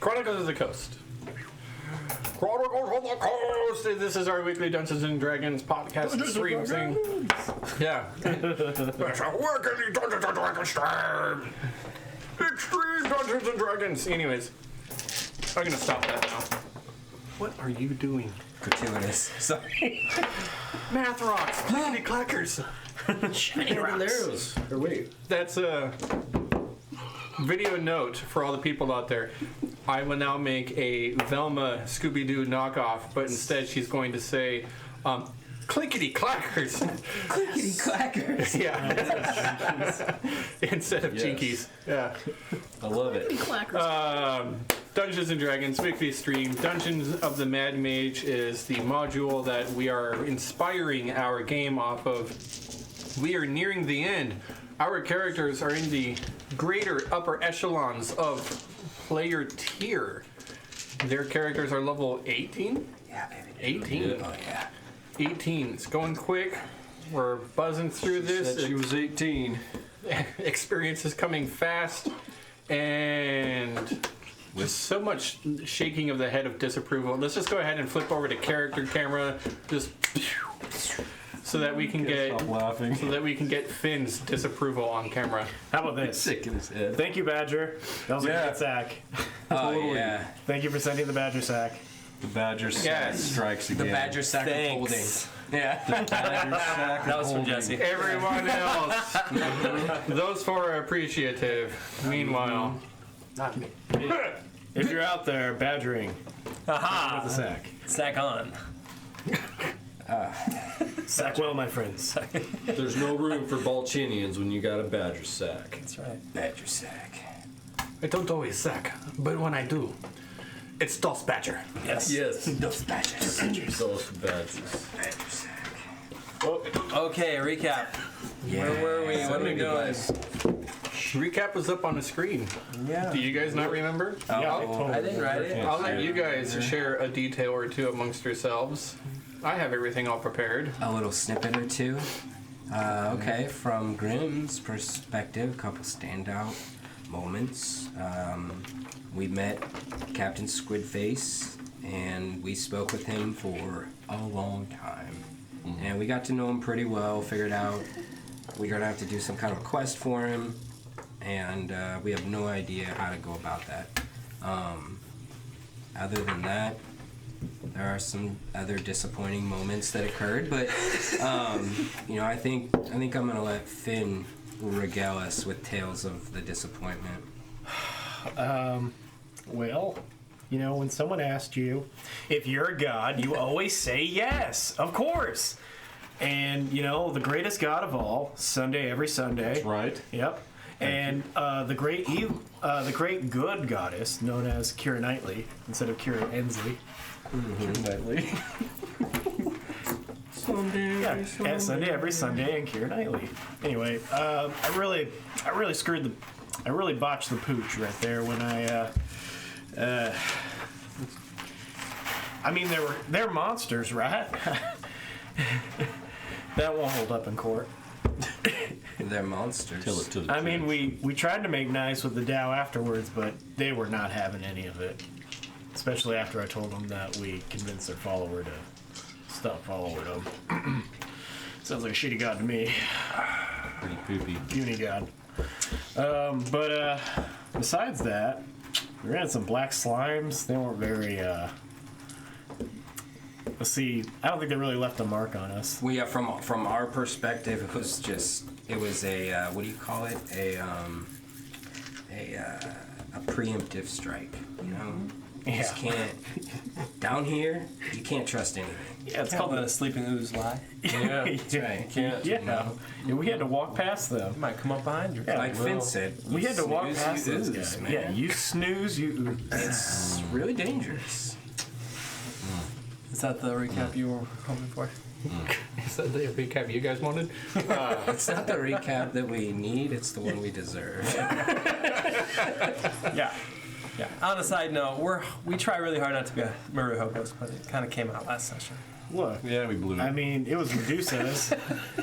Chronicles of the Coast. Chronicles of the Coast! This is our weekly Dungeons and Dragons podcast stream thing. Yeah. That's a weekly Dungeons and Dragons stream! Extreme Dungeons and Dragons! Anyways, I'm gonna stop that now. What are you doing? Gratuitous. Sorry. Math rocks! Clickety clackers! Shiny rocks. Or wait. That's a video note for all the people out there. I will now make a Velma Scooby-Doo knockoff, but instead she's going to say, clickety clackers. Clickety clackers. Yeah. Instead of Yes. Jinkies. Yeah. I love it. Dungeons and Dragons weekly stream. Dungeons of the Mad Mage is the module that we are inspiring our game off of. We are nearing the end. Our characters are in the greater upper echelons of player tier. Their characters are level 18? Yeah, baby. 18. Yeah. Oh, yeah. 18. It's going quick. We're buzzing through this. Said she was 18. Experience is coming fast. And just so much shaking of the head of disapproval. Let's just go ahead and flip over to character camera. Just so that we can get Stop laughing. so that we can get Finn's disapproval on camera. How about this? Sick in his head. Thank you, Badger. That was a Yeah. great sack. Oh, yeah. Thank you for sending the Badger sack. The Badger sack Yes. strikes again. The Badger sack of holding. Thanks. Yeah. Badger sack That was from holding. Jesse. Everyone else, those four are appreciative. Meanwhile, Not me. If you're out there badgering with the Aha! sack. Sack on. Sack well, my friends. There's no room for Balchinians when you got a Badger sack. That's right. Badger sack. I don't always sack, but when I do, it's Dos Badger. Yes. Yes. Those badgers. Those Badgers. Badger sack. Okay, recap. Yeah. Where were we? What are we doing? Recap was up on the screen. Yeah. Do you guys not remember? I didn't write it. I'll let you guys share a detail or two amongst yourselves. I have everything all prepared. A little snippet or two. Okay, from Grimm's perspective, a couple standout moments. We met Captain Squidface, and we spoke with him for a long time. And we got to know him pretty well, figured out we're going to have to do some kind of quest for him, and we have no idea how to go about that. Other than that, there are some other disappointing moments that occurred, but I think I'm gonna let Finn regale us with tales of the disappointment. Well, when someone asked you if you're a god, you always say yes, of course. And the greatest god of all, Sunday every Sunday. That's right. Yep. And the great good goddess known as Keira Knightley instead of Keira Ensley. Nightly. Yeah, Sunday every Sunday and Keira Knightley. Anyway, I really botched the pooch right there when they're monsters, right? That won't hold up in court. They're monsters. Tell it to the I mean, we tried to make nice with the Dow afterwards, but they were not having any of it. Especially after I told them that we convinced their follower to stop following them. Sounds like a shitty god to me. Pretty poopy. Puny god. But besides that, we ran some black slimes. They weren't very, let's see, I don't think they really left a mark on us. Well, yeah, from our perspective, it was a what do you call it? A preemptive strike. You just can't. Down here, you can't trust anything. Yeah, It's called the sleeping ooze lie. Yeah, that's right. Can't. Yeah. And we had to walk past them. It might come up behind you. Yeah, Like Finn said, We had to walk snooze, past you this ooze, guy. man. Yeah, you snooze, you ooze. It's really dangerous. Is that the recap you were hoping for? Is that the recap you guys wanted? It's not the recap that we need, it's the one we deserve. Yeah. Yeah. On a side note, we try really hard not to be a Murray Hocus, but it kind of came out last session. Look. Yeah, we blew I it. mean, it was Medusa's.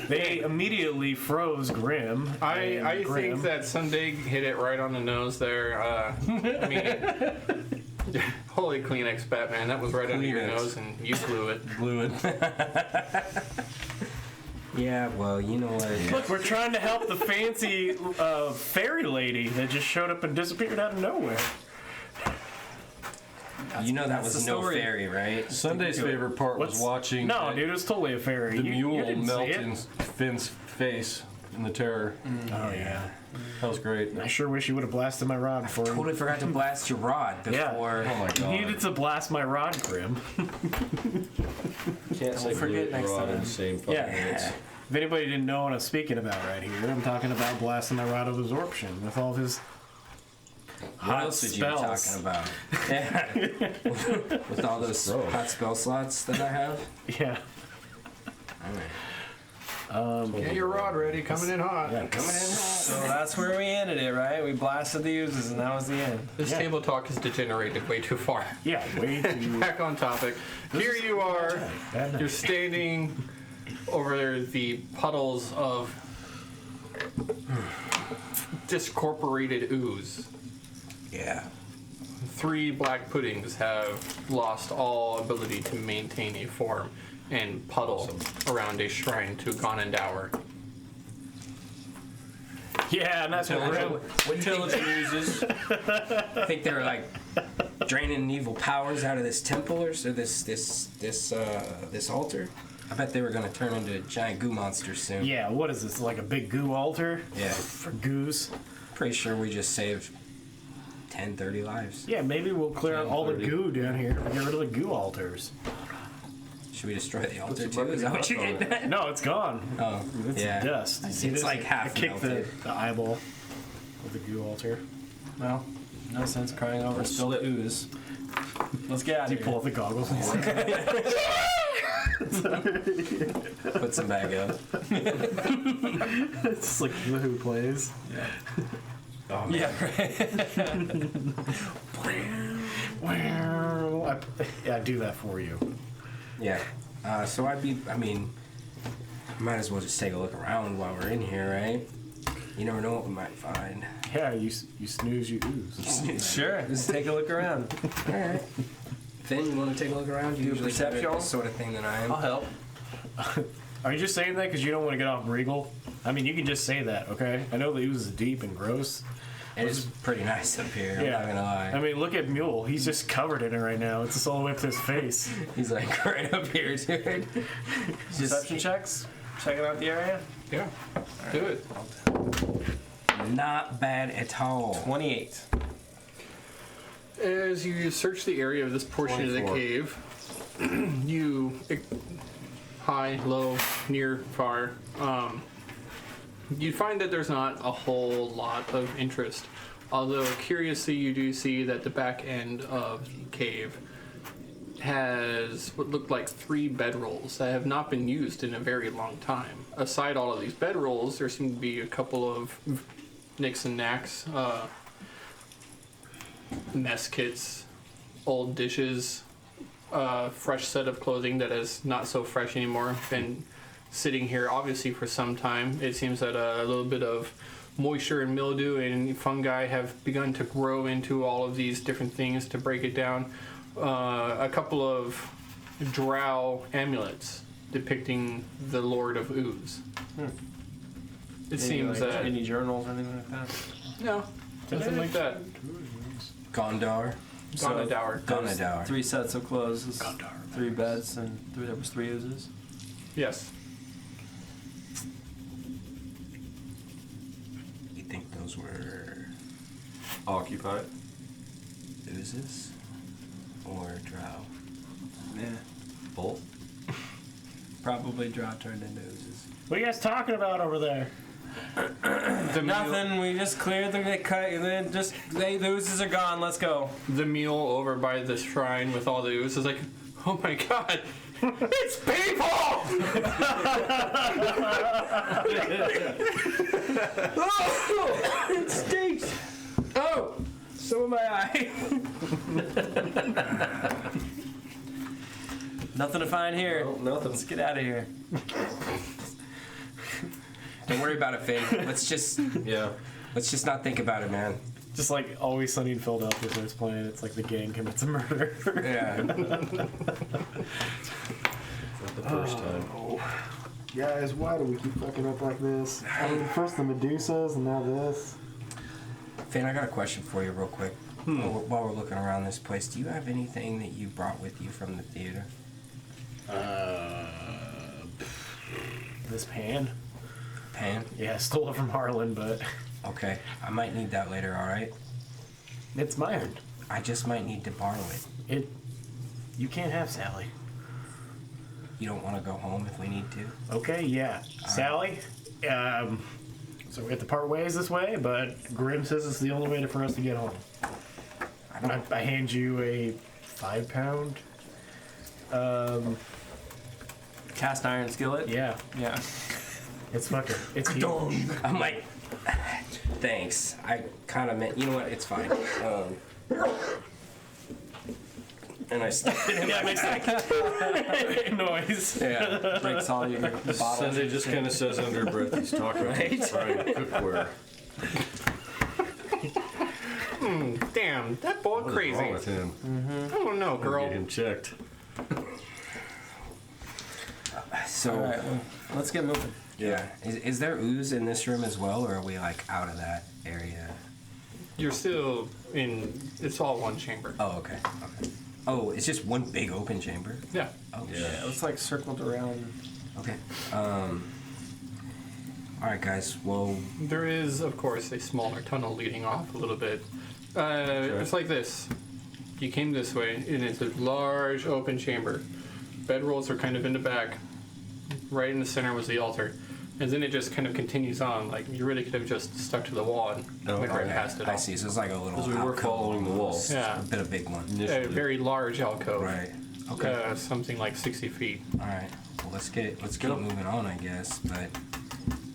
They immediately froze Grim. I Grim. think that Sunday hit it right on the nose there. I mean, holy Kleenex, Batman. That was right under your Kleenex. nose, and you blew it. Blew it. Yeah, well, you know what? Look, we're trying to help the fancy fairy lady that just showed up and disappeared out of nowhere. You know that that's was the no story. fairy, right? Sunday's favorite part was watching No, dude, it was totally a fairy. the You mule didn't melt see it. in Finn's face in the terror. Oh yeah. That was great. I sure wish you would have blasted my rod for him. Totally forgot to blast your rod Yeah. before. Oh my You god. needed to blast my rod, Grim. Can't forget next time. Same fucking Yeah. minutes. If anybody didn't know what I'm speaking about right here, I'm talking about blasting my rod of absorption with all of his What hot else would you be spells. talking about? Yeah. With all those Bro. hot spell slots that I have? Yeah. Get your rod ready, coming in hot. Coming in hot. So that's where we ended it, right? We blasted the uses, and that was the end. This Yeah. table talk has degenerated way too far. Yeah, way too. Back on topic. Here you are. bad. You're standing over the puddles of discorporated ooze. Yeah. 3 black puddings have lost all ability to maintain a form and puddle around a shrine to Ganondorf. Yeah, and that's what Grim. Intelligent uses. I think they're like draining evil powers out of this temple or so this altar. I bet they were gonna turn into giant goo monsters soon. Yeah, what is this? Like a big goo altar Yeah. for goose? Pretty sure we just saved 10, 30 lives. Yeah, maybe we'll clear out all the 30. goo down here. Get rid of the goo altars. Should we destroy the altar some too? Is that what you're mercury getting at? No, it's gone. Oh, It's yeah. dust. You see It's this? like half I kicked the melted. eyeball of the goo altar. Well, no sense crying over spilled ooze. Let's get out You of pull here. off the goggles. Put some back up. It's like the Who plays. Oh, man. Yeah, right. I do that for you. Yeah. So I mean, might as well just take a look around while we're in here, right? You never know what we might find. Yeah, you snooze, you ooze. Sure. Just take a look around. Alright. Finn, you want to take a look around? You Do a usually perception? the sort of thing that I am. I'll help. Are you just saying that because you don't want to get off Regal? I mean, you can just say that, okay? I know the ooze is deep and gross. It is pretty nice up here, I'm Yeah. not gonna lie. I mean, look at Mule. He's just covered in it right now. It's just all the way up to his face. He's like right up here, dude. Perception checks. Checking out the area. Yeah, do it. Not bad at all. 28. As you search the area of this portion of the 24. cave, you high, low, near, far, you find that there's not a whole lot of interest. Although curiously, you do see that the back end of the cave has what looked like 3 bedrolls that have not been used in a very long time. Aside all of these bedrolls, there seem to be a couple of nicks and knacks, mess kits, old dishes, fresh set of clothing that is not so fresh anymore, been sitting here obviously for some time. It seems that a little bit of moisture and mildew and fungi have begun to grow into all of these different things to break it down. A couple of drow amulets depicting the Lord of Ooze. It seems that... Any journals or anything like that? No, nothing like that. Gondar. Ganondorf. Ganondorf. 3 sets of clothes, 3 beds, and there was 3 oozes. Yes. You think those were Occupied. oozes? Or drow? Yeah. Both. Probably draw turned into oozes. What are you guys talking about over there? Nothing. We just cleared the cut. And then the oozes are gone. Let's go. The mule over by the shrine with all the ooze is like, oh my god, it's people! Oh, it stinks! Oh, so am I. Nothing to find here. Well, nothing. Let's get out of here. Don't worry about it, Finn. Let's just not think about it, man. Just like Always Sunny in Philadelphia starts playing, it's like the gang commits a murder. Yeah. Not the first time. Guys, why do we keep fucking up like this? I mean, first the Medusas and now this. Finn, I got a question for you real quick. While we're looking around this place, do you have anything that you brought with you from the theater? This pan? Pan? Yeah, I stole it from Harlan, but Okay. I might need that later, alright? it's mine. I just might need to borrow it. You can't have Sally. You don't want to go home if we need to? Okay, yeah. Sally, so we have to part ways this way, but Grim says it's the only way for us to get home. I hand you a 5 pound. Cast iron skillet? Yeah, Yeah. it's fucking. It's huge. I'm like, thanks. I kind of meant, you know what? It's fine. And I stuck it in Yeah, my it makes like noise. Yeah. Breaks all your bottles. Sunday just kind of says under breath, he's talking about frying cookware. Damn, that boy What is crazy. wrong with him? I don't know, girl. Get him checked. So, All right, well, let's get moving. yeah. Is there ooze in this room as well, or are we like out of that area? You're still in. It's all one chamber. Oh, okay. Okay. Oh, it's just one big open chamber? Yeah. Oh, Yeah. Yeah, it's like circled around. okay. Alright, guys. Well, There is, of course, a smaller tunnel leading off a little bit. It's like this. You came this way, and it's a large open chamber. Bedrolls are kind of in the back. Right in the center was the altar. And then it just kind of continues on. Like, you really could have just stuck to the wall and went right past it I all. see. So it's like a little Because we were alcove, following the wall. Yeah. a bit of big one. A Initially. very large alcove. Right. Okay. Something like 60 feet. Alright. Well, let's keep moving on, I guess. But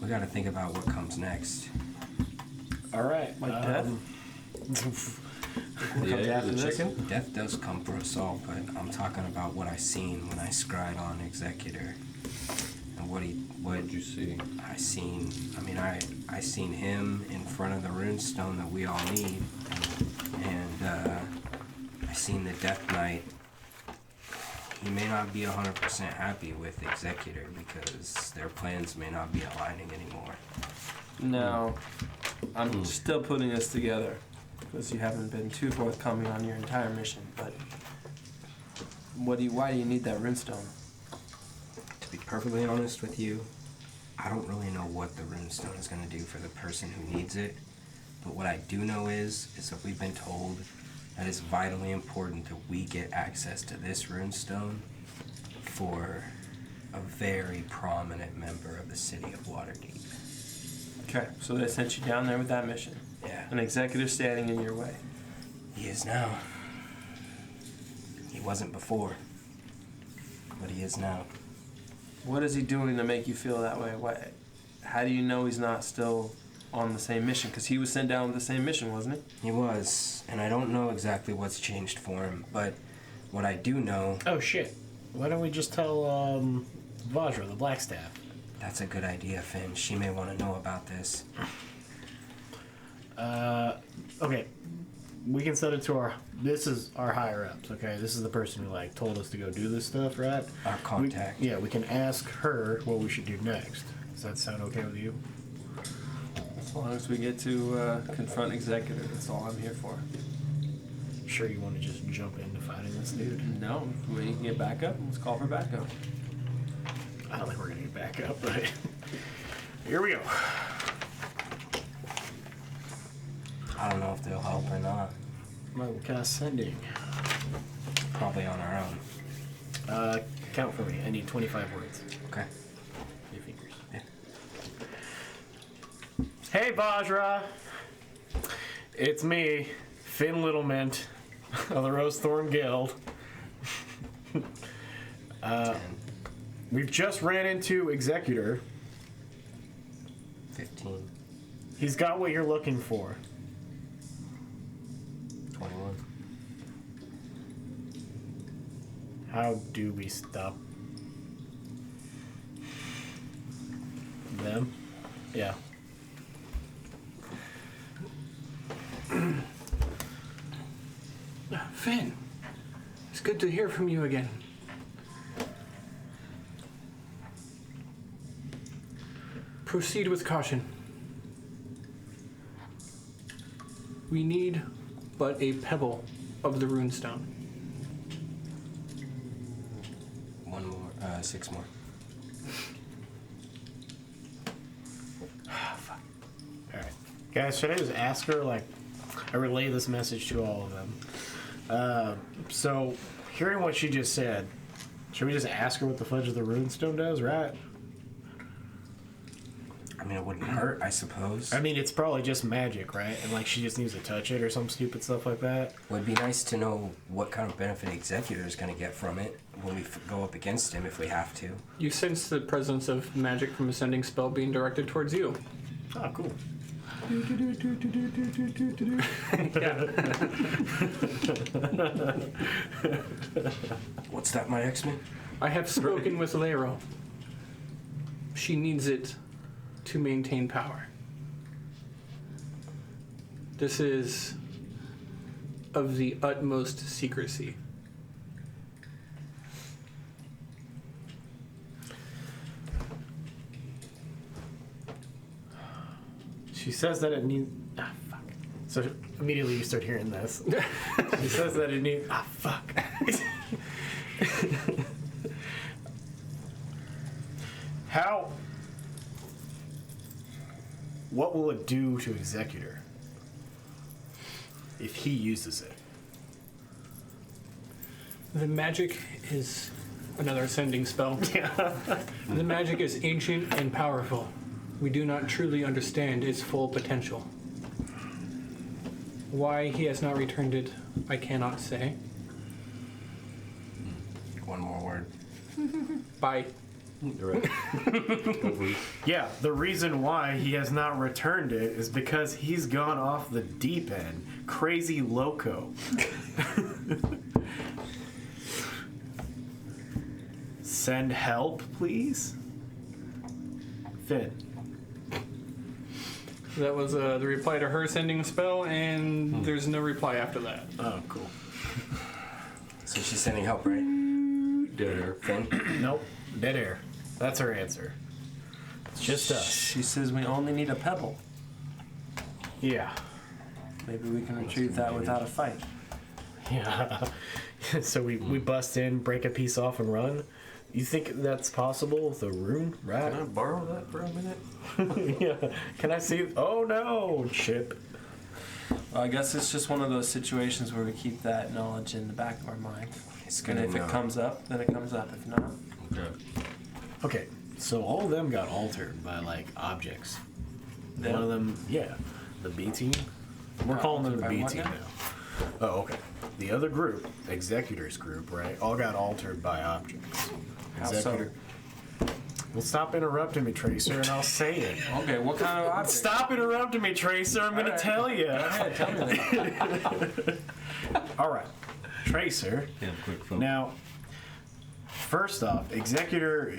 we got to think about what comes next. All right. Like death? The egg or after the this? chicken? Death does come for us all, but I'm talking about what I seen when I scried on Executor. And what What'd you see? I seen. I mean, I seen him in front of the runestone that we all need, and I seen the Death Knight. He may not be 100% happy with Executor because their plans may not be aligning anymore. No. I'm still putting this together because you haven't been too forthcoming on your entire mission. But why do you need that runestone? To be perfectly honest with you, I don't really know what the runestone is going to do for the person who needs it. But what I do know is that we've been told that it's vitally important that we get access to this runestone for a very prominent member of the city of Waterdeep. Okay, so they sent you down there with that mission. Yeah, An executive standing in your way. he is now. He wasn't before, but he is now. What is he doing to make you feel that way? How do you know he's not still on the same mission? Because he was sent down with the same mission, wasn't he? He was, and I don't know exactly what's changed for him, but what I do know, Oh shit! Why don't we just tell Vajra, the Blackstaff? that's a good idea, Finn. She may want to know about this. Okay, we can send it to our. This is our higher ups. Okay, this is the person who like told us to go do this stuff, right? Our contact. Yeah, we can ask her what we should do next. Does that sound okay with you? As long as we get to confront executive, that's all I'm here for. Sure, you want to just jump into fighting this dude? No, we can get backup. Let's call for backup. I don't think we're gonna get back up, but here we go. I don't know if they'll help or not. Michael cast sending. Probably on our own. Count for me. I need 25 words. Okay. Your fingers. Yeah. Hey, Vajra. It's me, Finn Littlemint of the Rosethorn Guild. 10, We've just ran into Executor. 15, He's got what you're looking for. 21. How do we stop them? Yeah. Finn, it's good to hear from you again. Proceed with caution. We need but a pebble of the runestone. 1 more, 6 more. Alright. Guys, should I just ask her, like, I relay this message to all of them. So, hearing what she just said, should we just ask her what the fudge of the runestone does, right? I mean, it wouldn't hurt, I suppose. I mean, it's probably just magic, right? And, like, she just needs to touch it or some stupid stuff like that. Would be nice to know what kind of benefit Executor is going to get from it when we go up against him if we have to. You sense the presence of magic from ascending spell being directed towards you. Oh, cool. What's that, my X-Men? I have spoken with Lero. She needs it to maintain power. This is of the utmost secrecy. She says that it needs. Ah, fuck. So immediately you start hearing this. She says that it needs. Ah, fuck. How. What will it do to Executor if he uses it? The magic is another ascending spell. The magic is ancient and powerful. We do not truly understand its full potential. Why he has not returned it, I cannot say. 1 more word. Bye. You're right. Over. Yeah, the reason why he has not returned it is because he's gone off the deep end. Crazy loco. Send help, please? Finn. That was the reply to her sending a spell, and there's no reply after that. Oh, cool. So she's sending help, right? Dead air. Finn? Nope. Dead air. That's her answer. It's just us. She says we only need a pebble. Yeah. Maybe we can retrieve that without a fight. Yeah. So we bust in, break a piece off, and run. You think that's possible with a rune, right? Can I borrow that for a minute? Yeah. Can I see? Oh no, Chip. Well, I guess it's just one of those situations where we keep that knowledge in the back of our mind. It's good And to if know. it comes up, then it comes up. If not, Okay. Okay, so all of them got altered by like objects. Yeah. One of them, yeah, the B team. We're Got calling them the altered B by what team now? now. Oh, okay. The other group, Executor's group, right, all got altered by objects. How so? Executor. Well, stop interrupting me, Tracer, and I'll say it. okay. What kind of object? Stop interrupting me, Tracer. I'm gonna Alright. tell you. Go ahead, tell me that. All right, Tracer. Yeah, quick phone. Now, first off, Executor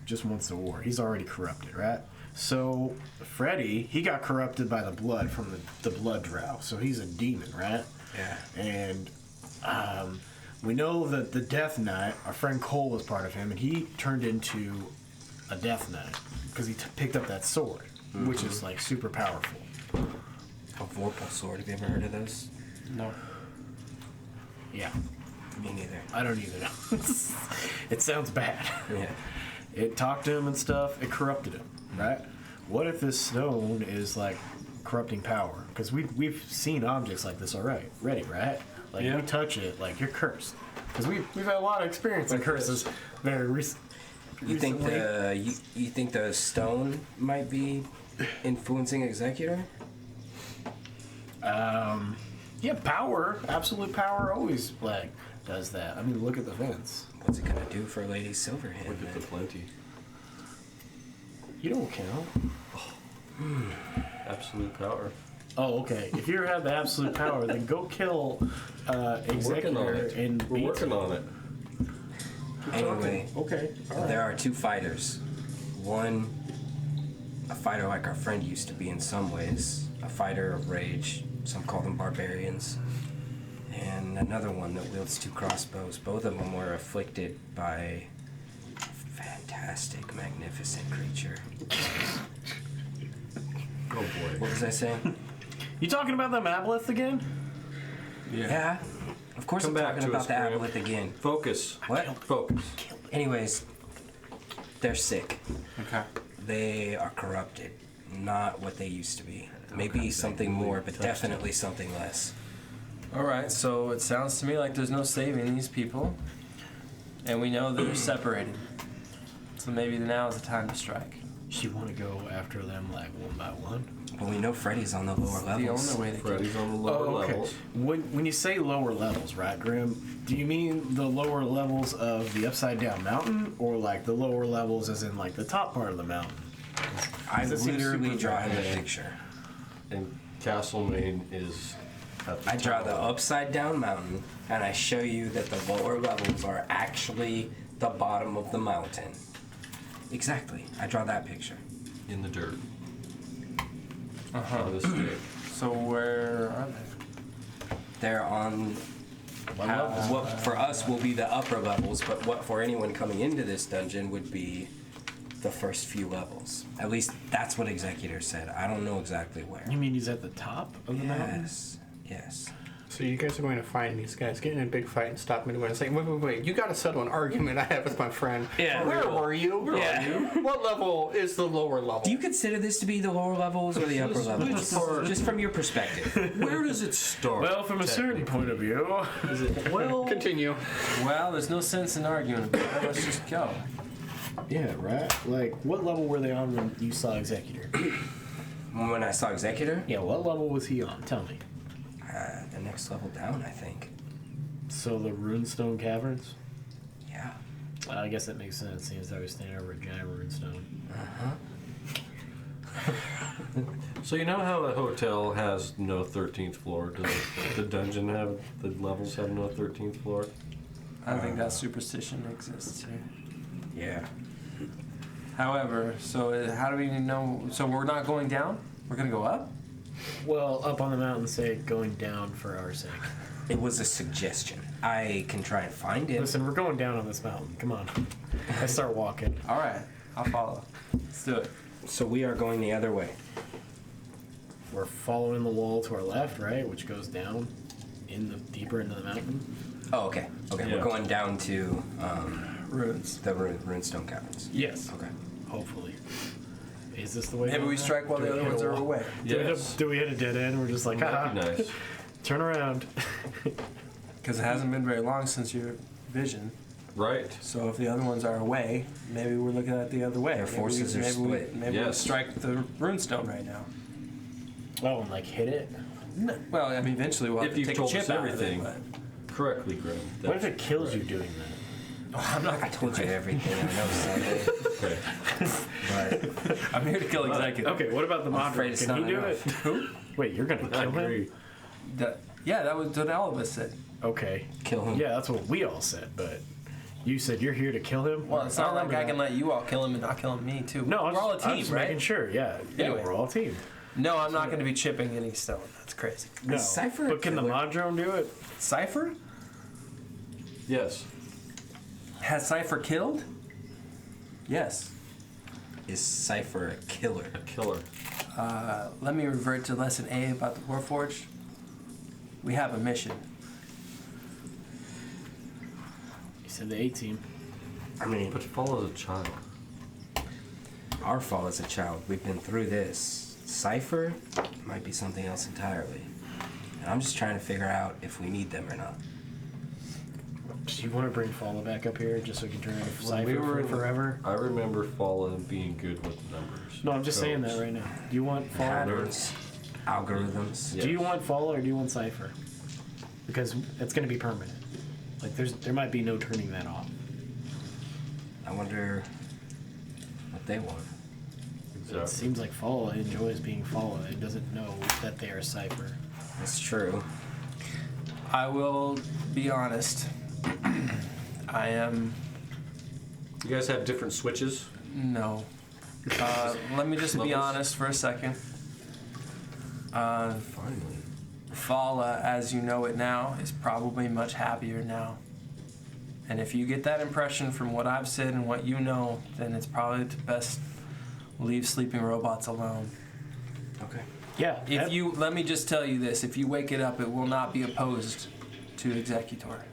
just wants the war. He's already corrupted, right? So, Freddy, he got corrupted by the blood from the blood drow. So he's a demon, right? Yeah. And we know that the Death Knight, our friend Cole was part of him, and he turned into a Death Knight because he picked up that sword, which is like super powerful. A Vorpal sword. Have you ever heard of those? No. Yeah, Me neither. I don't either know. It sounds bad. Yeah. It talked to him and stuff. It corrupted him, right? What if this stone is like corrupting power? Because we've seen objects like this already, right? Like Yeah. you touch it, like you're cursed. Because we've had a lot of experience in curses very recently. You think you think the stone might be influencing Executor? Yeah, power, absolute power, always like does that. I mean, look at the fence. What's it gonna do for Lady Silverhand? Look at the plenty. You don't count. Absolute power. Oh, okay. If you have the absolute power, then go kill Working on Executor it. and We're beat working on it. Anyway, Okay. All right. there are two fighters. One, a fighter like our friend used to be in some ways, a fighter of rage. Some call them barbarians. And another one that wields two crossbows. Both of them were afflicted by a fantastic, magnificent creature. Oh boy. What was I saying? You talking about them aboleths again? Yeah. Of course Come I'm back talking to about us, the Graham. aboleth again. Focus. What? Focus. Anyways, they're sick. Okay. They are corrupted. Not what they used to be. Maybe something more, but definitely something less. All right. So it sounds to me like there's no saving these people, and we know they're separated. So maybe now is the time to strike. You want to go after them like one by one? But we know Freddy's on the lower The levels. only way to Freddy's on the lower levels. When you say lower levels, right, Grim? Do you mean the lower levels of the upside down mountain, or like the lower levels as in like the top part of the mountain? I That seems literally super draw him a vague. picture. And Castlemaine is at the I draw top. the upside down mountain, and I show you that the lower levels are actually the bottom of the mountain. Exactly. I draw that picture. in the dirt. Uh-huh. On the stick. So where are they? They're on what for us will be the upper levels, but what for anyone coming into this dungeon would be the first few levels. At least that's what Executor said. I don't know exactly where. You mean he's at the top of the mountain? Yes. Yes. So you guys are going to find these guys, get in a big fight, and stop midway. It's like, wait. You got to settle an argument I have with my friend. Yeah. Where were you? Where Yeah. are you? What level is the lower level? Do you consider this to be the lower levels or the upper levels? part? Just from your perspective. Where does it start? Well, from a certain point of view. Is it well? Continue. Well, there's no sense in arguing about it. Let's just go. Yeah, right? Like, what level were they on when you saw Executor? When I saw Executor, Yeah, what level was he on? Tell me. the next level down, I think. So the Runestone Caverns? Yeah. I guess that makes sense, seeing as I was standing over a giant runestone. So you know how a hotel has no 13th floor? Does the dungeon have, the levels have no 13th floor? I think that superstition exists here. Yeah. However, so how do we know? So we're not going down? We're gonna go up? Well, up on the mountain, say going down for our sake. It was a suggestion. I can try and find it. Listen, we're going down on this mountain. Come on. I start walking. All right, I'll follow. Let's do it. So we are going the other way. We're following the wall to our left, right, which goes down in the deeper into the mountain. Oh, okay. Okay, Yeah. we're going down to Runes. the Runestone Caverns. Yes. Okay. Hopefully. Is this the way? Maybe down we there? strike while Do the we other hit ones a are wall? away. Yes. Do we hit a dead end? We're just like, That'd be nice. turn around. Because it hasn't been very long since your vision. Right. So if the other ones are away, maybe we're looking at the other way. Their Maybe forces are split. Maybe we Yes. strike the runestone right now. Oh, and like hit it? No. Well, I mean, eventually we'll have If to you've take a told chip us out everything. of it. Correctly, Grim. What if it kills you doing that? But I'm not. I told you everything I know, Sunday. Okay. But I'm here to kill executive. Okay, what about the I'm afraid Modric? it's Can he not do enough. it? Who? Wait, you're gonna I kill him? agree. Yeah, that was what all of us said. Okay. kill him. Yeah, that's what we all said, but you said you're here to kill him? Well, it's not like remember I that. can let you all kill him and not kill me too. No, we're all a I'm team, just right? making sure, yeah. Anyway. Yeah, we're all a team. No, I'm not going to be chipping any stone. That's crazy. No. Cypher a But can the killer? Modrone do it? Cypher? Yes. Has Cypher killed? Yes. Is Cypher a killer? A killer. Let me revert to lesson A about the Warforged. We have a mission. You said the A team. I mean, But fall as a child. our fall as a child. We've been through this. Cypher might be something else entirely. And I'm just trying to figure out if we need them or not. Do you want to bring Fala back up here just so we can turn off When Cypher we were for in- forever? I remember Fala being good with numbers. No, I'm just saying Codes. that right now. Do you want Fala? Patterns, algorithms. Yeah. Do you want Fala or do you want Cypher? Because it's going to be permanent. Like there might be no turning that off. I wonder what they want. It Exactly. seems like Fala enjoys being Fala. It doesn't know that they are Cypher. That's true. I will be honest. I am You guys have different switches? No. Let me just be Levels? honest for a second. Finally. Fala, as you know it now, is probably much happier now. And if you get that impression from what I've said and what you know, then it's probably the best leave sleeping robots alone. Okay. Yeah. If you, let me just tell you this, if you wake it up, it will not be opposed to Executor.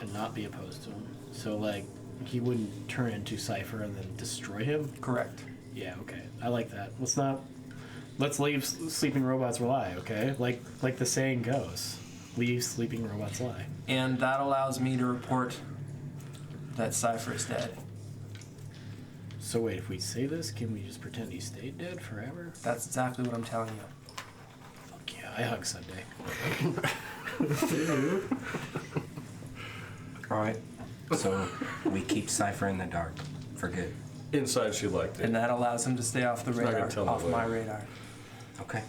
and not be opposed to him. So like he wouldn't turn into Cypher and then destroy him. Correct. Yeah. Okay. I like that. Let's leave sleeping robots lie. Okay. Like the saying goes, leave sleeping robots lie. And that allows me to report that Cypher is dead. So wait, if we say this, can we just pretend he stayed dead forever? That's exactly what I'm telling you. Fuck yeah, I hug Sunday. Alright. So we keep Cypher in the dark. For good. Inside, she liked it. And that allows him to stay off the not gonna radar, tell off nobody. my radar. Okay.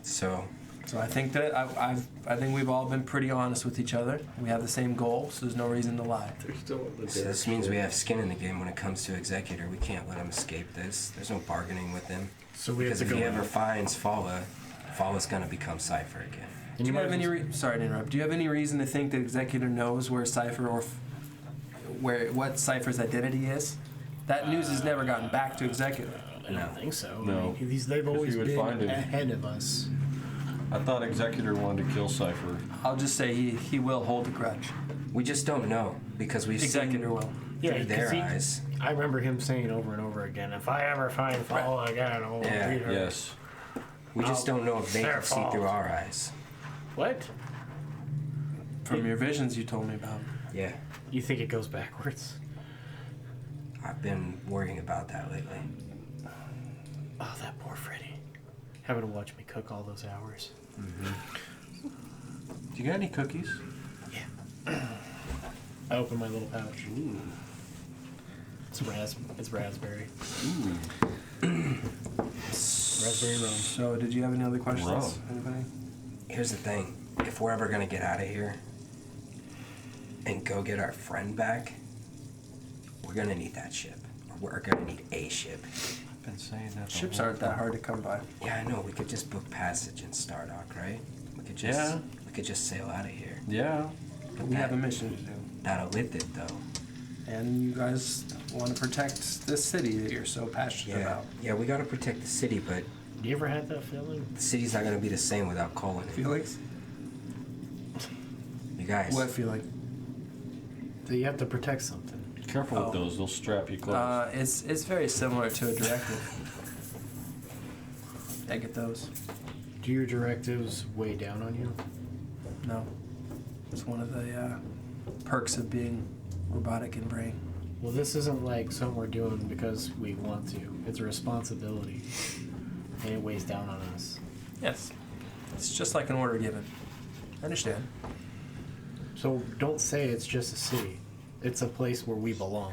So So I think that I think we've all been pretty honest with each other. We have the same goal, so there's no reason to lie. They're still in the So this means we have skin in the game when it comes to Executor. We can't let him escape this. There's no bargaining with him. So we have Because to if go he in. ever finds Fala's gonna become Cypher again. Do you have any? Sorry to interrupt. Do you have any reason to think that Executor knows where Cypher or what Cypher's identity is? That news has never gotten back to Executor. I don't think so. No. I mean, they've always he would been find him. ahead of us. I thought Executor wanted to kill Cypher. I'll just say he will hold a grudge. We just don't know because we've Executor seen will. Yeah, through their 'cause he- eyes. I remember him saying over and over again, "If I ever find Fala again, I'll Yeah. lead her." Yes. We just don't know if they Their can see fault. through our eyes. What? From your visions you told me about. Yeah. You think it goes backwards? I've been worrying about that lately. Oh, that poor Freddy. Having to watch me cook all those hours. Do you got any cookies? I open my little pouch. Ooh. It's raspberry. Raspberry rum. So did you have any other questions? Rum. Anybody? Here's the thing. If we're ever gonna get out of here and go get our friend back, we're gonna need that ship. Or we're gonna need a ship. I've been saying that. the Ships whole aren't that hard to come by. Yeah, I know. We could just book passage in Stardock, right? We could just Yeah. we could just sail out of here. Yeah. But we have a mission to do. Not with it though. And you guys want to protect this city that you're so passionate Yeah. about. Yeah, we gotta protect the city, but You ever had that feeling? the city's not gonna be the same without Colin. Felix? You guys. What feeling? That you have to protect something. Careful Oh. with those. They'll strap you close. It's very similar to a directive. I get those. Do your directives weigh down on you? No. It's one of the perks of being robotic in brain. Well, this isn't like something we're doing because we want to. It's a responsibility. And it weighs down on us. Yes. It's just like an order given. I understand. So don't say it's just a city. It's a place where we belong.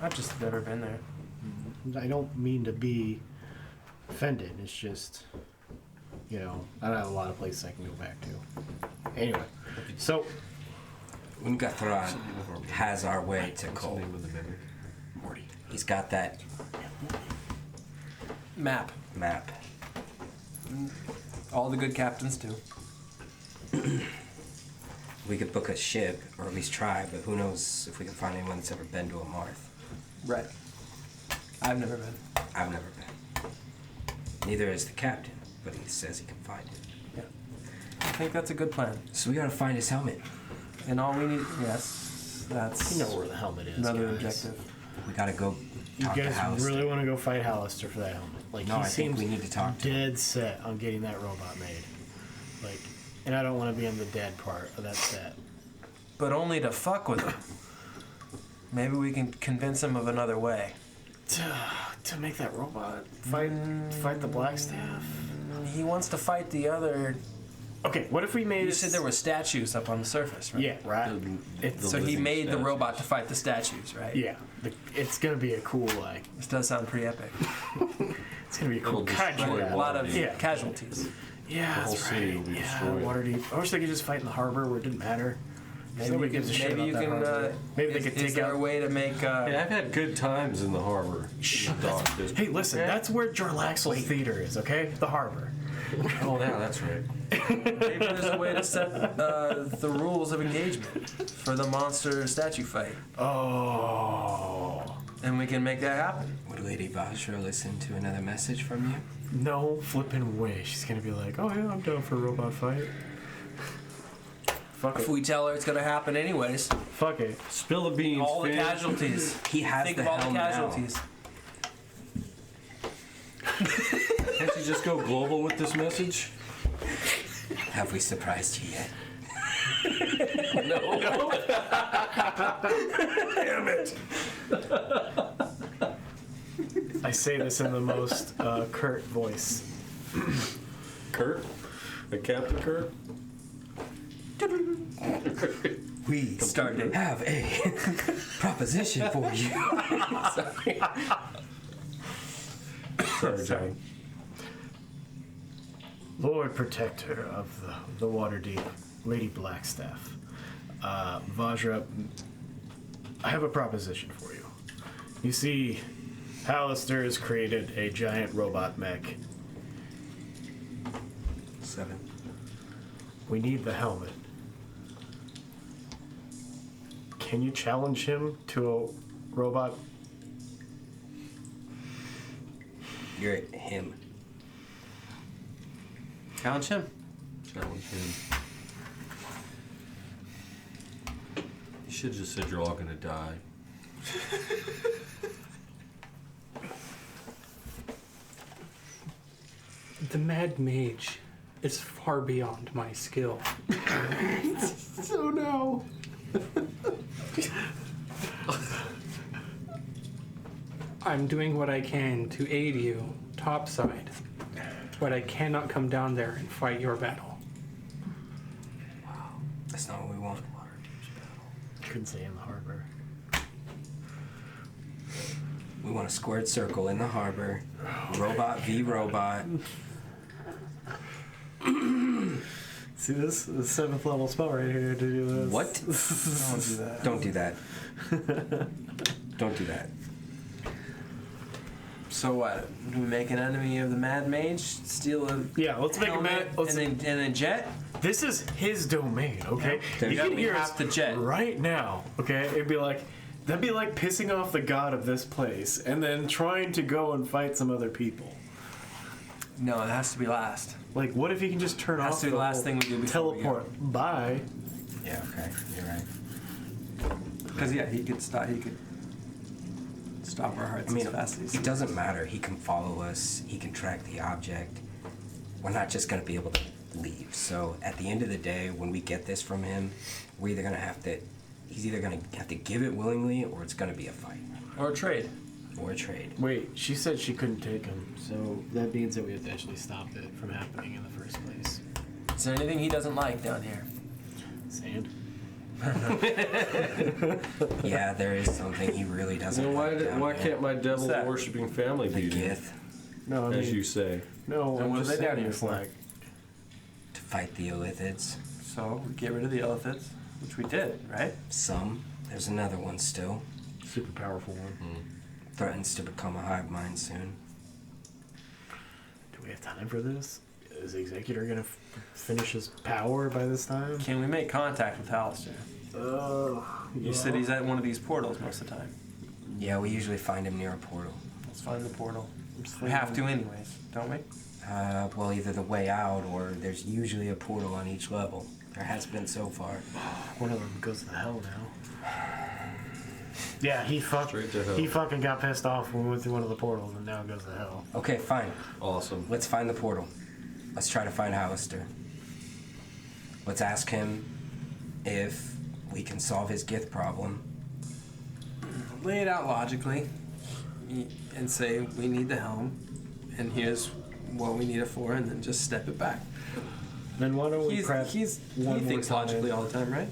I've just never been there. I don't mean to be offended. It's just, you know, I don't have a lot of places I can go back to. Anyway, so Ungathran has our way to What's the Cole. name of the memory? Morty. He's got that Map. map. All the good captains do. We could book a ship, or at least try, but who knows if we can find anyone that's ever been to a Marth. Right. I've never been. I've never been. Neither is the captain, but he says he can find it. Yeah. I think that's a good plan. So we gotta find his helmet. And all we need, yes, that's you know where the helmet is. another guys. objective. We gotta go You talk to guys Hallister. really want to go fight Hallister for that helmet? Like No, he I think seems we need to talk to him. dead set on getting that robot made. Like, and I don't want to be on the dead part of that set. But only to fuck with him. Maybe we can convince him of another way. To make that robot fight the Black Staff. He wants to fight the other. Okay, what if we made You it? said there were statues up on the surface, right? Yeah, right. It's, So he living made the statues. robot to fight the statues, right? yeah, it's gonna be a cool like. This does sound pretty epic. It's gonna be a cool. It'll God, destroy yeah. A lot of Waterdeep. casualties. Yeah, The whole that's city right. will be Yeah, destroyed. Waterdeep. I wish they could just fight in the harbor where it didn't matter. Nobody gives a shit maybe you about that can. harbor. Maybe they could Is take there out. a way to make? Hey, I've had good times in the harbor. In the dock district. Hey, listen, that's where Jarlaxle's theater is, okay? The harbor. Oh, yeah, that's right. Maybe there's a way to set the rules of engagement for the monster statue fight, Oh. and we can make that happen. Would Lady Vajra listen to another message from you? No flipping way. She's gonna be like, oh yeah, I'm down for a robot fight. Fuck If it. we tell her it's gonna happen anyways, Fuck it. Spill the beans, all the Finn. casualties. He has Think the of all the helm now. casualties. Can't you just go global with this message? Have we surprised you yet? Damn it! I say this in the most curt voice. Kurt? The Captain Kurt? We Started. have a proposition for you. Sorry, John. Lord Protector of the Waterdeep, Lady Blackstaff, Vajra, I have a proposition for you. You see, Hallister has created a giant robot mech. 7. We need the helmet. Can you challenge him to a robot? You're him. Challenge him. Challenge him. You should have just said you're all gonna die. The Mad Mage is far beyond my skill. Oh no. I'm doing what I can to aid you topside, but I cannot come down there and fight your battle. That's not what we want. Couldn't say in the harbor. We want a squared circle in the harbor. Robot v robot. See this? The 7th level spell right here to do this. What? Don't do that. Don't do that. Don't do that. So what? Do we make an enemy of the Mad Mage? Steal a Yeah, let's make a helmet let's, and a jet? This is his domain, okay? There's- You can we hear have us the jet. right now, okay? It'd be like that'd be like pissing off the god of this place and then trying to go and fight some other people. No, it has to be last. Like, what if he can just turn Has off to be the last whole thing we do before we teleport? Bye. Yeah, okay. You're right. Because yeah, he could stop. He could stop our hearts I mean, as fast as it doesn't matter. He can follow us. He can track the object. We're not just going to be able to leave. So at the end of the day, when we get this from him, we're either going to have to, he's either going to have to give it willingly or it's going to be a fight or a trade. or a trade. Wait, she said she couldn't take him, so that means that we have to actually stop it from happening in the first place. Is there anything he doesn't like down here? Sand. Yeah, there is something he really doesn't Then like down why there. can't my that? devil-worshipping family The be here, Gith No, I as mean, you say? no. Then I'm what are just they down saying here it's for? like to fight the Illithids. So we get rid of the elephants, which we did, right? Some. There's another one still. super powerful one. Threatens to become a hive mind soon. Do we have time for this? Is the Executor gonna finish his power by this time? Can we make contact with Hallister? You said he's at one of these portals most of the time. Yeah, we usually find him near a portal. Let's find the portal. We have to anyways, don't we? Well, either the way out or there's usually a portal on each level. There has been so far. One of them goes to hell now. Yeah, he Straight to hell. He fucking got pissed off when we went through one of the portals, and now it goes to hell. Okay, fine. Awesome. Let's find the portal. Let's try to find Hallister. Let's ask him if we can solve his Gith problem. Lay it out logically and say we need the helm and here's what we need it for and then just step it back. Then why don't we He prep thinks one more time? logically all the time, right?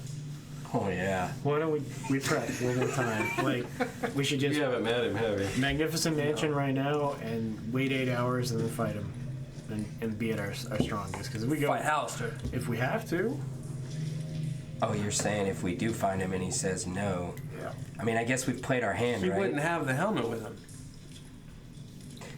Oh, yeah. Why don't we prep one more time? Like, we should just You haven't met him, have you? Magnificent Mansion right now and wait 8 hours and then fight him. And be at our strongest. Because we go. Fight Hallister. If we have to. Oh, you're saying if we do find him and he says no. Yeah. I mean, I guess we've played our hand, He right? wouldn't have the helmet with him.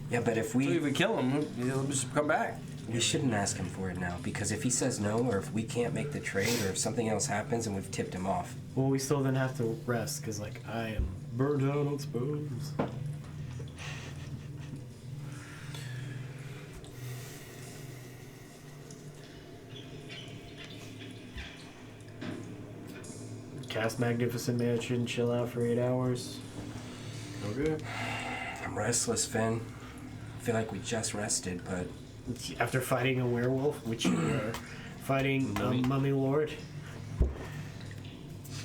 Yeah, but if So if we we kill him, he'll just come back. we shouldn't ask him for it now, because if he says no, or if we can't make the trade, or if something else happens and we've tipped him off. Well, we still then have to rest because, like, I am burned out on spoons. Cast Magnificent Mansion, chill out for 8 hours. Okay. I'm restless, Finn. I feel like we just rested, but After fighting a werewolf, which you were, fighting a mummy lord,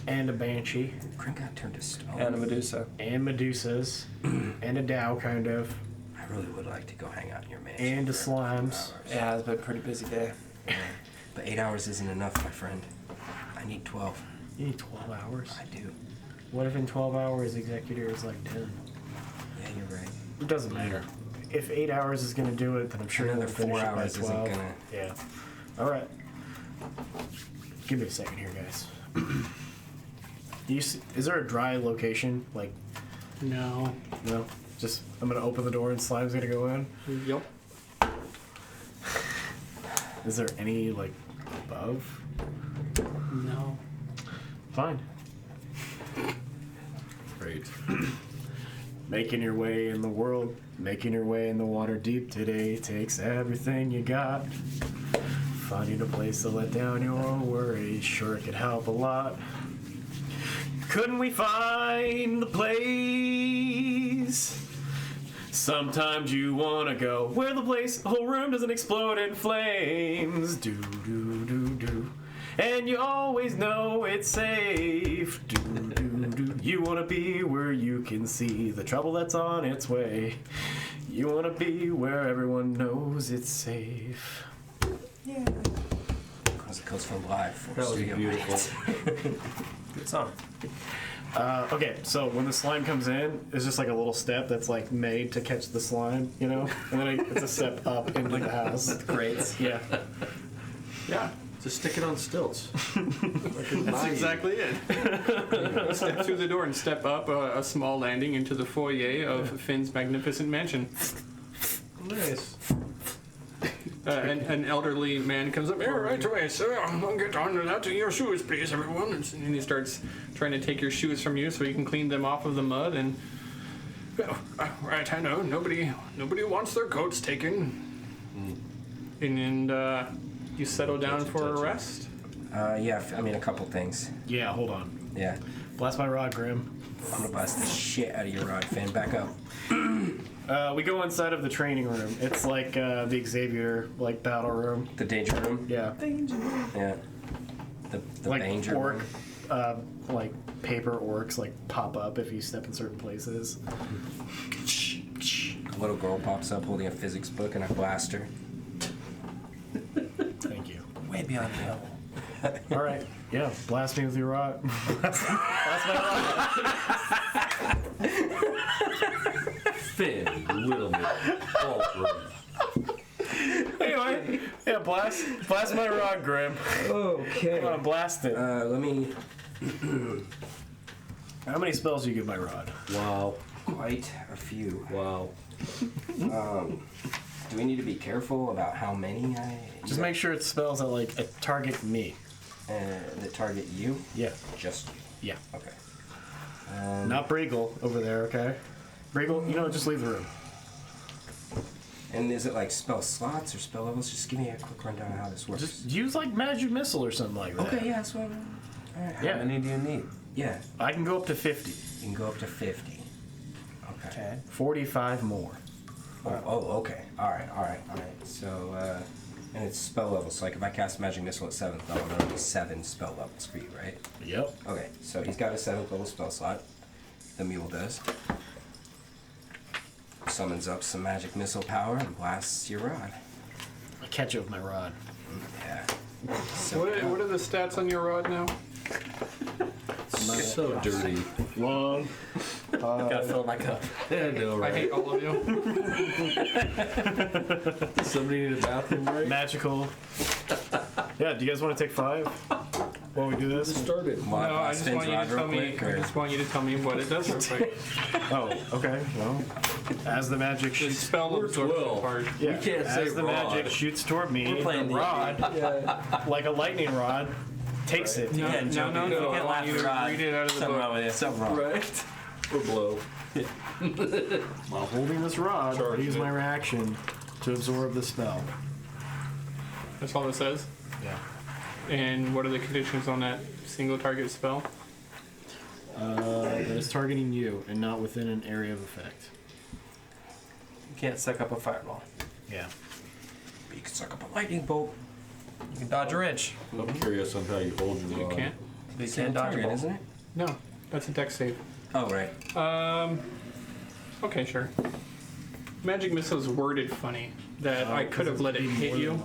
and a banshee, Grim got turned to stone. And a Medusa. and Medusas, and a Dow, kind of, I really would like to go hang out in your mansion. and a for Slimes. 12 hours. Yeah, it's been a pretty busy day. But 8 hours isn't enough, my friend. I need 12. You need 12 hours. I do. What if in 12 hours Executor is like 10? Yeah, you're right. It doesn't matter. If 8 hours is gonna do it, then I'm sure Another we'll finish 4 it by hours isn't 12. gonna. Yeah. All right. Give me a second here, guys. Is there a dry location? Like, No. no? Just, I'm gonna open the door and Slime's gonna go in? Yep. Is there any, like, above? No. Fine. Great. Making your way in the world, making your way in the water deep today takes everything you got. Finding a place to let down your worries sure could help a lot. Couldn't we find the place? Sometimes you wanna go where the whole room doesn't explode in flames. Do do do do. And you always know it's safe. Do do do. You wanna be where you can see the trouble that's on its way. You wanna be where everyone knows it's safe. Across the coast from live. For That was Studio beautiful. Good song. Okay, so when the slime comes in, it's just like a little step that's like made to catch the slime, you know? And then it's a step up into the house. Great. Yeah. Yeah. Just stick it on stilts. That's exactly it. Step through the door and step up a small landing into the foyer of Finn's magnificent mansion. Nice. An elderly man comes up. Here, right away, sir. I'll get on to that. Your shoes, please, everyone. And he starts trying to take your shoes from you so you can clean them off of the mud. And well, right, I know nobody wants their coats taken. And you settle down for a rest. Yeah, I mean, a couple things. Yeah, hold on. Yeah. Blast my rod, Grim. I'm gonna blast the shit out of your rod, Finn. Back up. We go inside of the training room. It's like the Xavier like battle room. The danger room. Yeah. Yeah. The Like danger orc, room. like paper orcs like pop up if you step in certain places. A little girl pops up holding a physics book and a blaster. Thank you. Way beyond the level. All right. Yeah. Blast me with your rod. Blast my rod. Finn, little man, all room. Anyway, yeah. Blast my rod, Grim. Okay. Come on, blast it. Let me. How many spells do you give my rod? Wow, Quite a few. wow. Do we need to be careful about how many Just make sure it's spells that like target me. that target you? Yeah. Just you. Yeah. Okay. Not Breagle over there. Okay. Breagle, just leave the room. And is it like spell slots or spell levels? Just give me a quick rundown of how this works. Just use like magic missile or something like that. Okay, yeah, that's what. All right. Yeah. How many do you need? Yeah, I can go up to 50. you can go up to 50. Okay. Okay. 45 more. Okay. All right. So, and it's spell levels. So, like, if I cast Magic Missile at 7th level, there will be 7 spell levels for you, right? Yep. Okay. So he's got a 7th level spell slot. The mule does. Summons up some Magic Missile power and blasts your rod. I catch it with my rod. Yeah. So What are the stats on your rod now? So dirty. Long. Gotta fill my cup. Yeah, I know, I right? hate all of you. Somebody need a bathroom break? Magical. Yeah, do you guys want to take 5? While we do this? Started. What, No, I just spins want you to rod real tell me. quick, I or- just want you to tell me what it does real quick. Oh, okay. Well, as the magic The shoots, spell We're absorption 12. part. yeah, can't as say the rod. magic shoots toward me, We're playing the D&D. rod, like a lightning rod, takes it. No, can't no, joke. no, You no. can't I want laugh you at to Rod. read it out of the Something book. wrong with you. Something wrong. Right? Or blow. While holding this rod, I Charge use it. my reaction to absorb the spell. That's all it says. Yeah. And what are the conditions on that single target spell? That is targeting you and not within an area of effect. You can't suck up a fireball. Yeah. You can suck up a lightning bolt. You can dodge a wrench. I'm curious on how you hold your You rod. can't. But you Single can't dodge a target, bolt. isn't it? No, that's a dex save. Oh, right. Okay, sure. Magic missile's worded funny that I could have let it hit you.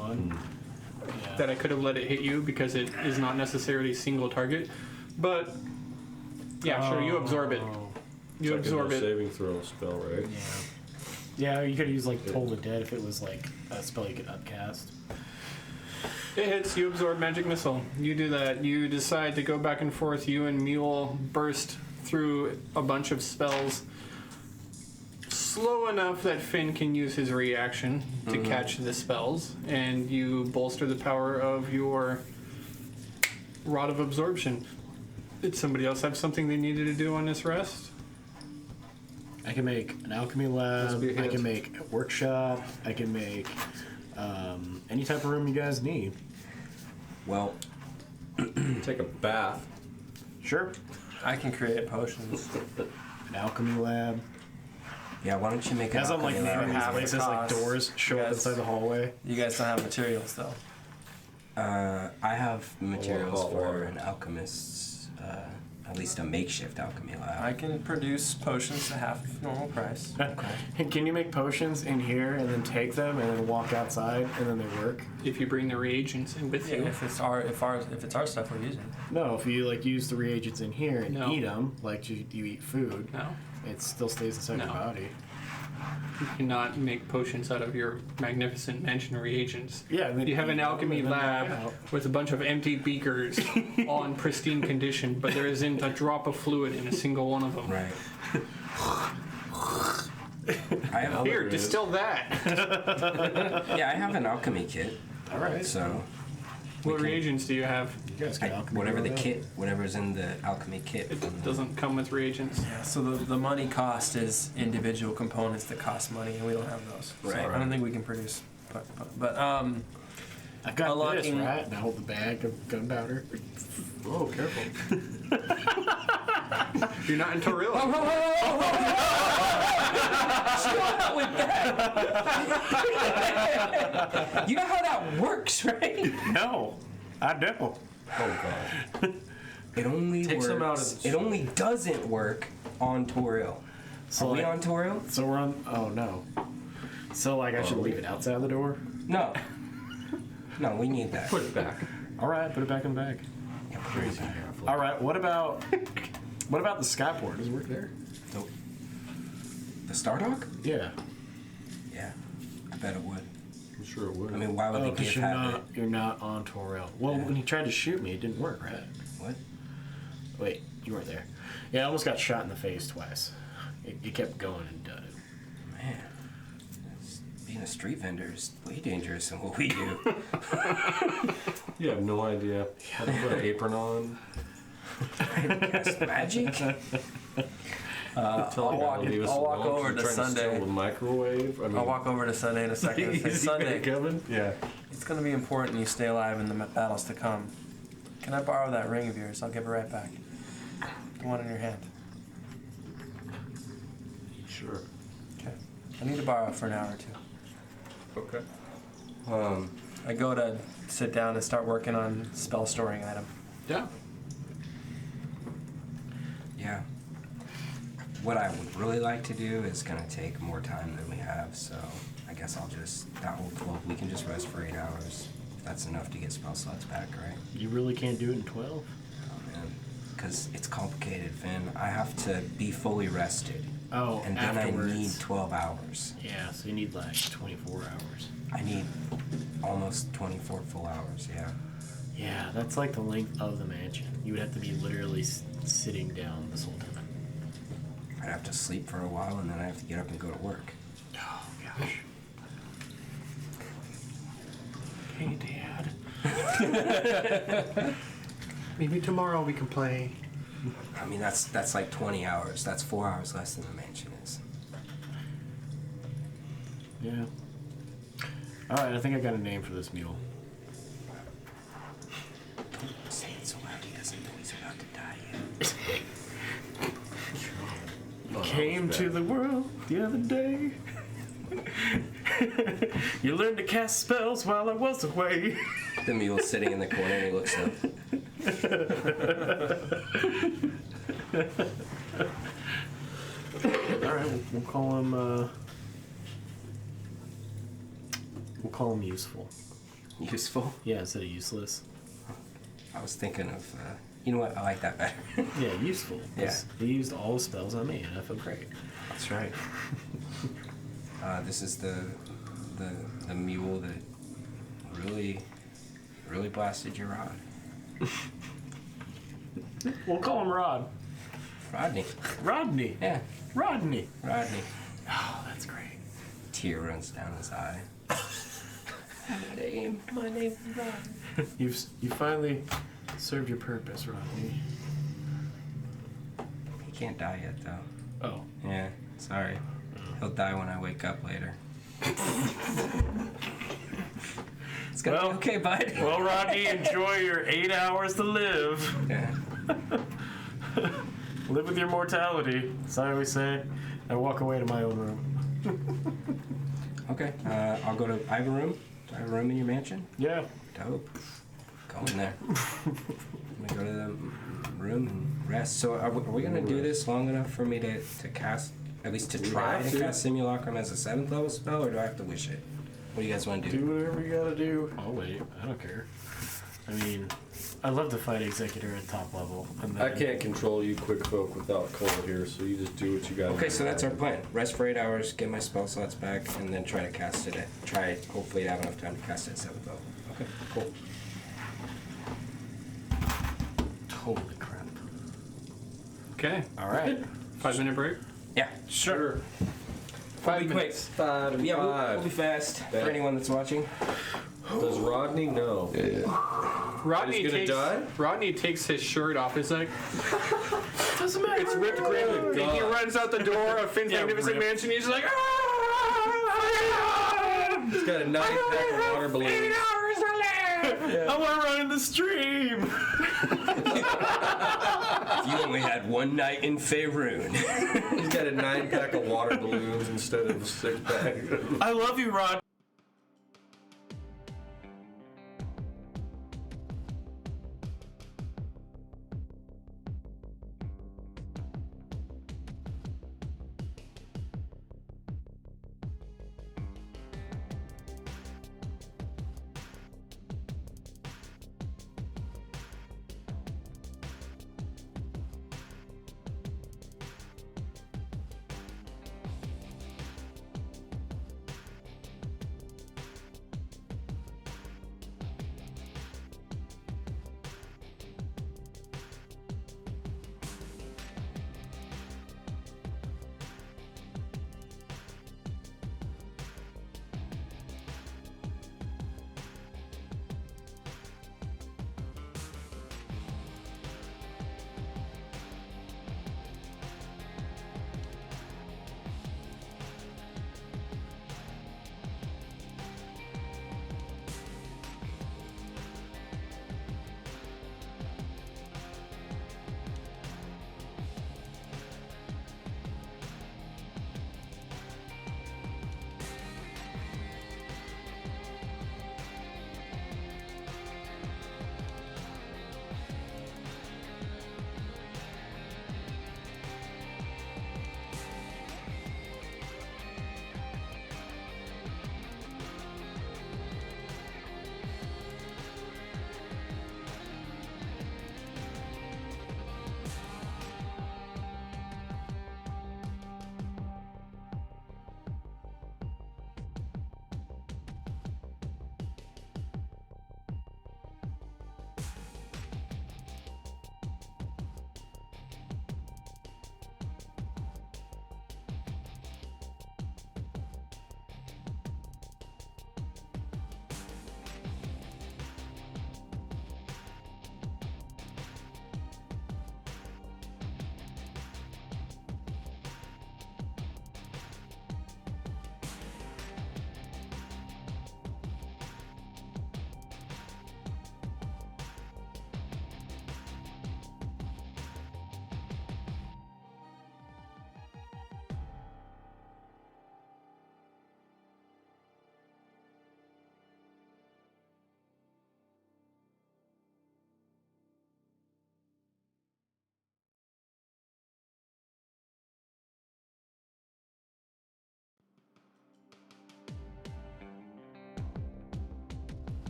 That I could have let it hit you because it is not necessarily single target, but yeah, sure, you absorb it. You It's like a absorb no it. saving throw spell, right? Yeah, you could use like Toll the Dead if it was like a spell you could upcast. It hits. You absorb magic missile. You do that. You decide to go back and forth. You and Mule burst through a bunch of spells. Slow enough that Finn can use his reaction to catch the spells, and you bolster the power of your Rod of Absorption. Did somebody else have something they needed to do on this rest? I can make an alchemy lab. Must be a I hit. can make a workshop. I can make any type of room you guys need. Well, Take a bath. Sure. I can create potions. An alchemy lab. yeah, why don't you make an As I'm like alchemy lab? naming these half the places, like cost. doors show up Yes. inside the hallway. You guys don't have materials though. I have materials hot for water. an alchemist's, at least a makeshift alchemy lab. I can produce potions at half normal price. And can you make potions in here and then take them and then walk outside and then they work? If you bring the reagents in with you. If it's our stuff we're using. No, if you like use the reagents in here and No. eat them, like you eat food, No. it still stays inside your No. body. You cannot make potions out of your magnificent mansion reagents. Yeah, and then You have an eat them alchemy and then lab knock out. with a bunch of empty beakers all in pristine condition, but there isn't a drop of fluid in a single one of them. Right. I have Here, distill that. yeah, I have an alchemy kit. All right. So What can- reagents do you have? You guys can alchemy whatever the roll that. kit, whatever's in the alchemy kit. It doesn't come with reagents. Yeah, so the money cost is individual components that cost money, and we don't have those. Right. So I don't think we can produce. But I've got this, unlocking- right? And I hold the bag of gunpowder. Oh, careful. You're not in Toril. Chill out with that. You know how that works, right? No, I don't. Oh, God. It only Take works. some out of- It only doesn't work on Toril. So Are we like- on Toril? So we're on. Oh no. So like I should leave it outside the door. No. No, we need that. Put it back. All right, put it back in the bag. Yeah, put it back. All right. What about the skyport? Does it work there? The Stardock? Yeah. Yeah, I bet it would. I'm sure it would. I mean, why would Oh, the because gift you're have not it? you're not on Toril. Well, when he tried to shoot me, it didn't work, right? What? Wait, you weren't there. Yeah, I almost got shot in the face twice. It kept going and done it. Man, being a street vendor is way dangerous than what we do. You have no idea how to put an apron on. Cast magic? I'll walk over to Sunday. The microwave. I mean, I'll walk over to Sunday in a second. and say, Is he Sunday, coming? Yeah. it's going to be important you stay alive in the battles to come. Can I borrow that ring of yours? I'll give it right back. The one in your hand. Sure. Okay. I need to borrow it for an hour or two. Okay. I go to sit down and start working on spell storing item. Yeah. Yeah. What I would really like to do is gonna take more time than we have, so I guess I'll just, that whole 12, we can just rest for 8 hours. That's enough to get spell slots back, right? You really can't do it in 12? Oh man, because it's complicated, Finn. I have to be fully rested, Oh, and then afterwards. I need 12 hours. Yeah, so you need like 24 hours. I need almost 24 full hours, yeah. Yeah, that's like the length of the mansion. You would have to be literally sitting down this whole time. I'd have to sleep for a while, and then I have to get up and go to work. Oh gosh. Hey, Dad. Maybe tomorrow we can play. I mean, that's like 20 hours. That's 4 hours less than the mansion is. Yeah. All right, I think I got a name for this mule. Say it so loud he doesn't know he's about to die yet. Came to the world the other day. You learned to cast spells while I was away. The mule's sitting in the corner and he looks up. All right, we'll call him. We'll call him useful. Useful? Yeah, instead of useless. I was thinking of, you know what? I like that better. Yeah, useful. 'Cause Yeah. He used all the spells on me, and I feel great. That's right. This is the mule that really blasted your rod. We'll call him Rod. Rodney. Rodney. Yeah, Rodney. Rodney. Oh, that's great. Tear runs down his eye. My name is Rodney. You finally served your purpose, Rodney. He can't die yet, though. Oh. Yeah, sorry. He'll die when I wake up later. It's gonna Well- be okay, bud. Well, Rodney, enjoy your 8 hours to live. Yeah. Live with your mortality. That's how I always say. I walk away to my own room. Okay, I'll go to. I have a room. Do I have a room in your mansion? Yeah. Dope. Go in there. I'm gonna go to the room and rest. So are we gonna do this long enough for me to cast, at least to try have to to. cast Simulacrum as a 7th level spell, or do I have to wish it? What do you guys want to do? Do whatever you gotta do. I'll wait. I don't care. I mean, I love to fight Executor at top level. And I then- can't control you quick folk without Cole here, so you just do what you got. Okay, so that's our plan. Rest for 8 hours, get my spell slots back, and then try to cast it hopefully have enough time to cast it at 7th level. Okay, cool. Holy crap. Okay. All right. 5-minute break. Yeah, Sure. 5 be quick. minutes. 5 and Yeah, 5. we'll be fast for Bet. anyone that's watching. Does Rodney know? Rodney He's gonna takes, die? Rodney takes his shirt off. It's like, Doesn't matter. it's ripped grim. And he God. runs out the door of Finn's Yeah, magnificent ripped. mansion. He's like, "Ah!" He's got a 9-pack of water balloons. I want to run in the stream. If you only had one night in Faerun. He's got a 9-pack of water balloons instead of a 6-pack. I love you, Rod.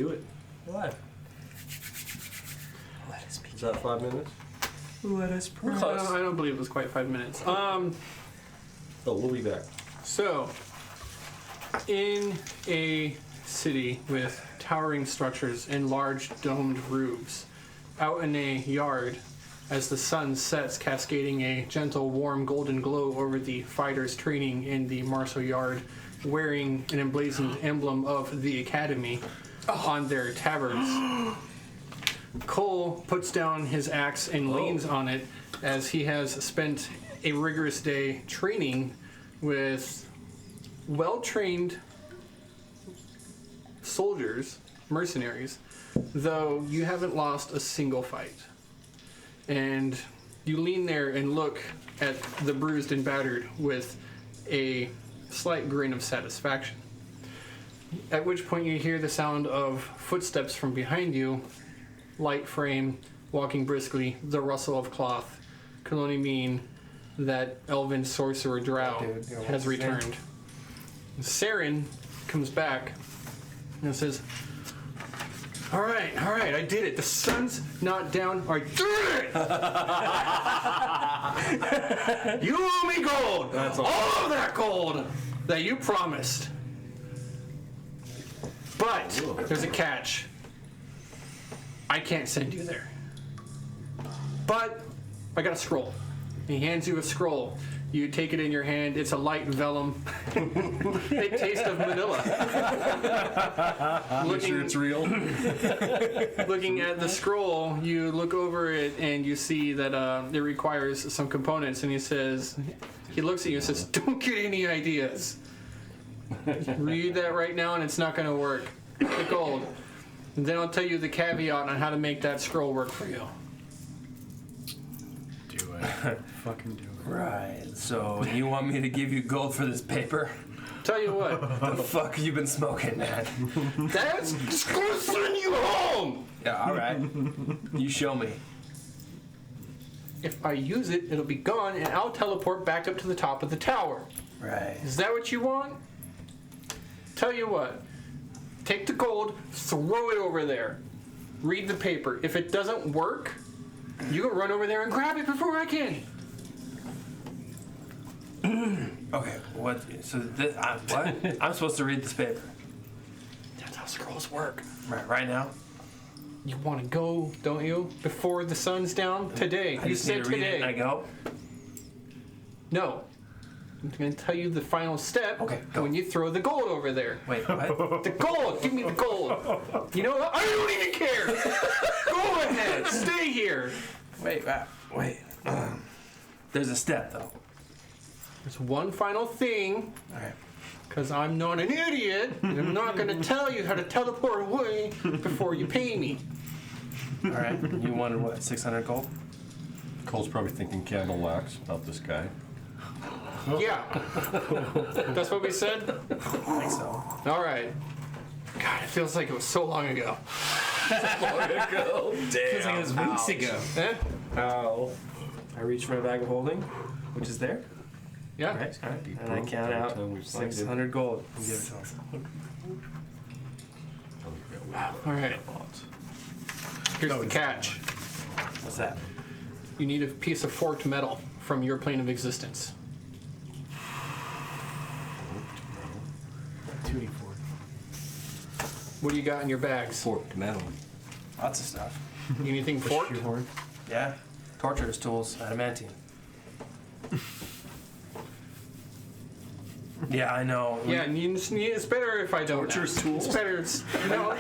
do it. What? Let us be. Is that 5 minutes? Let us I don't believe it was quite 5 minutes. Oh, we'll be back. So, in a city with towering structures and large domed roofs, out in a yard, as the sun sets, cascading a gentle, warm, golden glow over the fighters training in the martial yard, wearing an emblazoned emblem of the academy on their tabards. Cole puts down his axe and leans on it as he has spent a rigorous day training with well-trained soldiers, mercenaries, though you haven't lost a single fight. And you lean there and look at the bruised and battered with a slight grin of satisfaction. At which point you hear the sound of footsteps from behind you, light frame, walking briskly, the rustle of cloth, can only mean that elven sorcerer Drow Dude, yeah, has what's his name? returned. Saren comes back and says, all right, I did it. The sun's not down. I did it! You owe me gold! That's all of that gold that you promised. But there's a catch. I can't send you there. But I got a scroll. He hands you a scroll. You take it in your hand. It's a light vellum. Thick taste of Manila. Make sure it's real. Looking at the scroll, you look over it and you see that it requires some components. And he looks at you and says, "Don't get any ideas. Read that right now, and it's not going to work. The gold. And then I'll tell you the caveat on how to make that scroll work for you." Do it. Fucking do it. Right. So you want me to give you gold for this paper? Tell you what, The fuck you been smoking, man? that's going to send you home. Yeah. All right. You show me. If I use it, it'll be gone, and I'll teleport back up to the top of the tower. Right. Is that what you want? Tell you what, take the gold, throw it over there. Read the paper. If it doesn't work, you can run over there and grab it before I can. Okay. What? So what? I'm supposed to read this paper. That's how scrolls work. Right now. You want to go, don't you? Before the sun's down? Today. I You just need said to read it and I today. go. No. I'm going to tell you the final step Okay, go. when you throw the gold over there. Wait. What? The gold! Give me the gold! You know what? I don't even care! Go ahead! Stay here! Wait. There's a step though. There's one final thing, All right. because I'm not an idiot, and I'm not going to tell you how to teleport away before you pay me. All right. You wanted what? 600 gold. Cole's probably thinking candle wax about this guy. Yeah. That's what we said? I think so. All right. God, it feels like it was so long ago. Feels like it was weeks ago. Eh? Ow. I reach for my bag of holding, which is there. Yeah. Right. All right. And I count out 600 gold and give it to him. All right. Here's the catch. What's that? You need a piece of forked metal from your plane of existence. 2d4. What do you got in your bags? Forked metal. Lots of stuff. Anything forked? Shoehorn. Yeah. Torturer's tools, adamantine. Yeah, I know. Yeah, and it's better if I don't. Torture's ask. tools? It's better. No,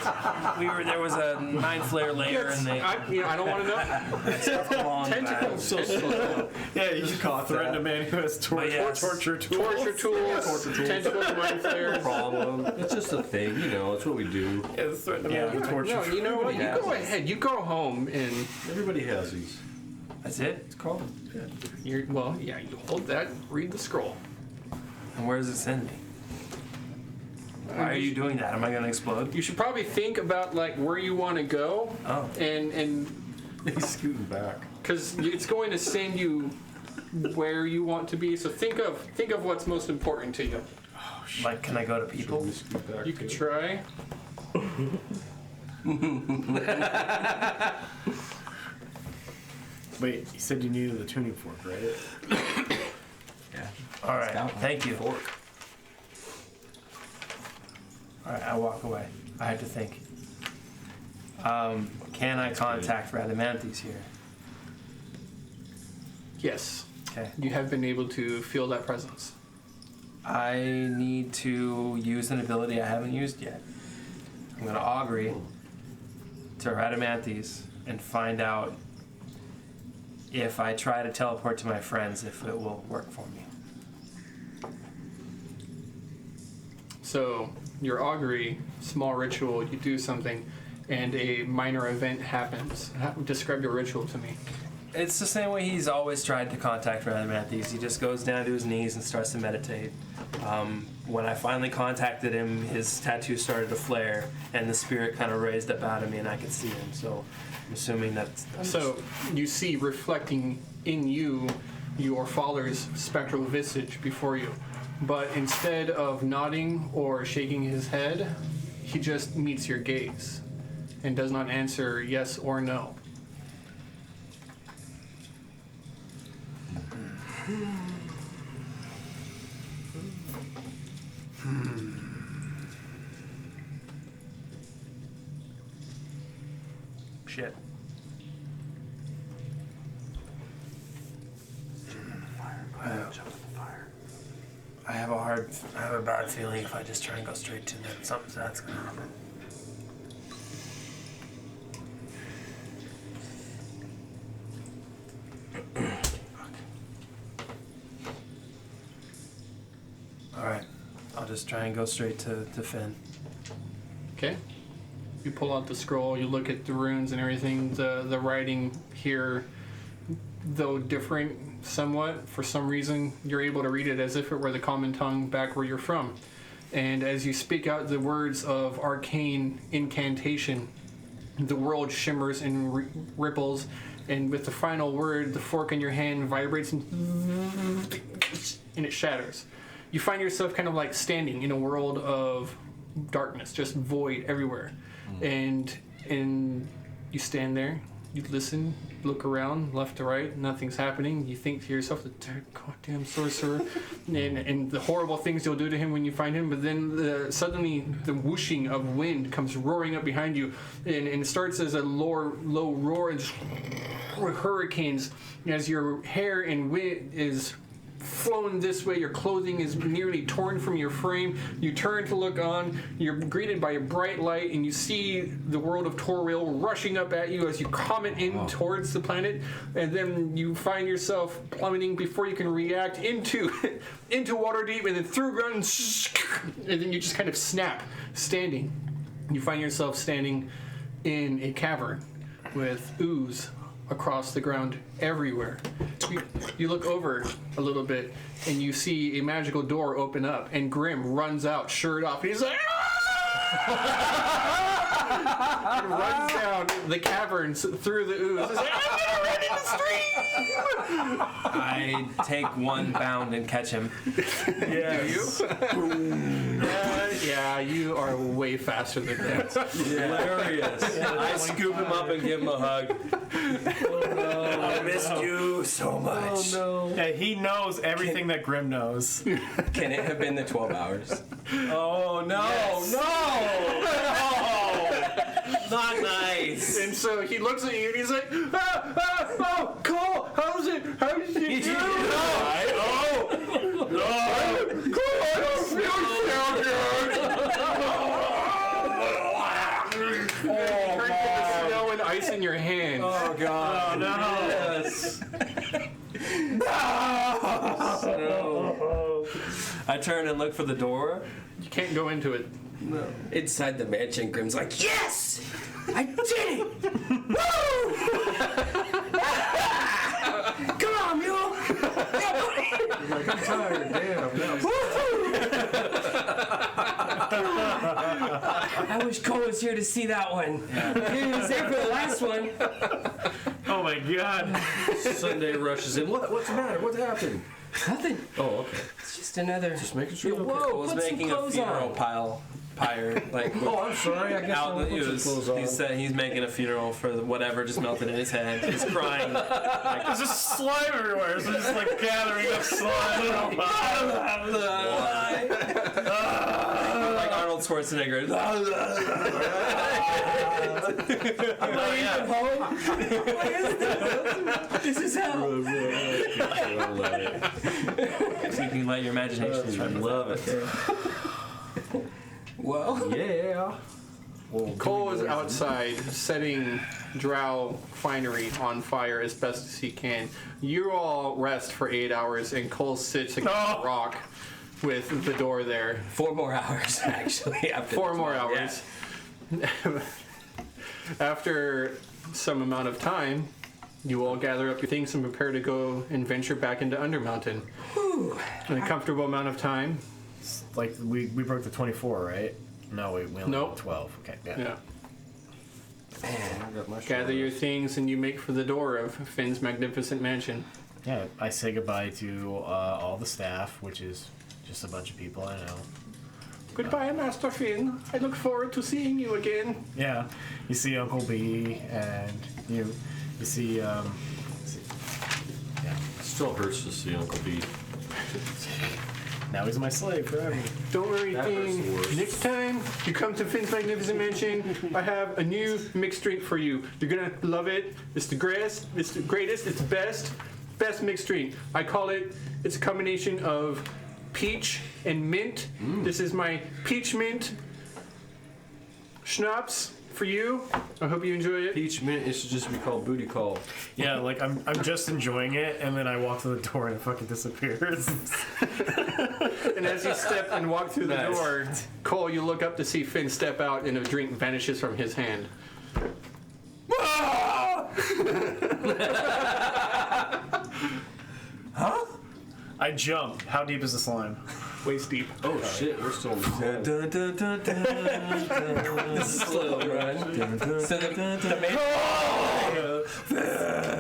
There was a 9-flare layer and they I don't want to know. stuffed them all in the bag. Tentacles. Tentacles. Yeah, you just threaten a man who has yes. torture tools. Torture tools. Tentacles. Mind flares. Problem. It's just a thing, it's what we do. Yeah, threaten a man Yeah. with torture No, you know what? You Yeah. go ahead. You go home and Everybody has these. That's it? It's called. you hold that. Read the scroll. And where does it send me? Why are you doing that? Am I going to explode? You should probably think about like where you want to go, Oh. and He's scooting back. because it's going to send you where you want to be. So think of what's most important to you. Like, can I go to people? We scoot back You too? could try. Wait, you said you needed the tuning fork, right? Yeah. All right, Scout. thank you. All right, I walk away. I had to think. Can I contact Radamanthys here? Yes, Okay. you have been able to feel that presence. I need to use an ability I haven't used yet. I'm going to augury to Radamanthys and find out if I try to teleport to my friends, if it will work for me. So your augury, small ritual, you do something, and a minor event happens. Describe your ritual to me. It's the same way he's always tried to contact Radamanthys. He just goes down to his knees and starts to meditate. When I finally contacted him, his tattoo started to flare, and the spirit kind of raised up out of me, and I could see him. So I'm assuming that's... So you see reflecting in you your father's spectral visage before you. But instead of nodding or shaking his head, he just meets your gaze and does not answer yes or no. Shit. I have a bad feeling if I just try and go straight to them, something that's gonna happen. Alright, I'll just try and go straight to Finn. Okay? You pull out the scroll, you look at the runes and everything. The writing here, though different somewhat, for some reason, you're able to read it as if it were the common tongue back where you're from. And as you speak out the words of arcane incantation, the world shimmers and ripples, and with the final word, the fork in your hand vibrates and it shatters. You find yourself kind of like standing in a world of darkness, just void everywhere. And you stand there, you listen, look around, left to right, nothing's happening. You think to yourself, the goddamn sorcerer, and the horrible things you'll do to him when you find him. But then suddenly the whooshing of wind comes roaring up behind you, and it starts as a low roar, and just hurricanes as your hair and wind is flown this way, your clothing is nearly torn from your frame. You turn to look on, you're greeted by a bright light, and you see the world of Toril rushing up at you as you comet in towards the planet, and then you find yourself plummeting before you can react into Waterdeep, and then through ground, and then you just kind of snap, standing. You find yourself standing in a cavern with ooze across the ground everywhere. You look over a little bit and you see a magical door open up, and Grim runs out, shirt off. He's like, and runs down the caverns through the ooze. He's like, I'm gonna run in the stream! I take one bound and catch him. Yes. Yeah, you are way faster than that. Hilarious. I scoop him up and give him a hug. I missed you so much. Yeah, he knows everything that Grim knows. Can it have been the 12 hours? Oh no, no! Not nice. And so he looks at you and he's like, oh, Cole, how did you do? Cole, I don't feel so good. Turn to the snow and ice in your hand. Oh god. Oh no. Yes. I turn and look for the door. You can't go into it. No. Inside the mansion, Grim's like, yes! I did it! Woo! Come on, mule! Like, I'm tired. Damn. I wish Cole was here to see that one. He was there for the last one. Oh my god. Sunday rushes in. What's the matter? What happened? Nothing. Oh, okay. It's just another. Just making sure. Whoa, Okay. I was put some making a clothes funeral on. pile. pyre, like. Oh, I'm sorry. I guess Out, I'll put he some was, clothes on. he said he's making a funeral for whatever just melted in his head. He's crying. Like, There's just slime everywhere. So just like gathering up slime. like Arnold Schwarzenegger. I'm not even home. This is hell. So you can let your imagination I run. love it. Well, Yeah. Well, Cole is outside setting drow finery on fire as best as he can. You all rest for 8 hours, and Cole sits against a rock with the door there. 4 more hours, actually. After 4 this more one, hours. After some amount of time, you all gather up your things and prepare to go and venture back into Undermountain. In a comfortable amount of time. Like we broke the 24, right? No, we only Nope. broke 12. Okay, yeah. Yeah. I got my Gather your things and you make for the door of Finn's magnificent mansion. Yeah, I say goodbye to all the staff, which is just a bunch of people I know. Goodbye, Master Finn. I look forward to seeing you again. Yeah, you see Uncle B, and you see, yeah. Still hurts to see Uncle B. Now he's my slave forever. Don't worry, That hurts Finn. the worst. Next time you come to Finn's magnificent mansion, I have a new mixed drink for you. You're gonna love it. It's the greatest. It's the greatest. It's the best mixed drink. I call it. It's a combination of peach and mint. This is my peach mint schnapps for you. I hope you enjoy it. Peach mint, it should just be called booty call. Yeah, like I'm just enjoying it, and then I walk to the door and it fucking disappears. And as you step and walk through the Nice. door, Cole, you look up to see Finn step out, and a drink vanishes from his hand. I jump. How deep is the slime? Waist deep. Oh shit, we're still in the sand. Slow run. So the main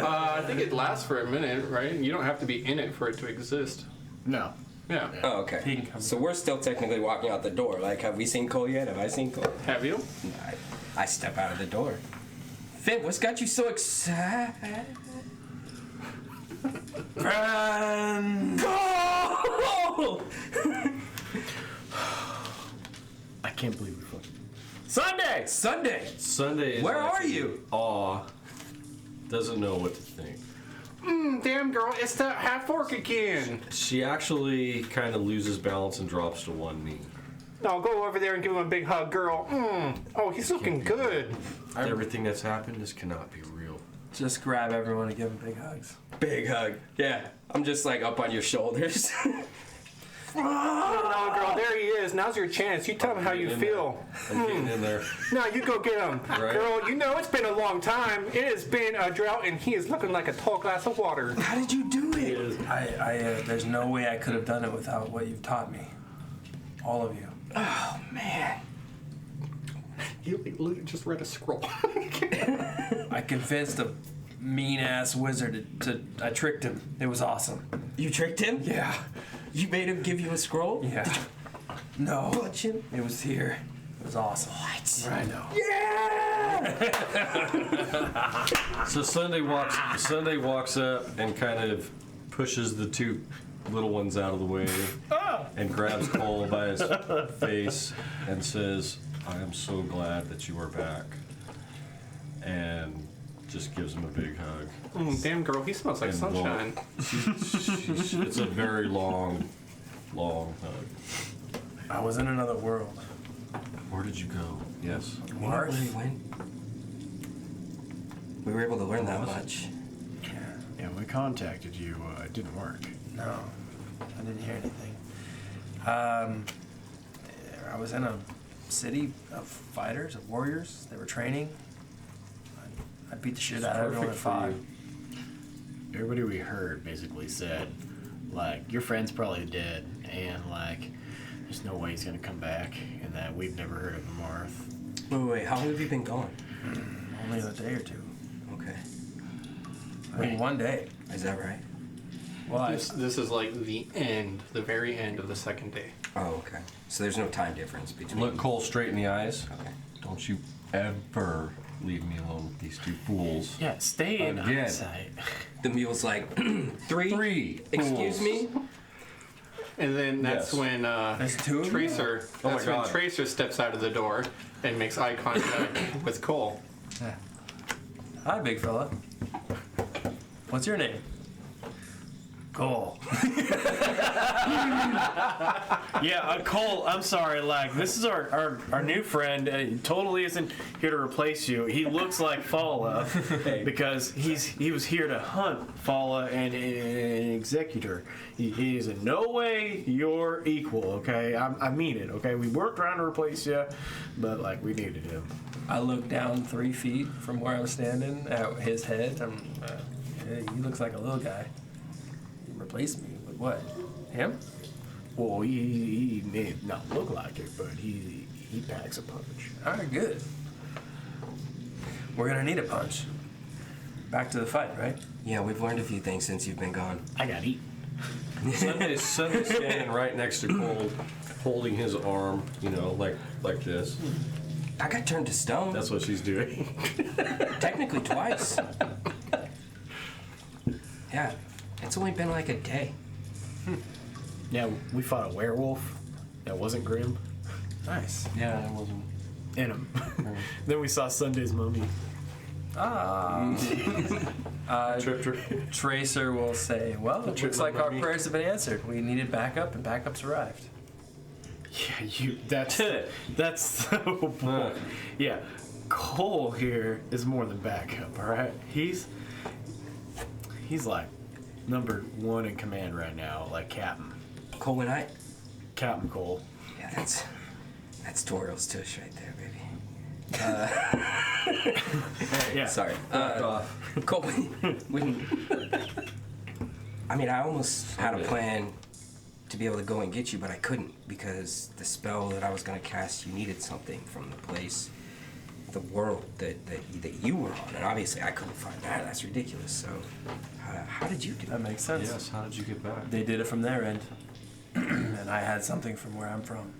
I think it lasts for a minute, right? You don't have to be in it for it to exist. No. Yeah. Oh, okay. So we're still technically walking out the door. Like, have we seen Cole yet? Have I seen Cole? Have you? I step out of the door. Finn, what's got you so excited? Run! Cole! I can't believe we fucking. Sunday! Sunday. Sunday is Where are actually you? Aw. Doesn't know what to think. Damn girl, it's that half orc again. She actually kind of loses balance and drops to one knee. No, go over there and give him a big hug, girl. Oh, he's looking good. Everything that's happened, this cannot be real. Just grab everyone and give them big hugs. Big hug. Yeah, I'm just like up on your shoulders. No, girl, there he is. Now's your chance. You tell him how you In feel. I'm getting in there. No, you go get him. Right. Girl, you know it's been a long time. It has been a drought, and he is looking like a tall glass of water. How did you do it? There's no way I could have done it without what you've taught me. All of you. Oh, man. You just read a scroll. I convinced a mean-ass wizard I tricked him. It was awesome. You tricked him? Yeah. You made him give you a scroll? Yeah. No. Punch him? It was here. It was awesome. What? I know. Yeah! So Sunday walks up and kind of pushes the two little ones out of the way and grabs Cole by his face and says, "I am so glad that you are back." And just gives him a big hug. Damn, girl, he smells like And sunshine. It's a very long hug. I was in another world. Where did you go? Yes. We know where he went. We were able to learn that much. Yeah, we contacted you. It didn't work. No. I didn't hear anything. I was in a city of fighters, of warriors. They were training. I beat the shit out of everyone at 5. Everybody we heard basically said, like, your friend's probably dead, and, like, there's no way he's gonna come back, and that we've never heard of Marth. Wait, how long have you been gone? Only a day or two. Okay. I mean, one day. Is that right? Well, This is like the very end of the second day. Oh, okay. So there's no time difference between. Look Cole straight in the eyes. Okay. Don't you ever leave me alone with these two fools. Yeah, stay in Again. eyesight. The mule's like, three? Three. Excuse fools. me? And then that's Yes. when There's two of you? Tracer. Oh my That's when God. Tracer steps out of the door and makes eye contact with Cole. Hi, big fella. What's your name? Cole. Yeah, Cole, I'm sorry, like, this is our new friend. He totally isn't here to replace you. He looks like Fala because he was here to hunt Fala and an executor. He is in no way your equal, okay? I mean it, okay? We weren't trying to replace you, but, like, we needed him. I look down 3 feet from where I'm standing at his head. Yeah, he looks like a little guy. He replaced me with what? Him? Well, he may not look like it, but he packs a punch. All right, good. We're gonna need a punch. Back to the fight, right? Yeah, we've learned a few things since you've been gone. I got eaten. Sunday's standing right next to Cole, holding his arm, like this. I got turned to stone. That's what she's doing. Technically twice. Yeah, it's only been like a day. Yeah, we fought a werewolf that wasn't grim. Nice. Yeah, it wasn't. In him. Then we saw Sunday's mummy. Trip. Tracer will say, well, it looks like our mummy. prayers have been answered. We needed backup, and backup's arrived. Yeah, that's so bold. Yeah, Cole here is more than backup, all right? He's like number 1 in command right now, like Captain Cole and I. Cole. Yeah, that's Toriel's tush right there, baby. Yeah, Sorry. Cole, I almost had a plan to be able to go and get you, but I couldn't because the spell that I was going to cast, you needed something from the place, the world that you were on, and obviously I couldn't find that. That's ridiculous. So, how did you do That it? makes sense. Yes, how did you get back? They did it from their end, and I had something from where I'm from.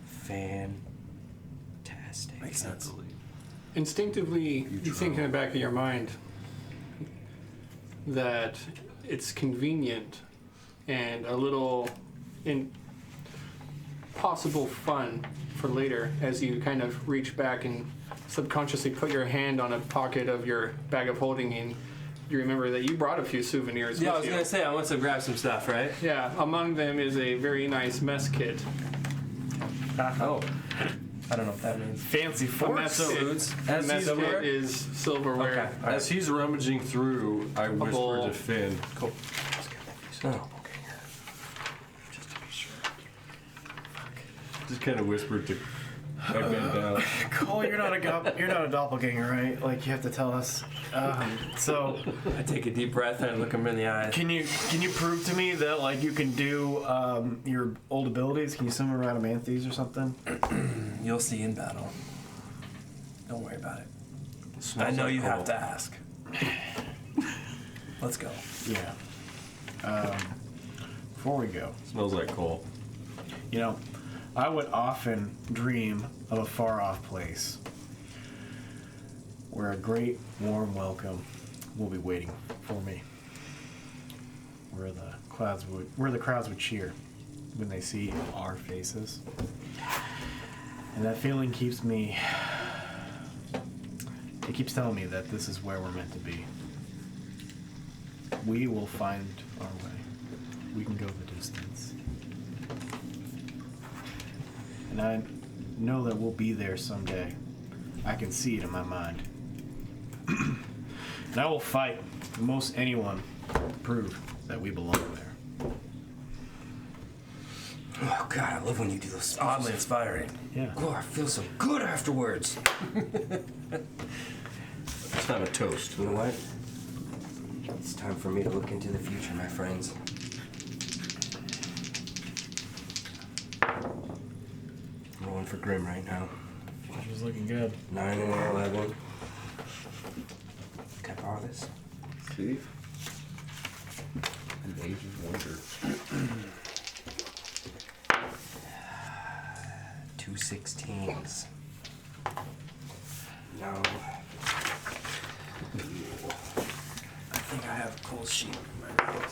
Fantastic. Makes sense. Instinctively, you think in the back of your mind that it's convenient and a little possible fun for later as you kind of reach back and subconsciously put your hand on a pocket of your bag of holding and you remember that you brought a few souvenirs Yeah, I with was you. gonna say I want to grab some stuff, right? Yeah, among them is a very nice mess kit. Oh, I don't know what that means. fancy A force. mess Foods. kit, As mess silverware? kit is silverware. Okay. As he's rummaging through, I whisper bowl. to Finn. Oh. Just kind of whispered to. I bent down. Cole, you're not a doppelganger, right? Like you have to tell us. So I take a deep breath and look him in the eyes. can you prove to me that like you can do your old abilities? Can you summon around Amanthes or something? You'll see in battle. Don't worry about it. I Smells know like you Cole. have to ask. Let's go. Yeah. Before we go, Smells like coal. I would often dream of a far-off place where a great, warm welcome will be waiting for me. Where the crowds would cheer when they see our faces. And that feeling keeps telling me that this is where we're meant to be. We will find our way. We can go the distance. And I know that we'll be there someday. I can see it in my mind. And I will fight most anyone to prove that we belong there. Oh God, I love when you do those speeches. Oddly inspiring. Yeah. Oh, I feel so good afterwards. It's not a toast. You know what? It's time for me to look into the future, my friends. I'm rolling for Grim right now. Future's looking good. 9 and 11. Can I borrow this? See? Mage of Wonder. 2 16s. No. I think I have Cole's sheet in my hand.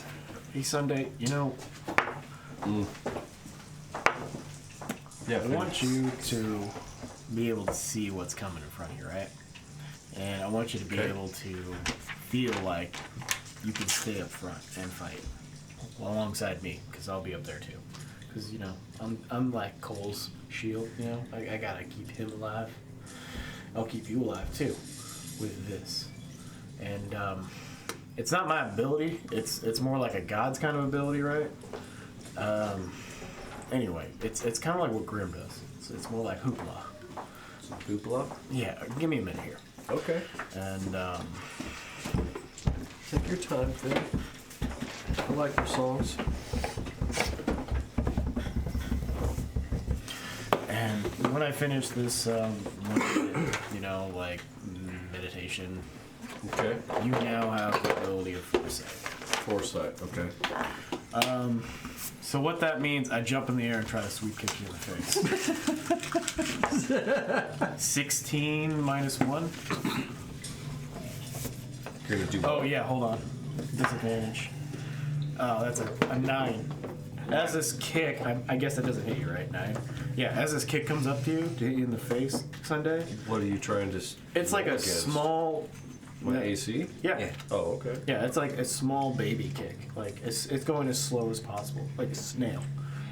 Hey, Sunday, you know, Yeah, I want you to be able to see what's coming in front of you, right? And I want you to be Okay. able to feel like you can stay up front and fight alongside me, because I'll be up there too. Because, you know, I'm like Cole's shield, you know? I gotta keep him alive. I'll keep you alive too with this. And it's not my ability, it's more like a god's kind of ability, right? Anyway, it's kind of like what Grim does. It's more like hoopla. Hoopla? Yeah, give me a minute here. Okay. And Take your time, Finn. I like your songs. and when I finish this, you know, like meditation, Okay. you now have the ability of foresight. Foresight, okay. So what that means, I jump in the air and try to sweep kick you in the face. 16 minus 1. You're gonna do Oh yeah, hold on. Disadvantage. Oh, that's a 9. As this kick, I guess that doesn't hit you, right? 9. Yeah, as this kick comes up to you to hit you in the face, Sunday, What are you trying to... it's like a against? small. My AC? Yeah. Yeah. Oh, okay. Yeah, it's like a small baby kick. Like it's going as slow as possible, like a snail,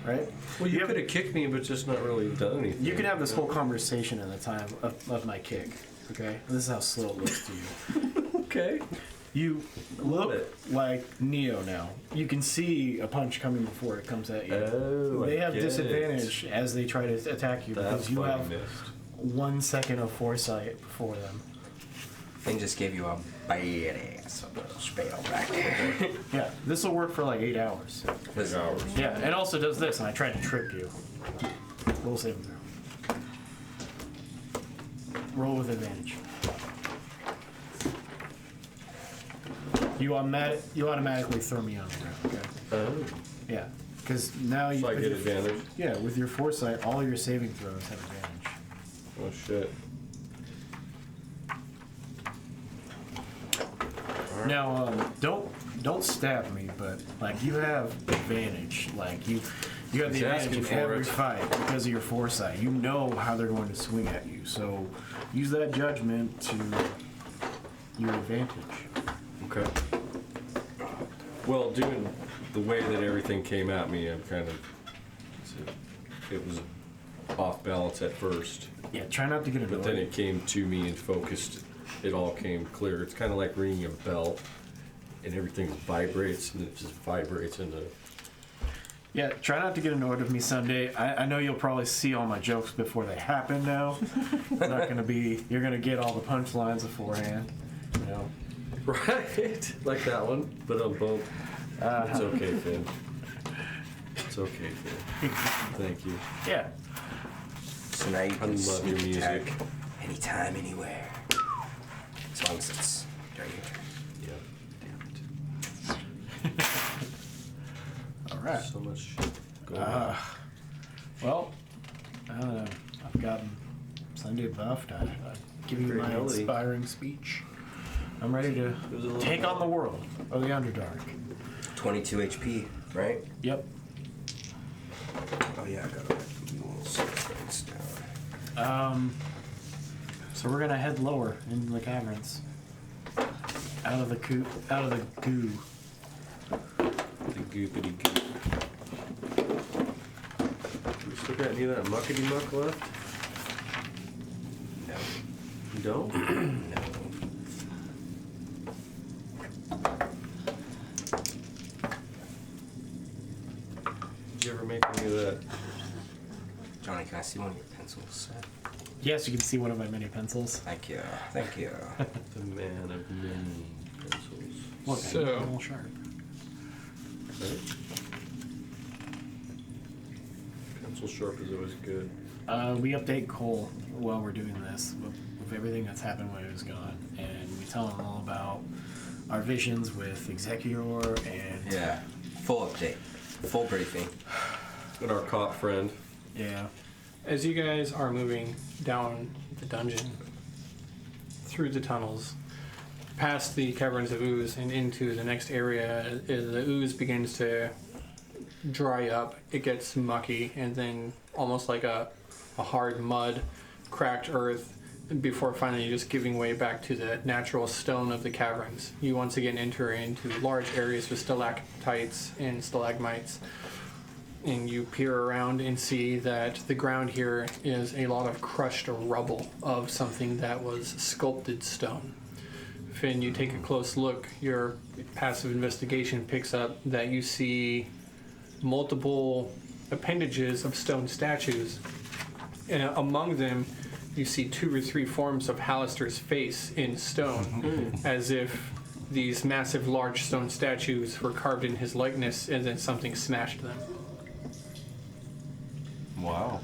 right? Well, you have- could have kicked me, but just not really done anything. You could have this whole conversation in the time of my kick. Okay, this is how slow it looks to you. Okay. You Love look it. like Neo now. You can see a punch coming before it comes at you. Oh, They I have get disadvantage as they try to attack you That's because you why have missed. 1 second of foresight before them. Finn just gave you a badass spell back there. Yeah, this will work for like 8 hours. Was- Yeah, it also does this, and I tried to trip you. Roll saving throw. Roll with advantage. You automatically throw me on the ground, okay? Oh. Yeah, because now you. So I with get your- advantage? Yeah, with your foresight, all your saving throws have advantage. Oh, shit. Now, don't stab me, but like you have advantage. Like you have He's the advantage asking in for every it. fight because of your foresight. You know how they're going to swing at you, so use that judgment to your advantage. Okay. Well, doing the way that everything came at me, I'm kind of... It was off balance at first, Yeah, try not to get annoyed. but then it came to me and focused. It all came clear. It's kind of like ringing a bell, and everything vibrates, and it just vibrates into... Yeah, try not to get annoyed with me Sunday. I know you'll probably see all my jokes before they happen now. It's not gonna be. You're gonna get all the punchlines beforehand. You know. Right, like that one, but on both. It's okay, Finn. It's okay, Finn. Thank you. Yeah. So now you I can love your sneak attack music. anytime, anywhere. As long as it's during your turn. Yeah. Damn All it. right. So much shit going on. Well, I've gotten Sunday buffed. I've given you Great my melody. inspiring speech. I'm ready to It was a little- take on the world of the Underdark. 22 HP, right? Yep. Oh yeah, I got it. Things down. So we're gonna head lower into the caverns. Out of the goo. The goopity goop. We still got any of that muckety muck left? No. You don't? No. Did you ever make any of that? Johnny, can I see one of your pencils? Yes, you can see one of my mini pencils. Thank you. Thank you. The man of many pencils. Look, So- I'm all sharp. Right? Pencil sharp is always good. We update Cole while we're doing this with everything that's happened when he was gone, and we tell him all about our visions with Executor and Yeah. Full update. Full briefing. And our cop friend. yeah, As you guys are moving down the dungeon, through the tunnels, past the caverns of ooze and into the next area, the ooze begins to dry up. It gets mucky and then almost like a hard mud, cracked earth, before finally just giving way back to the natural stone of the caverns. You once again enter into large areas with stalactites and stalagmites. And you peer around and see that the ground here is a lot of crushed rubble of something that was sculpted stone. Finn, you take a close look. Your passive investigation picks up that you see multiple appendages of stone statues. And among them, you see 2 or 3 forms of Hallister's face in stone, as if these massive, large stone statues were carved in his likeness and then something smashed them. Wow.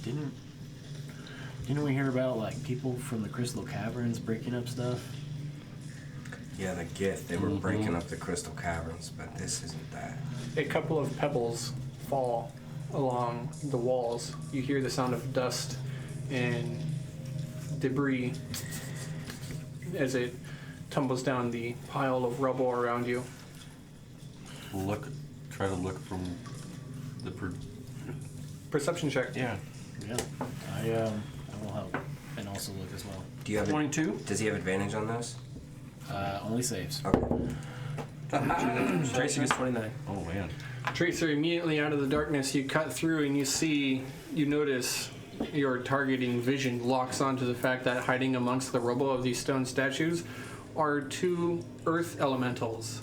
Didn't we hear about like people from the Crystal Caverns breaking up stuff? Yeah, the gift. They were breaking up the crystal caverns, but this isn't that. A couple of pebbles fall along the walls. You hear the sound of dust and debris as it tumbles down the pile of rubble around you. Try to look from the Perception check. Yeah. I will help and also look as well. Do you have 22? Does he have advantage on those? Only saves. Okay. Tracy gets 29. Oh man. Tracer, immediately out of the darkness, you cut through and you notice your targeting vision locks onto the fact that hiding amongst the rubble of these stone statues are 2 earth elementals.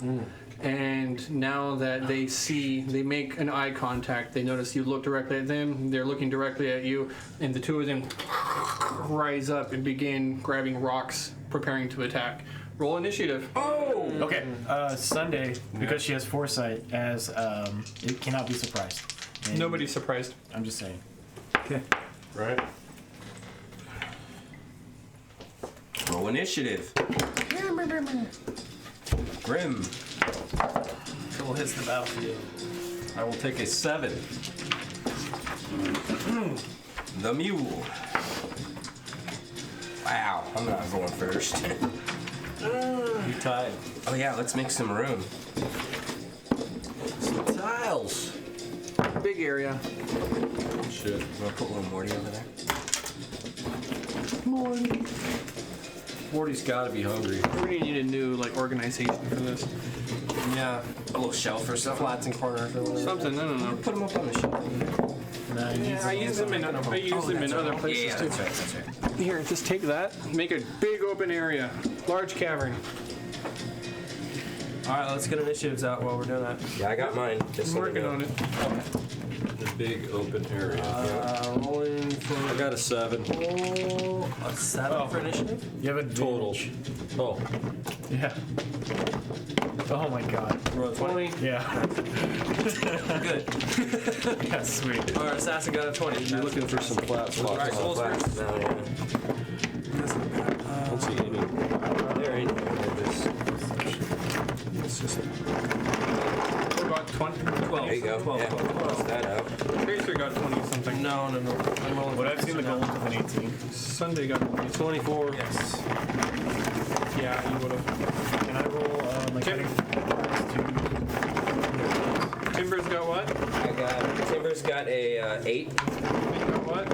And now that they make an eye contact, they notice you look directly at them, they're looking directly at you, and the 2 of them rise up and begin grabbing rocks, preparing to attack. Roll initiative. Oh! Okay. Sunday, because she has foresight, as it cannot be surprised. And Nobody's surprised. I'm just saying. Okay. Right. Roll initiative. Grim. Trouble hits the battlefield. I will take a 7. The mule. Wow, I'm not going first. You tied. Oh yeah, let's make some room. Some tiles. Big area. Shit. You wanna put a little Morty over there? Morty's gotta be hungry. We're gonna need a new organization for this. Yeah. A little shelf or something? Flats and corners. Something. I don't know. Put them up on the shelf. No, you need I use them in other places Yeah, too. that's right. Here, just take that. Make a big open area, large cavern. All right, let's get initiatives out while we're doing that. Yeah, I got mine. I'm working on it. The big open area. Rolling for I got a 7 a 7 for initiative. You have a total. Oh, Yeah. Oh my god. Roll a 20. Yeah. Good. Yeah, sweet. All right, assassin got a 20. you're looking for some flat All right, spots. souls first. No, yeah. I don't see any. They're in here. It's just Who got 20? 12. There you go. 12. Yeah, cross that out. Tracer got 20 something. No. I'm rolling. But I've seen the gold of an 18. Sunday got 20. 24. Yes. Yeah, you would have. Can I roll my Tim- Timber's got what? I got Timber's got a 8, You got what?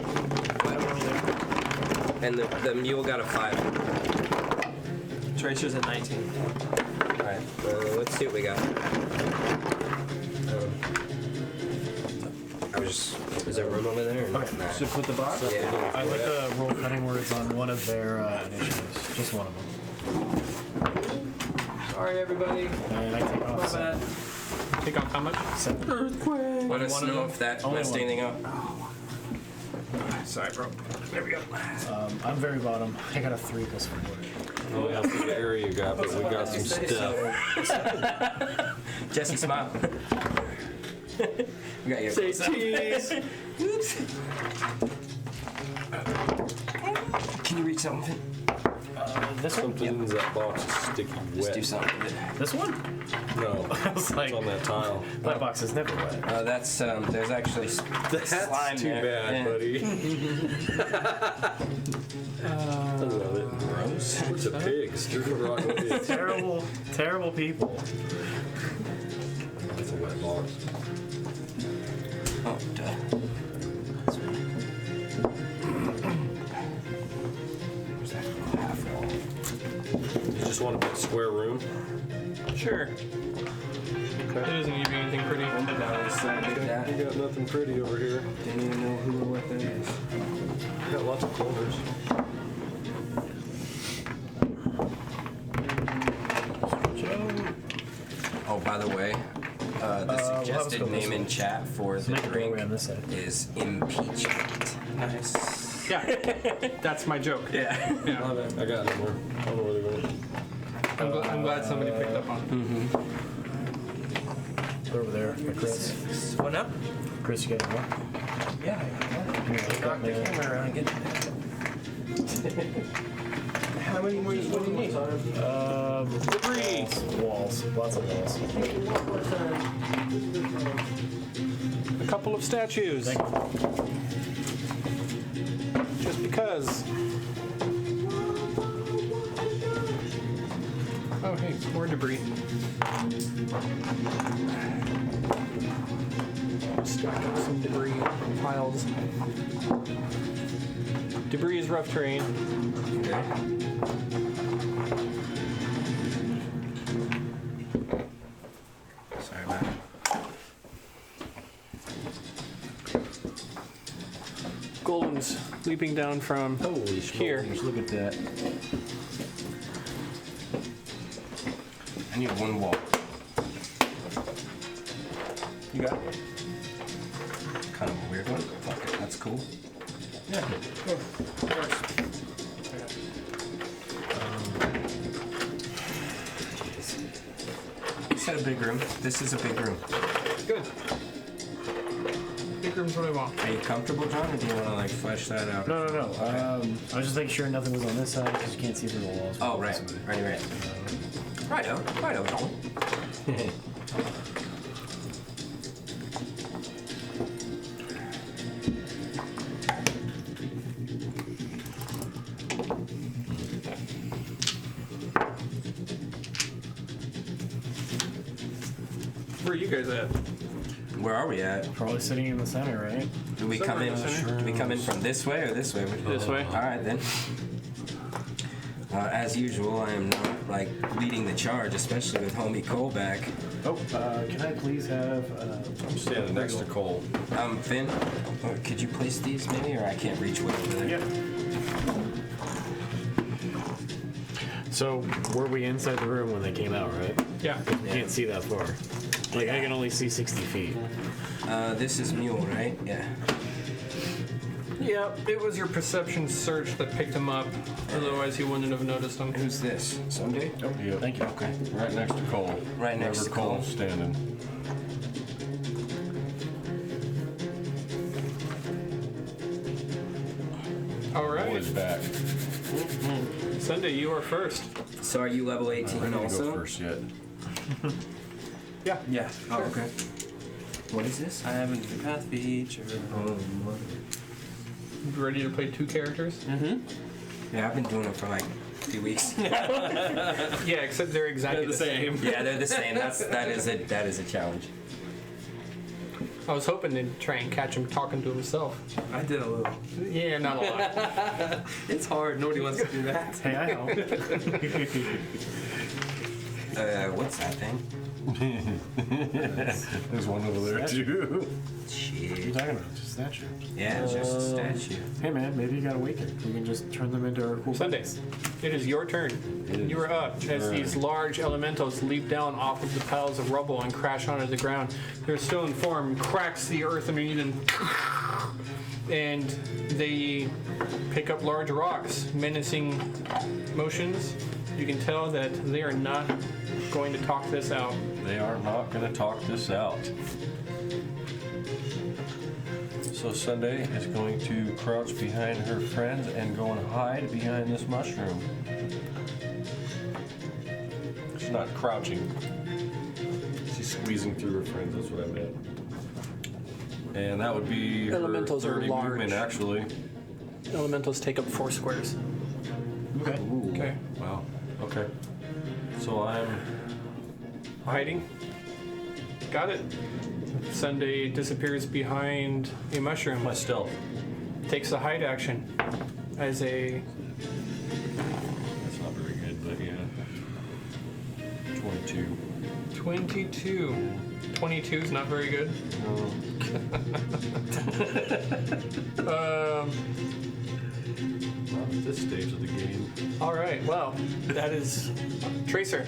and the mule got a 5. Tracer's at 19. All right, let's see what we got. Is there room over there? Or not? Okay. Nah. Should put the box. Yeah. I'd like to roll cutting words on one of their initiatives. Just one of them. Sorry, everybody. And I take My off bad. Take off how much? 7. Let us one of know them. if that Only messed one. anything up. Sorry, bro. There we go. I'm very bottom. I got a 3 plus 4. Oh, yeah, the area you got, but we got some stuff. Jesse, smile. We got your Say cheese. Can you read something? This one? Something in that box is sticky Let's do wet. something with it. This one? No, I was like, it's on that tile. that box is never wet. That's there's actually That's slime too there. bad, Yeah. buddy. I love it. Gross. It's a pig. Stir rotten pigs. Terrible, terrible people. It's a wet box. Oh, duh. Where's that little half wall? You just want a big square room? Sure. It doesn't give you anything pretty. That. You got nothing pretty over here. Didn't even know who or what that is. You got lots of corners. Oh, by the way, the suggested go this name in way. chat for the Make it go drink around this side. is impeachment. Nice. Yeah, that's my joke. Yeah. Yeah. I got no more. I don't know where they went. I'm glad somebody picked up on it. They're over there, by Chris. What up? Chris, you got more? Yeah. Knock the camera around and get How many more? What do you need? Debris. Walls. Lots of walls. A couple of statues. Thank you. Just because. Oh, hey, more debris. Stack up some debris piles. Debris is rough terrain. Okay. Sorry about it. Golems leaping down from Holy here. smokes, look at that. I need one wall. You got it? Kind of a weird one. Fuck it, that's cool. Yeah. You said a big room. This is a big room. Good. Big room's what I want. Are you comfortable, John, or do you want to like flesh that out? No. I was just making sure nothing was on this side because you can't see through the walls. Oh, right. Right. Righto, John. Where are you guys at? Where are we at? Probably sitting in the center, right? Do we come in? Do we come in from this way or this way? This way. All right then. As usual, I am not like leading the charge, especially with homie Cole back. Oh, can I please have? I'm standing next to Cole. Finn, could you place these maybe, or I can't reach way over there? Yeah. So were we inside the room when they came out, right? Yeah. You can't see that far. Like I can only see 60 feet. This is Mule, right? Yeah. Yeah, it was your perception search that picked him up. Otherwise, he wouldn't have noticed him. Who's this? Sunday? Oh, Yep. thank you. Okay. Right next to Cole. Right next Wherever to Cole. Cole's standing. All right. Cole is back. Sunday, you are first. So are you level I 18 need to also? go first yet. Yeah. Yeah. Oh, okay. What is this? I haven't the path feature. You ready to play two characters? Yeah, I've been doing it for like a few weeks. Yeah, except they're exactly the same. Yeah, they're the same. That is a challenge. I was hoping to try and catch him talking to himself. I did a little. Yeah, not a lot. It's hard. Nobody wants to do that. Hey, I know. What's that thing? There's one over there too. What are you Shit. talking about? It's a statue. Yeah, it's just a statue. Hey man, maybe you got a weekend. We can just turn them into our cool Sundays. It is your turn. You are up as these large elementals leap down off of the piles of rubble and crash onto the ground. Their stone form cracks the earth underneath them, and they pick up large rocks, menacing motions. You can tell that they are not going to talk this out. They are not going to talk this out. So So Sunday is going to crouch behind her friends and go and hide behind this mushroom. She's not crouching. She's squeezing through her friends, that's what I meant. And that would be Elementals her are 30 large. movement, actually. Elementals take up 4 squares. Okay. Ooh. Okay. Wow. Okay. So I'm Hiding. Got it. Sunday disappears behind a mushroom. my stealth. Takes a hide action as a That's not very good, but yeah. 22. 22. 22 is not very good. Not at this stage of the game. All right. Well, that is Tracer.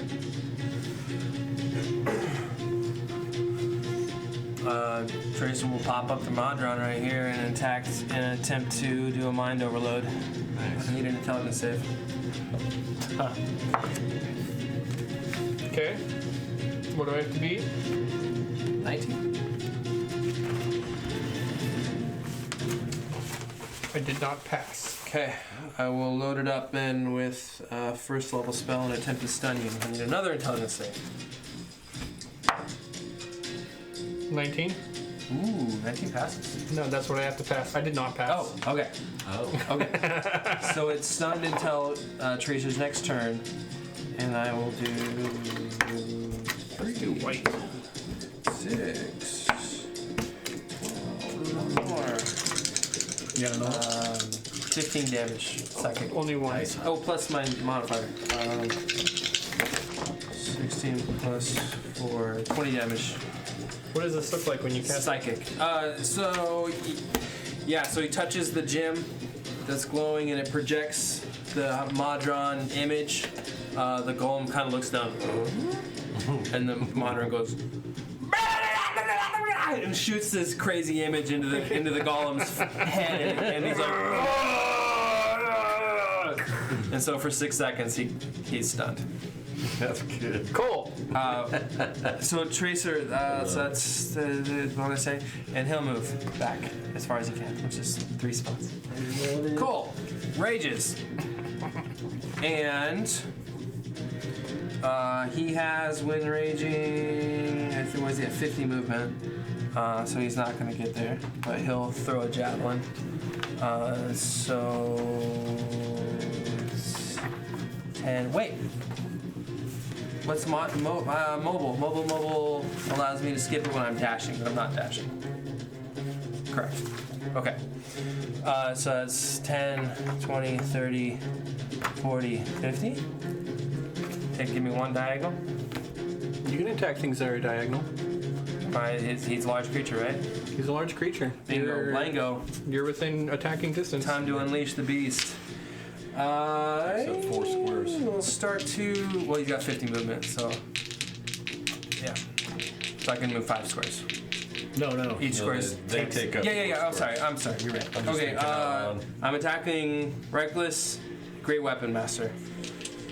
Tracer will pop up the Modron right here and attempt to do a mind overload. Nice. I need an intelligence save. Okay. What do I have to beat? 19. I did not pass. Okay, I will load it up then with first level spell and attempt to stun you. I need another intelligence save. 19? Ooh, 19 passes. No, that's what I have to pass. I did not pass. Oh, okay. Oh. Okay. So it's stunned until Tracer's next turn, and I will do 3 white. 6, 12 more. You got another? 15 damage. Psychic. Only one. Oh, plus my modifier. 16 plus 4, 20 damage. What does this look like when you cast? Psychic. So he touches the gem that's glowing and it projects the Modron image. The golem kind of looks down, and the Modron goes and shoots this crazy image into the golem's head, and he's like, and so for 6 seconds he's stunned. That's good. Cool. So Tracer, so that's the what I say, and he'll move back as far as he can, which is 3 spots. Cool. Rages. And he has, when raging, I think, was he at 50 movement? So he's not going to get there, but he'll throw a javelin. So 10. Wait. What's mobile? Mobile allows me to skip it when I'm dashing, but I'm not dashing. Correct. Okay. So that's 10, 20, 30, 40, 50. Give me 1 diagonal. You can attack things that are diagonal. He's a large creature, right? He's a large creature. Bingo. Lango. You're within attacking distance. Time to unleash the beast. Except 4 squares. We'll start to. Well, he's got 50 movement, so. Yeah. So I can move 5 squares. No. Each square is. They take up. Yeah. Oh, sorry. I'm sorry. You're right. I'm just Okay. thinking out loud. I'm attacking Reckless, Great Weapon Master,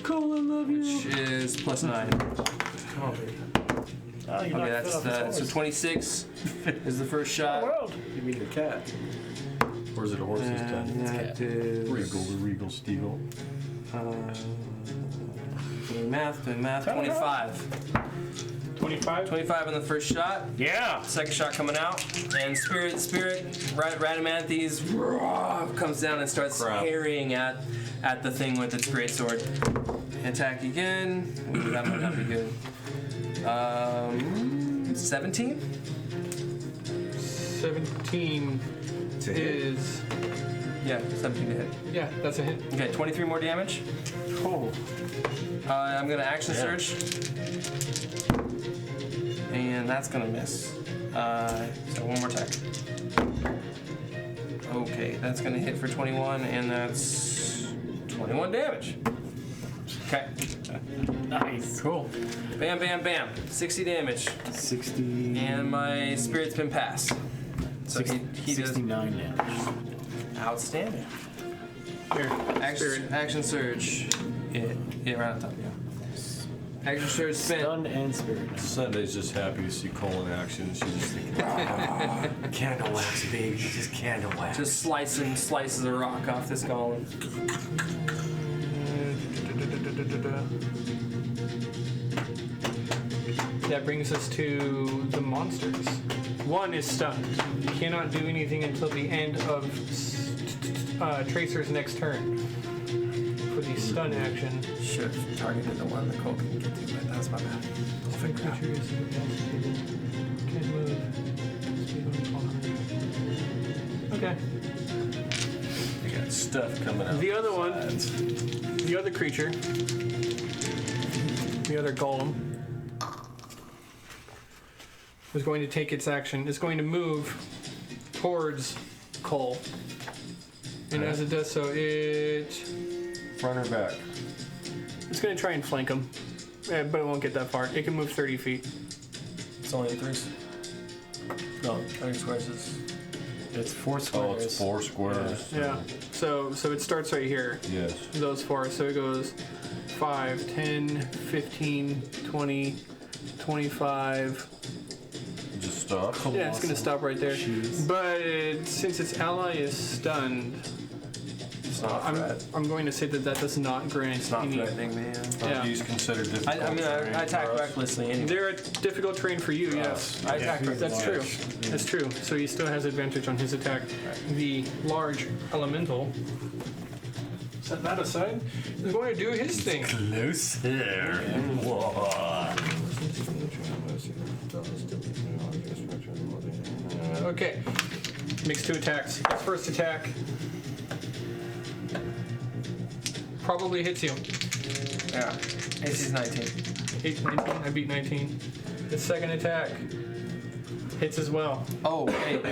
Cool, I love you. which is plus 9. Oh, you Okay, that's so 26 is the first shot. World. You mean the cat? Or is it a horse's And ten? that is Regal, the Regal Steagle. doing math. 25. 25? 25 on the first shot. Yeah. Second shot coming out, and Spirit, Radamanthes comes down and starts Crap. harrying at the thing with its greatsword. Attack again. Ooh, that might not be good. 17? 17 is... Yeah, 17 to hit. Yeah, that's a hit. Okay, 23 more damage. Oh. I'm gonna action surge, and that's gonna miss. So one more attack. Okay, that's gonna hit for 21, and that's 21 damage. Okay. Nice. Cool. Bam, bam, bam. 60 damage. 60. And my spirit's been passed. So he does 69 damage. outstanding. Here, Action, Spirit. action surge. Yeah, right on top, yeah. Action surge spin. Stun and spirit. Sunday's just happy to see Cole in action. She's just thinking, Candle wax, baby. Just candle wax. Just slices a rock off this golem. That brings us to the monsters. One is stunned. You cannot do anything until the end of Tracer's next turn. For the stun action. Should have targeted the one that Cole couldn't get to, but that's my bad. Different creature is incapacitated. Can't move. Speed on 100. Okay. I got stuff coming out. The other one, the other creature, the other golem, is going to take its action. It's going to move towards Cole. And as it does so, Front or back? it's going to try and flank him. But it won't get that far. It can move 30 feet. It's only 3s. No, 30 squares is. It's 4 squares. Oh, it's 4 squares. Yeah. So it starts right here. Yes. Those 4. So it goes 5, 10, 15, 20, 25. Just stop. Yeah, it's going to stop right there. But since its ally is stunned, It's not I'm going to say that does not grant It's not any. threatening me. Yeah. These considered difficult. I terrain attack for us. recklessly anyway. They're a difficult terrain for you, yes. I attack That's recklessly. true. That's true. So he still has advantage on his attack. The large elemental, set that aside, is going to do his thing. Closer. Okay. Makes 2 attacks. His first attack probably hits you. Yeah. AC's 19. 19. I beat 19. His second attack hits as well. Oh, wait.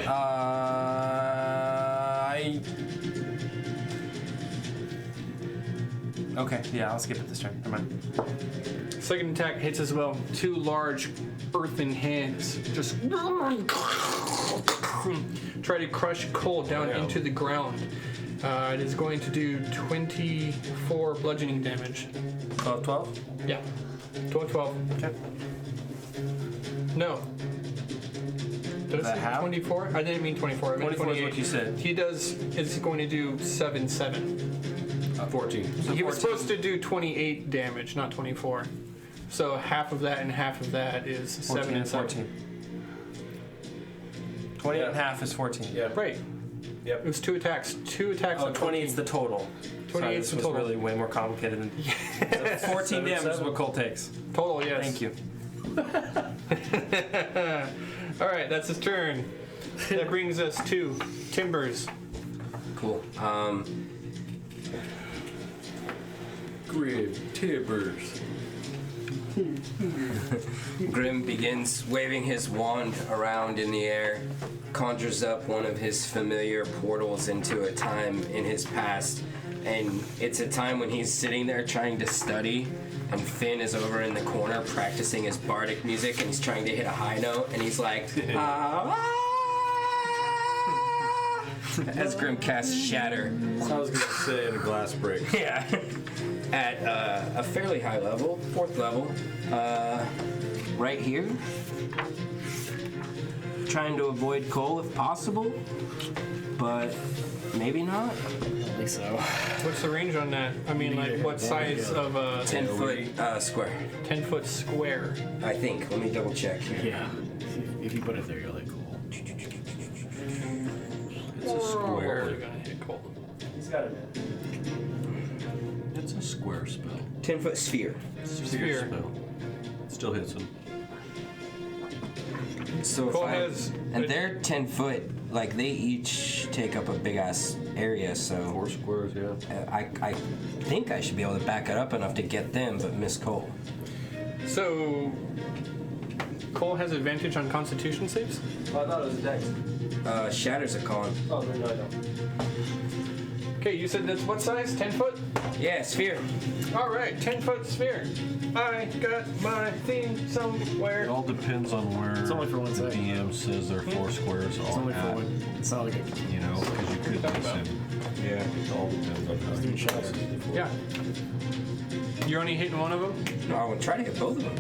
Okay, yeah, I'll skip it this turn. Never mind. Second attack hits as well. 2 large earthen hands just try to crush Cole down into the ground. It is going to do 24 bludgeoning damage. 12? Yeah. 12. Okay. No. Did I that say half? 24? I didn't mean 24. I meant 24 is 28. what you said. He does. It's going to do 7. 14. He was supposed to do 28 damage, not 24. So half of that and half of that is 7 14 and 7. 14. 20 and half is 14. Yeah. Right. Yep. It was 2 attacks. 2 attacks. Oh, at 20 14. is the total. 28 is this the was total. really way more complicated than. So 14 damage is what Cole takes. Total, yes. Thank you. All right, that's his turn. That brings us to Timbers. Cool. Grim Timbers. Grim begins waving his wand around in the air, conjures up one of his familiar portals into a time in his past, and it's a time when he's sitting there trying to study, and Finn is over in the corner practicing his bardic music, and he's trying to hit a high note, and he's like, as Grim casts Shatter. I was gonna say in a glass break. Yeah. At a fairly high level, 4th level, right here. Trying to avoid Cole if possible, but maybe not. I think so. What's the range on that? I mean, like, what size of a 10-foot square, 10-foot square? I think. Let me double check here. Yeah. If you put it there, you're like, cool. It's a Where are square. you gonna hit Cole? He's got it. It's a square spell. 10-foot sphere. Sphere. Spell. Still hits him. So if Cole I, has- and they're 10 foot, like they each take up a big ass area, so 4 squares, yeah. I think I should be able to back it up enough to get them, but miss Cole. So, Cole has advantage on Constitution saves? Oh, I thought it was a dex. Shatter's a con. Oh, no, I don't. Okay, you said that's what size? 10 foot? Yeah, sphere. All right, 10-foot sphere. I got my thing It somewhere. all depends on where It's only for 1 the second. DM says their 4 squares It's are only for at. one. It's not like a. You know, because you could miss him. Yeah, it all depends on how doing he shadow. passes the 4. Yeah. You're only hitting one of them? No, I would try to hit both of them.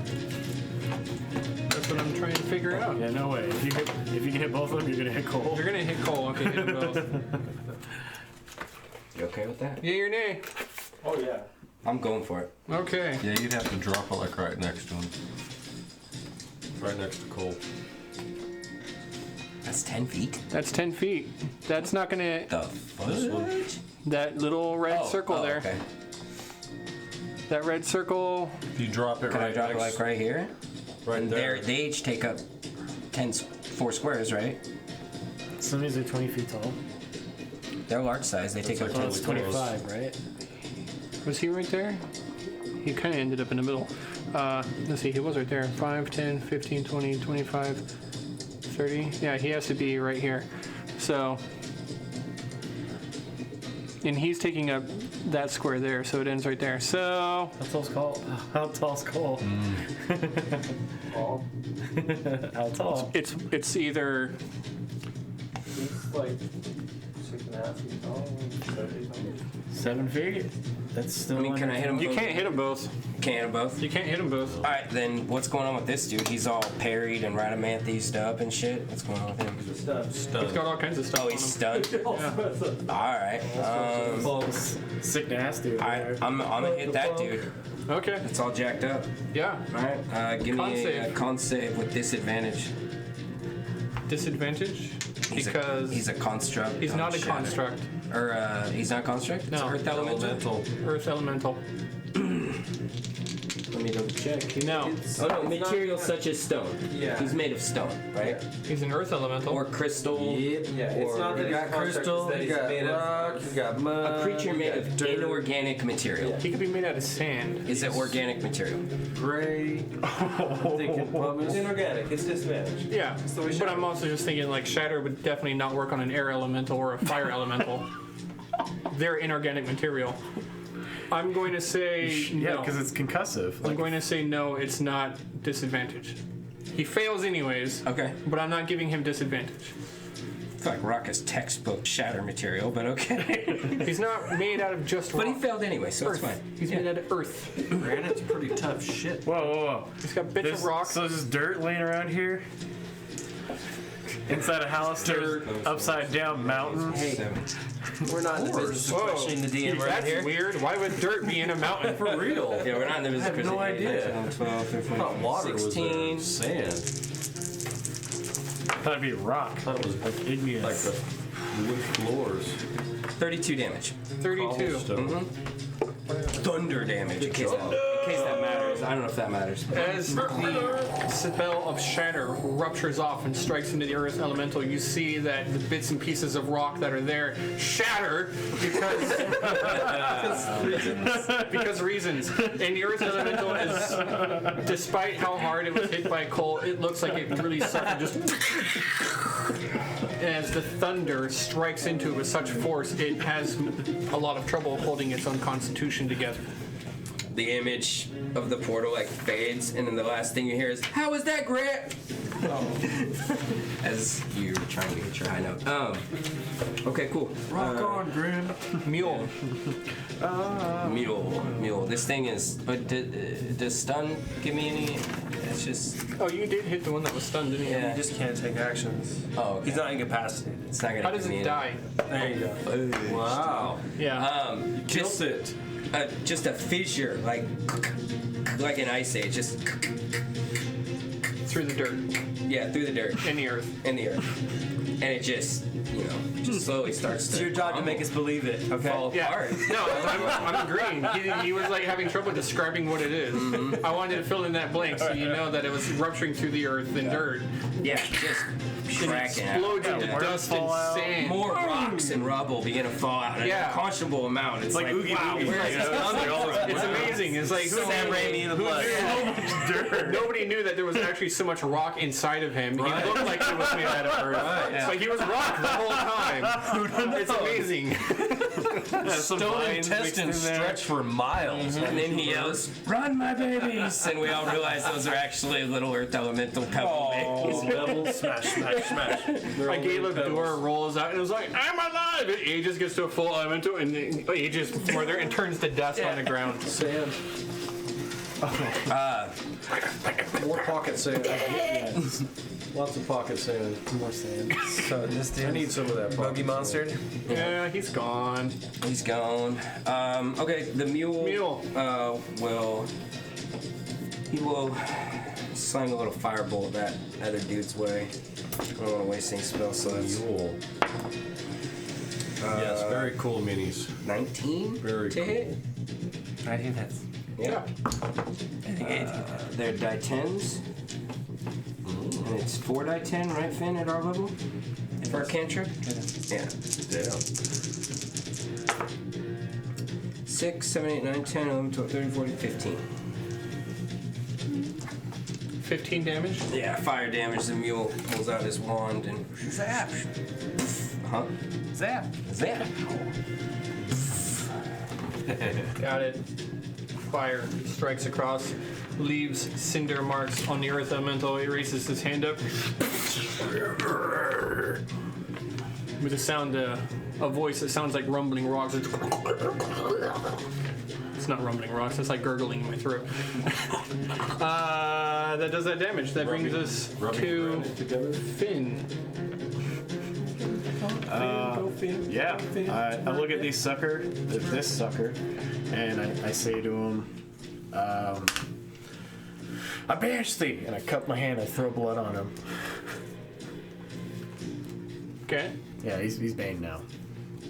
That's what I'm trying to figure out. Yeah, no way. If you can hit both of them, you're gonna hit Cole. You're gonna hit Cole. Okay, hit them both. You okay with that? Yay or nay? Oh yeah. I'm going for it. Okay. Yeah, you'd have to drop it like right next to him. Right next to Cole. That's 10 feet. That's 10 feet. That's not gonna. The fudge? That little red circle there. Okay. That red circle. If you drop it Can right I drop it next, like right here? right there. They each take up 4 squares, right? Some of these are 20 feet tall. They're large size. They take up like 10 Oh, it's Totally close. 25, right? Was he right there? He kind of ended up in the middle. Let's see, he was right there. 5, 10, 15, 20, 25, 30. Yeah, he has to be right here. So, and he's taking up that square there, so it ends right there. So, How tall's Cole? How tall's Cole? Tall. How tall? it's either It's like 6.5 feet tall. 7 feet. That's still. I mean, can I hit him you both? can't hit them both. Can't hit them both? You can't hit them both. Alright, then what's going on with this dude? He's all parried and radamanthesed up and shit. What's going on with him? He's got all kinds of stuff. Oh, he's stunned? Alright. Sick nasty. Alright, I'm gonna hit that dude. Okay. It's all jacked up. Yeah. Alright, give Con me a save. con save with disadvantage. Disadvantage because He's a construct. he's on not a shatter. construct. Or, he's not a construct? No. It's Earth Elemental? Earth elemental. Let me double check. No, Oh no, materials such as stone. Yeah. He's made of stone, right? he's an earth elemental. Or crystal. Yeah, it's not that You got crystal, you got rock, you got mud. A creature you made got of dirt, inorganic material. He could be made out of sand. Is it organic material? gray. I'm thinking pumice. It's inorganic. It's disadvantage. Yeah, but I'm also just thinking like shatter would definitely not work on an air elemental or a fire elemental. They're inorganic material. I'm going to say Yeah, no. because it's concussive. I'm going to say no. It's not disadvantage. He fails anyways. Okay. But I'm not giving him disadvantage. I feel like rock is textbook shatter material, but okay. He's not made out of just But he rock. failed anyway, so Earth. it's fine. He's made out of earth. Granite's pretty tough shit. Whoa, whoa, whoa. He's got bits of rock. So there's dirt laying around here? Inside a house, there's upside down mountains. We're not in the business of Whoa. questioning the DM right That's here. weird. Why would dirt be in a mountain? For real. Yeah, we're not in the business. I have no idea. 12, 13, I thought water 16. was sand. That'd be rock. I thought it was Like igneous. like the wood floors. 32 damage. 32. Cobblestone. Thunder damage. In case that matters. I don't know if that matters. As the spell of shatter ruptures off and strikes into the earth elemental, you see that the bits and pieces of rock that are there shatter because reasons. And the earth elemental is, despite how hard it was hit by Cole, it looks like it really suffered just. As the thunder strikes into it with such force, it has a lot of trouble holding its own constitution together. The image of the portal like fades, and then the last thing you hear is, "How was that, Grant?" As you're trying to get your high note. Okay, cool. Rock on, Grim. Mule. Mule. This thing is. But does stun give me any? It's just. Oh, you did hit the one that was stunned, didn't you? Yeah. You just can't take actions. Oh, okay. He's not incapacitated. It's not gonna. How does give me it any. die? There you go. Wow. Yeah. Just it. just a fissure, like an ice age, just Through the dirt. yeah, through the dirt In the earth. in the earth, and it just just slowly starts It's to your job to crumble, make us believe it, okay? fall Yeah. apart. No, I'm agreeing. He was like having trouble describing what it is. I wanted to fill in that blank so you know that it was rupturing through the earth and dirt. Yeah, just It cracking out. explodes into worms dust and fall out. sand. More rocks and rubble begin to fall out in Yeah. an unconscionable amount. It's like Oogie wow, Boogie. where is this coming from? It's amazing. It's like Sam Raimi in the blood. nobody knew that there was actually so much rock inside of him. He looked like he was made out of earth. It's like he was rock the whole time. It's amazing. some stone vines mixed in intestines there. stretch for miles, and then he yells, "Run, my babies!" And we all realize those are actually little earth elemental pebble babies. Pebbles. Smash, smash, smash. A Galebor rolls out and is like, "I'm alive!" It ages, gets to a full elemental, and then ages further and turns to dust on the ground. Sand. More pocket sand. Lots of pocket sand. More sand. So this I dude, need some of that Bogey pocket Monster. Yeah, he's gone. He's gone. Okay, the mule. He will slang a little firebolt that other dude's way. I don't want to waste any spell slots. Mule. Yes, very cool minis. 19 Very to cool. hit. 19 hits. Yeah. I think 18. They're die 10s. And it's 4 die 10, right, Finn, at our level? For a cantrip? Yeah. Damn. 6, 7, 8, 9, 10, 11, 12, 13, 14, 15. 15 damage. Yeah, fire damage. The mule pulls out his wand and. Zap. Huh? Zap. Zap. Got it. Fire strikes across, leaves cinder marks on the earth elemental. He raises his hand up. With a sound, a voice that sounds like rumbling rocks. It's not rumbling rocks, it's like gurgling in my throat. That does that damage. That brings us to Finn. Yeah, I look at this sucker, and I say to him, I banished thee, and I cup my hand, I throw blood on him. Okay. Yeah, he's banged now.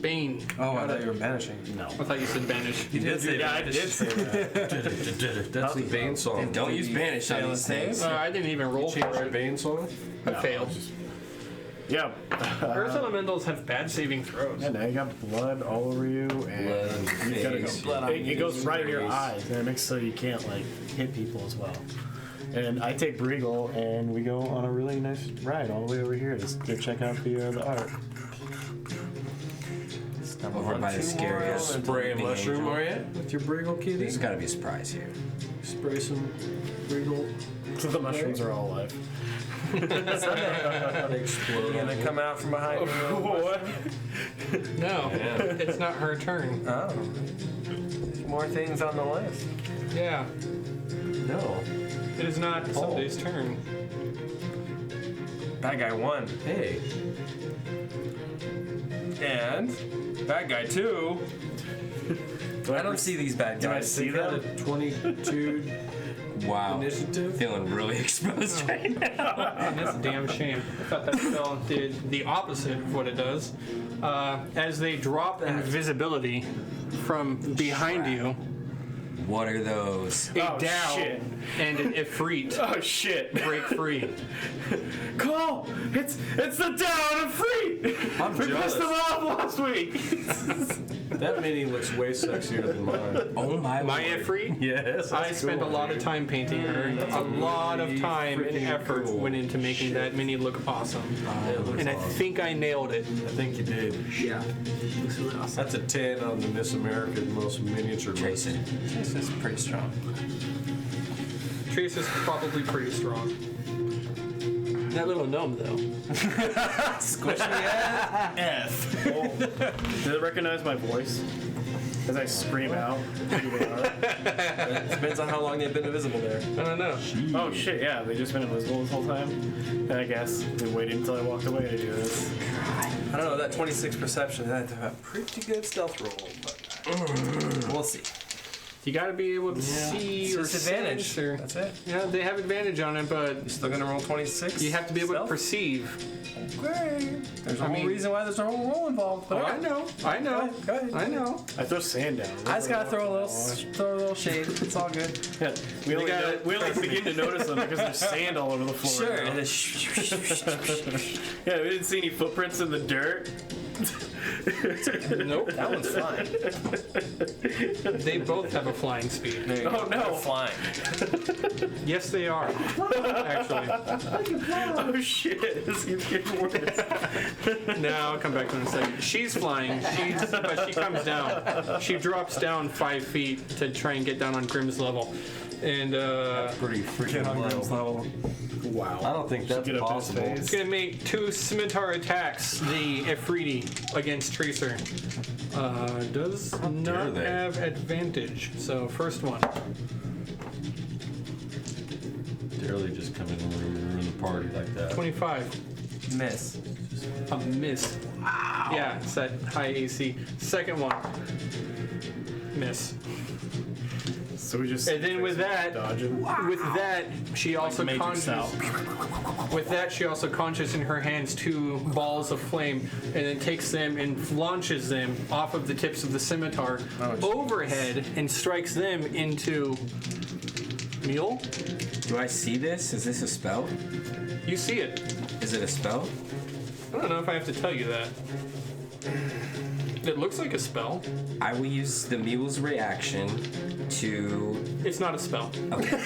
Bane. Oh, I thought you were banishing. No. I thought you said banish. You did say Yeah, I did say that. That's the Bane song. Don't use banish on these things. I didn't even roll Change for your it. Bane song? I failed. Yeah. Earth elementals have bad saving throws. And now you got blood all over you, and you gotta face. go. It goes right in your eyes, and it makes so you can't like hit people as well. And I take Briegel, and we go on a really nice ride all the way over here to go check out the art. Over by the scary Spray a mushroom, are you? With your Briegel kitty? There's gotta be a surprise here. Spray some Briegel. So the mushrooms are all alive. They explode. Gonna come out from behind you. What? No, it's not her turn. Oh. More things on the list. Yeah, No. it is not somebody's turn. Bad guy 1. Hey. And bad guy 2. I don't see these bad Can I guys. see You got a them? 22 Wow. initiative? Feeling really exposed right now. And that's a damn shame. I thought that spell did the opposite of what it does. As they drop invisibility from behind you, What are those? a Oh, Dow shit. and an Ifrit Oh shit! break free. Cole, it's the down and free. I'm We pissed them jealous. off last week. That mini looks way sexier than mine. Oh my My lord. Ifrit? Yes. I spent a lot of time painting her. A lot of time and freaking effort cool. went into making that mini look awesome. And I think I nailed it. I think you did. Yeah. Looks really awesome. That's a 10 on the Miss America most miniature list. Jason. This is pretty strong. Trace is probably pretty strong. That little gnome, though. Squishy ass. F. Does it recognize my voice as I scream out? Who they are? Depends on how long they've been invisible there. I don't know. Oh shit! Yeah, they just been invisible this whole time. And I guess they waited until I walked away to do this. I don't know, that 26 perception, that's a pretty good stealth roll, but we'll see. You got to be able to see It's or disadvantage. sense or That's it. yeah, they have advantage on it, but You're still gonna roll 26? you have to be able to Stealth? perceive. Okay. There's a I whole mean- reason why there's no roll involved. But Oh, I know, I know, Go ahead. I know. I throw sand down. I just gotta throw a little shade. It's all good. Yeah, we only, gotta- we only begin to notice them because there's sand all over the floor. Sure. now. And then Yeah, we didn't see any footprints in the dirt. Nope. That one's flying. They both have a flying speed. There you go. Oh, no. They're flying. Yes, they are. Actually. Oh shit! This keeps getting worse. Now I'll come back to it in a second. She's flying, but she comes down. She drops down 5 feet to try and get down on Grimm's level. And Pretty freaking low. Wow. I don't think that's Get up to his possible. face. it's gonna make 2 scimitar attacks. The Ifriti against Tracer. Does not they? have advantage. So first one. Dare they just come in and ruin the party like that? 25. Miss. A miss. Wow. Yeah, it's that high AC. Second one. Miss. So we just. And then with that, Dodging. with that, she also Matrix conjures. With that, she also conjures in her hands 2 balls of flame, and then takes them and launches them off of the tips of the scimitar overhead and strikes them into Mule. Do I see this? Is this a spell? You see it. Is it a spell? I don't know if I have to tell you that. It looks like a spell. I will use the mule's reaction to. It's not a spell. Okay.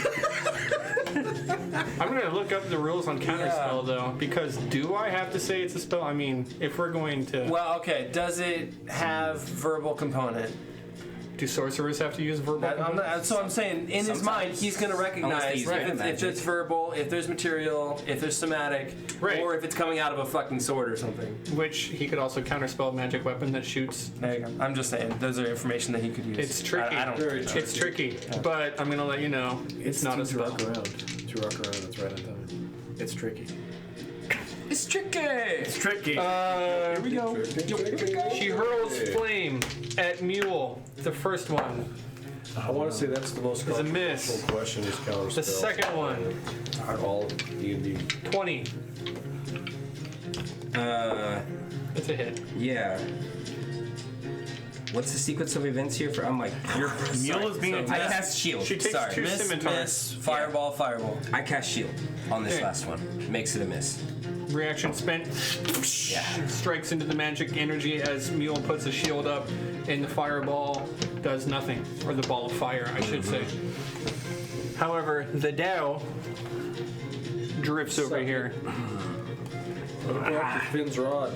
I'm gonna look up the rules on counterspell though, because do I have to say it's a spell? I mean, if we're going to, Well, okay. Does it have verbal component? do sorcerers have to use verbal? So I'm saying, in his mind, he's going to Unless they recognize use if magic. it's verbal, if there's material, if there's somatic, Right. or if it's coming out of a fucking sword or something. Which he could also counterspell a magic weapon that shoots. There you go. I'm just saying, those are information that he could use. It's tricky. I don't. It's tricky, but I'm gonna let you know it's not a to spell. rock around. To rock around. That's right on time. It's tricky. It's tricky. It's tricky. Here we go. She hurls flame at Mule. The first one. I want to say that's the most It's a miss. controversial question is counterspell. The second one. All D&D. 20. It's a hit. Yeah. What's the sequence of events here for? I'm like, you're. Mule is being I attacked. cast shield. She takes Sorry. 2 Miss, scimitars. miss, fireball, fireball. I cast shield on this Okay. last one. Makes it a miss. Reaction spent. Yeah. Strikes into the magic energy as Mule puts a shield up, and the fireball does nothing. Or the ball of fire, I should say. However, the Dow drifts over here. What about Finn's rod?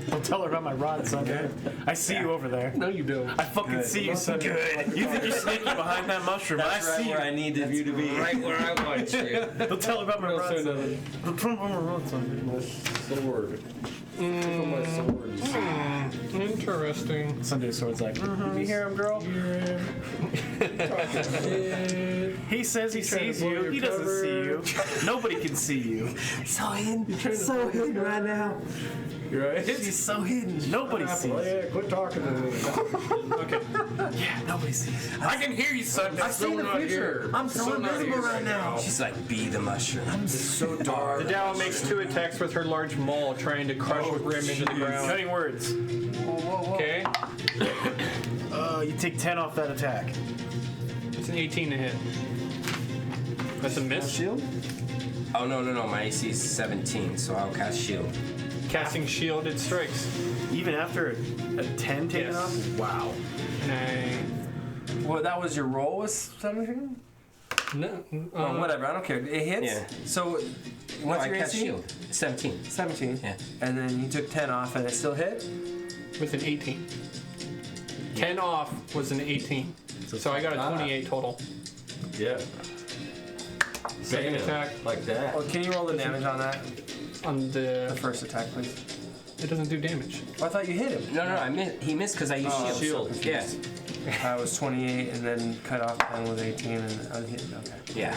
Don't tell her about my rod, son. I see you over there. No, you don't. I fucking see you, son. Good. You think you're sneaky behind that mushroom? I see you. I needed you to be. Right where I want you. Don't tell her about my rod, say son. nothing. Don't tell her about my rod, son. My sword. My sword. Interesting. Sunday Sword's like, you hear him, girl? He says he sees you. He doesn't see you. Nobody can see you. So hidden right now. You're right. He's so hidden. Nobody sees you. Yeah, quit talking to me. Yeah, nobody sees you. I can hear you, son. I see the future. I'm so invisible right now. She's like, be the mushroom. So dark. The Dow makes 2 attacks with her large maul, trying to crush Grim into the ground. Cutting words. Okay, You take 10 off that attack. it's an 18 to hit. That's a miss. Shield? Oh, no. My AC is 17, so I'll cast shield. Casting shield, it strikes. Even after a 10 taken Yes. off? Wow. And Well, that was your roll, was 17? no, Well, whatever, I don't care. It hits. Yeah. So, No, what's I your cast AC? shield. 17. 17. Yeah. And then you took 10 off, and it still hit. with an 18. 10 off was an 18. So I got a 28 total. Yeah. Second Bam. attack Like that. Well, can you roll the damage on that? on The the. first attack, please. It doesn't do damage. Oh, I thought you hit him. No, he missed because I used Oh, shield. shield. Yeah. I was 28, and then cut off 10 with 18, and I hit. Okay. Yeah.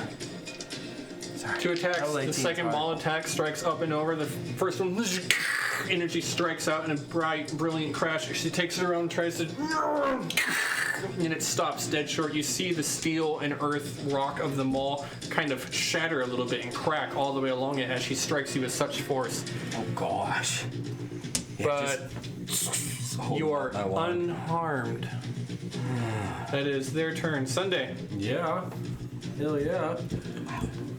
2 attacks. Double The 18 second target. ball attack strikes up and over. The first one, energy strikes out in a bright, brilliant crash. She takes it around, tries to, and it stops dead short. You see the steel and earth rock of the maul kind of shatter a little bit and crack all the way along it as she strikes you with such force. Oh, gosh. Yeah, But just hold you are my wand. unharmed. That is their turn. Sunday. Yeah. Hell yeah.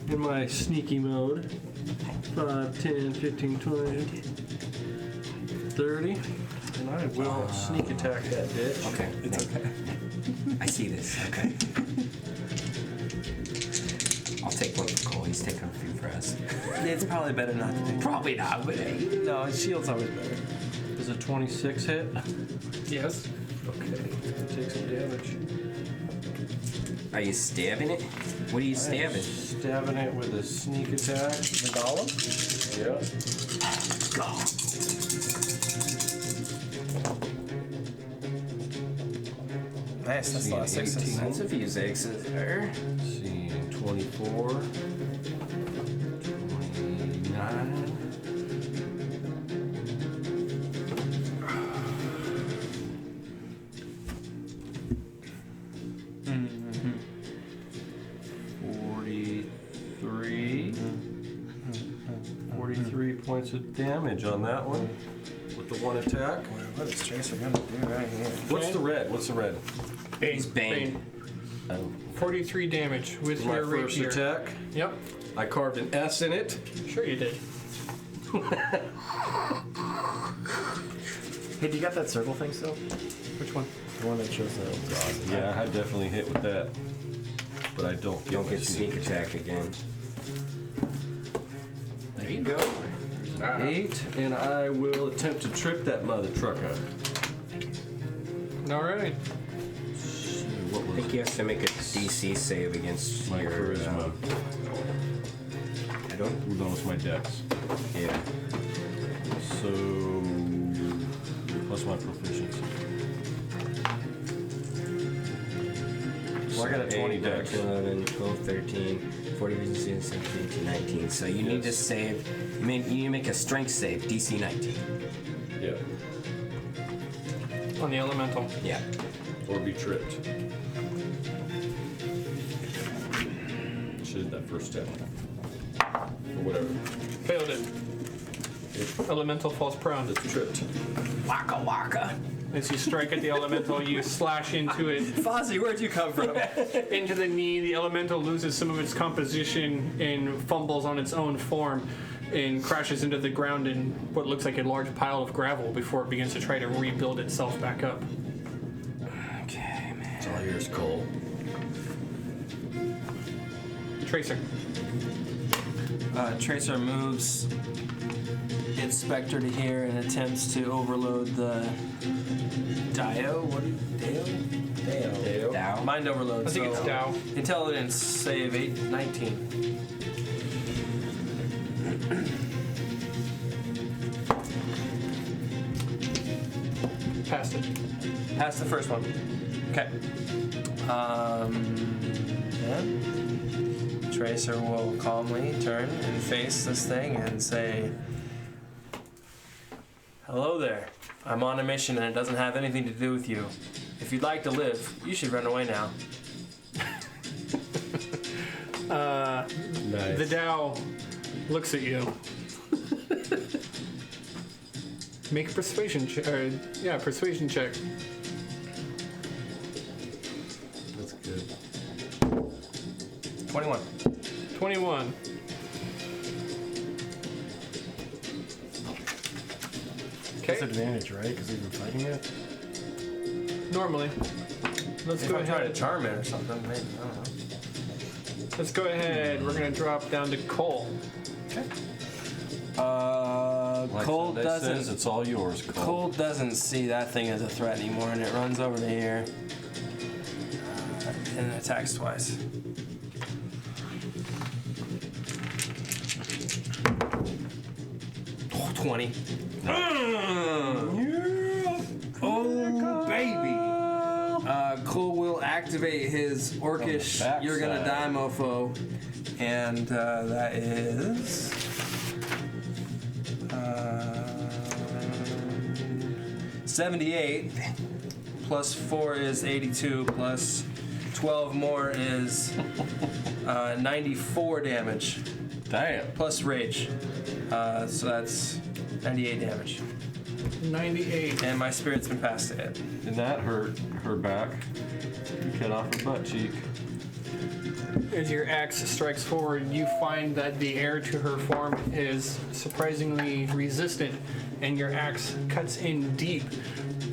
In my sneaky mode. 5, 10, 15, 20, 30. And I will sneak attack that bitch. Okay. It's okay. I see this. Okay. I'll take one for Cole. He's taking a few for us. It's probably better not to take. Probably not, but hey. No, shield's always better. Does a 26 hit? Yes. Okay. Take some damage. Are you stabbing it? What are you stabbing? Stabbing it with a sneak attack. The golem? Yeah. Nice, that's a lot of sixes. 18. That's a few sixes there. See, 24. 29. Mm-hmm. 43 points of damage on that one with the one attack. What is Tracer gonna do right here? What's the red? What's the red? Bane. Bane. 43 damage with My your first rapier. attack. Yep. I carved an S in it. Sure you did. Hey, do you got that circle thing still? Which one? The one that shows the. Yeah, I definitely hit with that. But I don't get, Don't my get sneak attack again. There you go. 8, and I will attempt to trip that mother trucker. All right. What I was think he has to make a DC save against my your charisma? I don't. Ooh, that was my dex. Yeah. So plus my proficiency. Well, I got a 20 dex. 11, 12, 13, 14, 15, 16, 17, 19. So you need to save. You need to make a strength save, DC 19. Yeah. On the elemental. Yeah. Or be tripped. Should have that first step. Or whatever. Failed it. Elemental falls prone. It's tripped. Waka waka. As you strike at the elemental, you slash into it. Fozzie, where'd you come from? Into the knee, the elemental loses some of its composition and fumbles on its own form and crashes into the ground in what looks like a large pile of gravel before it begins to try to rebuild itself back up. Okay, man. It's all yours, Cole. Tracer. Tracer moves its specter to here and attempts to overload the Dio. What do you Dio? Dow. Mind overload. I think it's Dow. Intelligence save 19. Passed it. Pass the first one. Okay. Then Tracer will calmly turn and face this thing and say, "Hello there. I'm on a mission and it doesn't have anything to do with you. If you'd like to live, you should run away now." Nice. The Dow looks at you. Make a persuasion check. Persuasion check. That's good. 21. 21. It's Okay. advantage, right? Because we've been fighting it. Normally. Let's If go I'm trying to ahead. charm it or something, maybe. I don't know. Let's go ahead. We're gonna drop down to Cole. Like Cole Sunday doesn't. says, it's all yours, Cole. Cole doesn't see that thing as a threat anymore, and it runs over to here and attacks twice. Oh, 20. Oh, baby. Cole will activate his orcish On the "You're gonna die" backside. mofo, and that is 78 plus 4 is 82 plus 12 more is 94 damage Damn. plus rage. So that's 98 damage. 98. And my spirit's been passed to it. Did that hurt her back? You cut off her butt cheek. As your axe strikes forward, you find that the air to her form is surprisingly resistant, and your axe cuts in deep.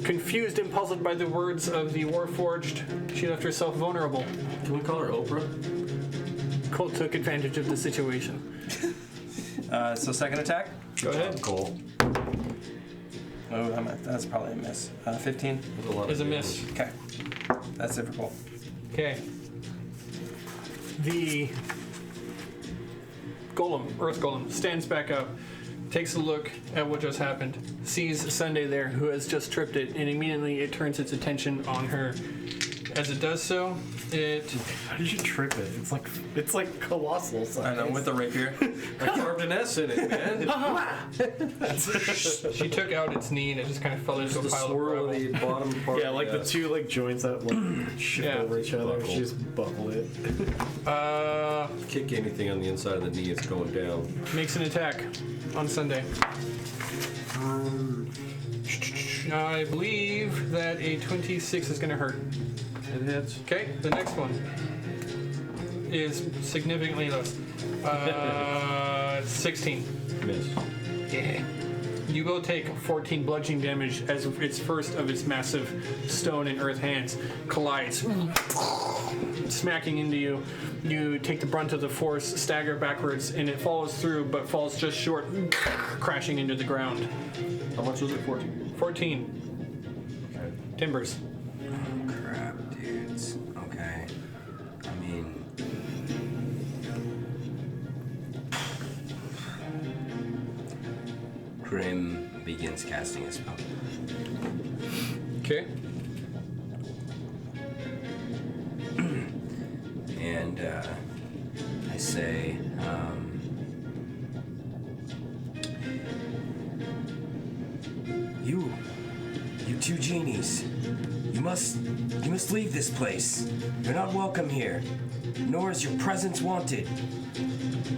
Confused and puzzled by the words of the Warforged, she left herself vulnerable. Can we call her Oprah? Colt took advantage of the situation. So second attack. Go ahead. Cole. Oh, that's probably a miss. 15. Is a miss. Okay. That's it for Cole. Okay. The golem, Earth Golem, stands back up, takes a look at what just happened, sees Sunday there who has just tripped it, and immediately it turns its attention on her. As it does so, How did you trip it? It's like colossal size. I know, with the rapier. I carved an S in it, man. she took out its knee and it just kind of fell into a The pile of swirl rubble. of the bottom part. Yeah, like the two like joints that like shift Yeah. over each other. Buckle. She just buckled it. Kick anything on the inside of the knee, it's going down. Makes an attack on Sunday. I believe that a 26 is going to hurt. It hits. Okay, the next one is significantly less. 16. Miss. Yeah. You will take 14 bludgeoning damage as its first of its massive stone and earth hands collides, smacking into you. You take the brunt of the force, stagger backwards, and it follows through, but falls just short, crashing into the ground. How much was it? 14. 14. Timbers. Crap, dudes. Okay. I mean, Grim begins casting a spell. Okay. And I say, you two genies, you must leave this place. You're not welcome here, nor is your presence wanted.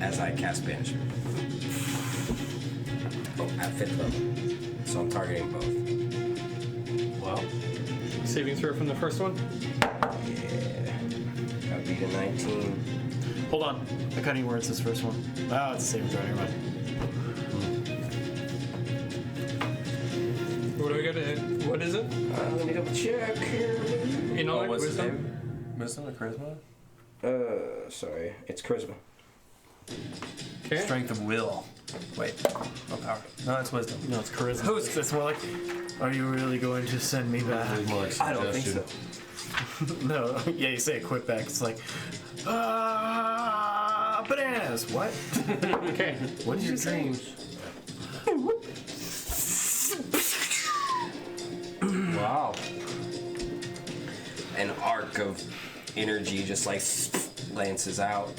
As I cast banishment. Oh, at 5th level, so I'm targeting both. Wow. Saving throw from the first one. Yeah, got beat a 19. Hold on. I can't even words this first one. Oh, it's the same throw. Never mind. What do we got to hit? What is it? Let me double check. Intellect, what's his wisdom? name? Wisdom or charisma? Sorry, it's charisma. Okay. Strength of will. Wait, no power. No, it's wisdom. No, it's charisma. It's more like, are you really going to send me back? I don't think so. No. Yeah, you say it quick back. It's like, bananas. What? Okay. What did you say? Wow. An arc of energy just like lances out,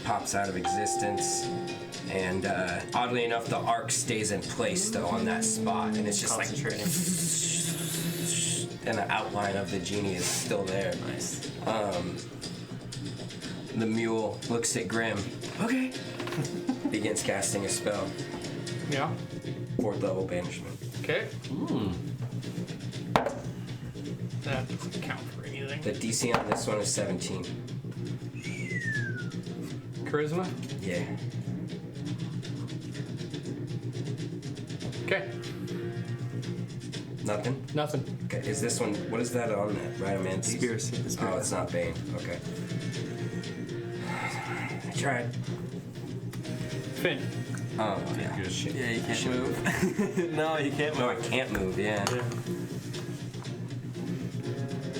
pops out of existence, and oddly enough, the arc stays in place though on that spot, and it's just like and the outline of the genie is still there. Nice. The mule looks at Grim. Okay. Begins casting a spell. Yeah. 4th level banishment. Okay. That doesn't count for anything. The DC on this one is 17. Charisma? Yeah. Okay. Nothing? Nothing. Okay, is this one, what is that on that? Rhinomancy? Conspiracy. Oh, it's not Bane. Okay. I tried. Finn. Oh, yeah. Shit. Yeah, you can't move. No, you can't No, I move. can't move, yeah.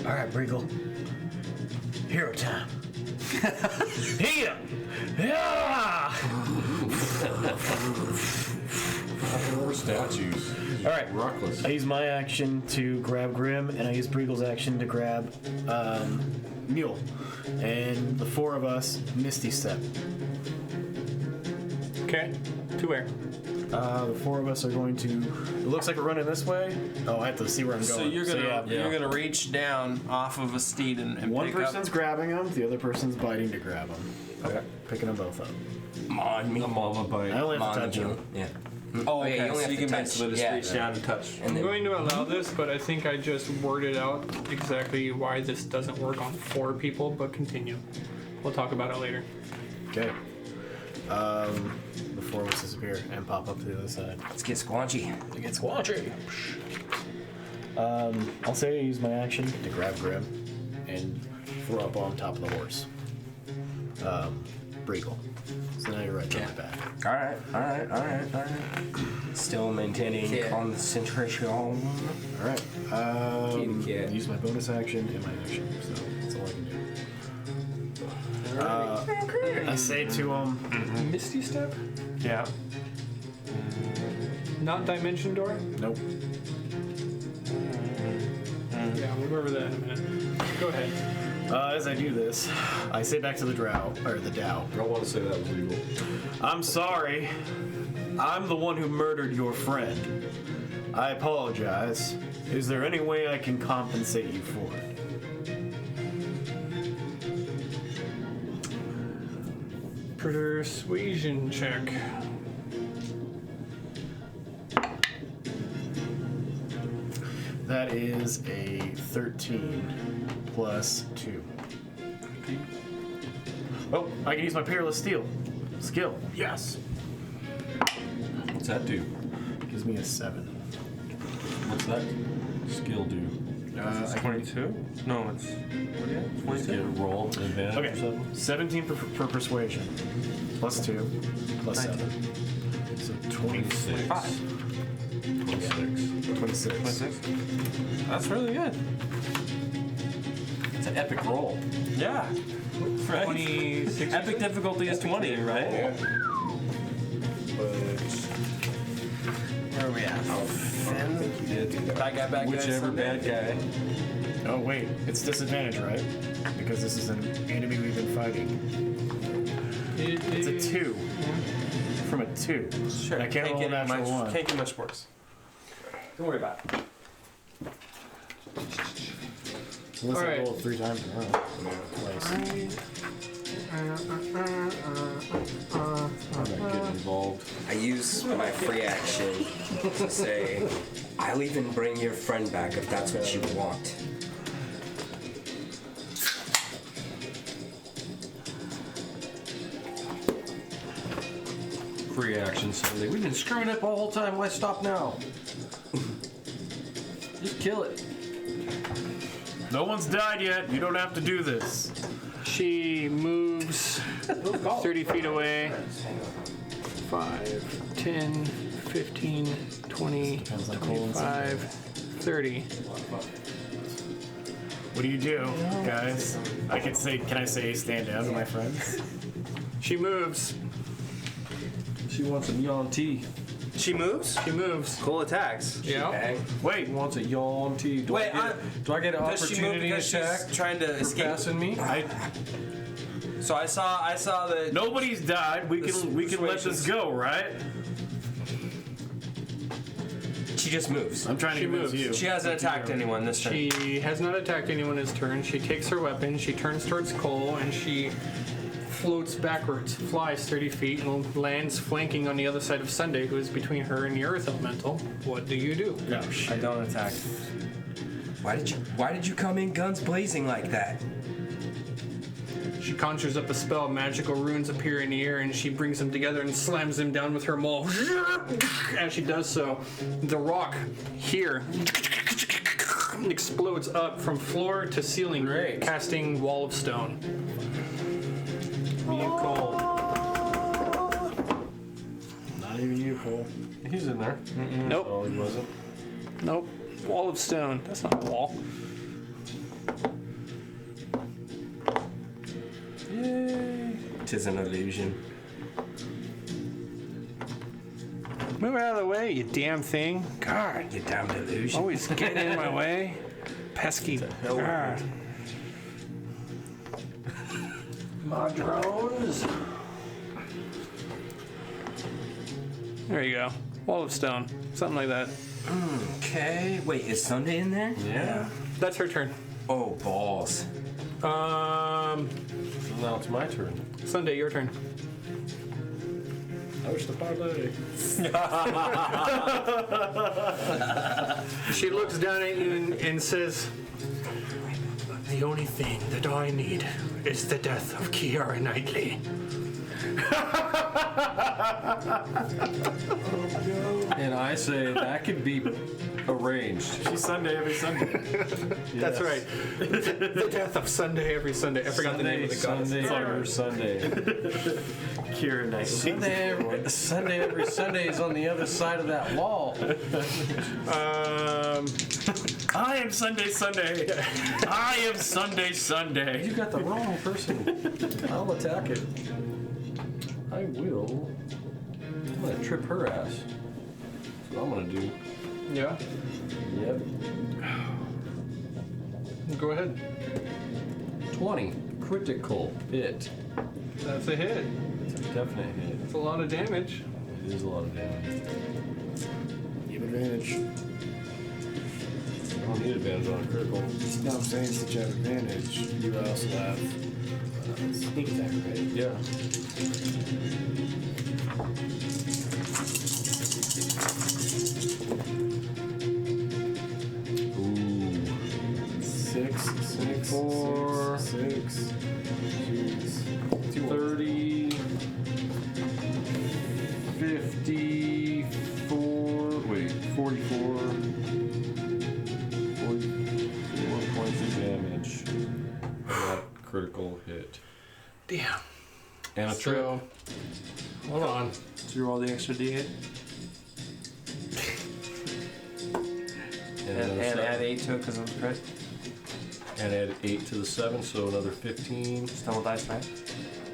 All right, Breagle. Hero time. Here. Yeah. More statues. All right. Rockless. I use my action to grab Grim, and I use Breagle's action to grab Mule. And the four of us, Misty Step. Okay. To where? The four of us are going to. It looks like we're running this way. Oh, I have to see where I'm going. So you're gonna yeah. you're gonna reach down off of a steed and One pick person's up. grabbing them, the other person's biting to grab them. Okay. Picking them both up. Come on, me. A mama I bite. only have to Mon touch them. Yeah. Oh, yeah, okay. you only So have you to can touch. basically just Yeah. reach down and touch. And I'm then going to allow this, but I think I just worded out exactly why this doesn't work on 4 people, but continue. We'll talk about it later. Okay. Before we disappear and pop up to the other side. Let's get squanchy. It gets squanchy. I'll say I use my action to grab Grim and throw up on top of the horse. Breagle. So now you're right on my back. All right. Still maintaining Yeah. concentration. Alright. Kitty cat. Use my bonus action and my action. So that's all I can do. I say to him, Misty Step? yeah. Not Dimension Door? Nope. Yeah, we'll go over that in a minute. Go ahead. As I do this, I say back to the Drow, or the Dow. I don't want to say that was legal. I'm sorry. I'm the one who murdered your friend. I apologize. Is there any way I can compensate you for it? Persuasion check. That is a 13 plus 2. Oh, I can use my Peerless Steel. Skill. Yes. What's that do? Gives me a 7. What's that skill do? I can, 22? No, it's. What is Get it? a roll advantage or okay, something? 17 per persuasion. Plus 2. Plus 7. So 26. 26. 26? That's really good. It's an epic roll. Yeah. Right? 26. Epic difficulty is 20, right? Where are we at? Bad guy, bad guy. Whichever Sunday. bad guy. Oh, wait. It's disadvantage, right? Because this is an enemy we've been fighting. It's a 2. From a 2. Sure. I can't roll a get natural much, 1. Can't get much worse. Don't worry about it. Unless All I right. roll 3 times in a row. Twice. I'm not getting involved. I use my free action to say, I'll even bring your friend back if that's what you want. Free action Sunday. We've been screwing up all the whole time. Why stop now? Just kill it. No one's died yet. You don't have to do this. She moves 30 feet away. 5, 10, 15, 20, 25, 30. What do you do, guys? Can I say stand down to my friends? She moves. She wants a yawn tea. She moves? She moves. Cool attacks. Yeah. Wait, She wants a yawn tea. Do Wait, I get an Does she move opportunity because attack she's trying to for escape? passing me? So I saw that. nobody's died. We can let this persuasions. go, right? She just moves. I'm trying to She convince moves. you. She hasn't attacked anyone this turn. She has not attacked anyone this turn. She takes her weapon, she turns towards Cole, and she floats backwards, flies 30 feet, and lands flanking on the other side of Sunday, who is between her and the Earth Elemental. What do you do? No, I don't attack. Why did you come in guns blazing like that? She conjures up a spell, magical runes appear in the air, and she brings them together and slams them down with her maul. As she does so, the rock here explodes up from floor to ceiling, casting wall of stone. Me and Cole. not even you, Cole. He's in there. Nope. Oh, he wasn't. Nope. Wall of stone. That's not a wall. Yay. 'Tis an illusion. Move out of the way, you damn thing. God, You damned illusion. always getting in my way. Pesky. God. My drones. There you go. Wall of stone. Something like that. Okay. Wait, is Sunday in there? Yeah. That's her turn. Oh, balls. So now it's my turn. Sunday, your turn. I wish the parlay. She looks down at you and says, The only thing that I need is the death of Kiara Knightley. And I say that could be arranged. She's Sunday every Sunday. That's right. The death of Sunday every Sunday. I forgot the name of the goddess. Sunday. Kira Knightley. Sunday every Sunday is on the other side of that wall. I am Sunday Sunday. I am Sunday Sunday. You got the wrong person. I'll attack it. I will. I'm gonna trip her ass. That's what I'm gonna do. Yeah. Yep. Go ahead. 20. Critical hit. That's a hit. It's a definite hit. It's a lot of damage. It is a lot of damage. You have advantage. I don't need advantage on a critical. No, I'm saying since you have advantage, you also have sneak attack, right? Yeah. Ooh. 6, 4, 6. Jeez. 30, 54, wait, 44 points of damage. That critical hit. Damn. And a trip. So, hold on. Did you roll the extra d8? And add 8 to it because it was crit. And add 8 to the 7, so another 15. Double dice, right?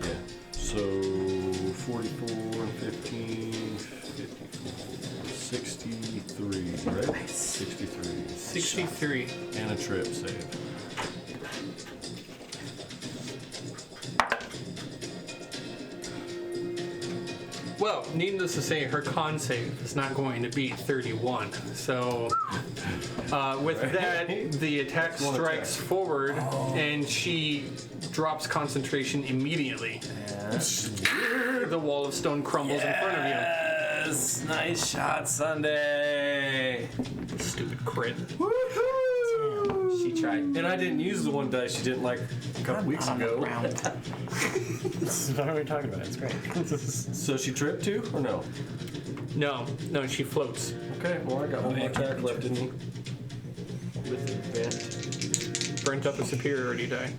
Yeah. So 44 and 15, 54, 63, right? 63. 63. And a trip save. Well, needless to say, her con save is not going to beat 31. So, with that, the attack One strikes attack. forward, and she drops concentration immediately. The wall of stone crumbles in front of Yes! Nice shot, Sunday! you. Stupid crit. She tried. And I didn't use the one dice you didn't like a couple weeks ago. What are we talking about? It's great. So she tripped too, or no? No, she floats. Okay, well I got one more attack left, didn't he? With advantage. Burnt up a superiority die.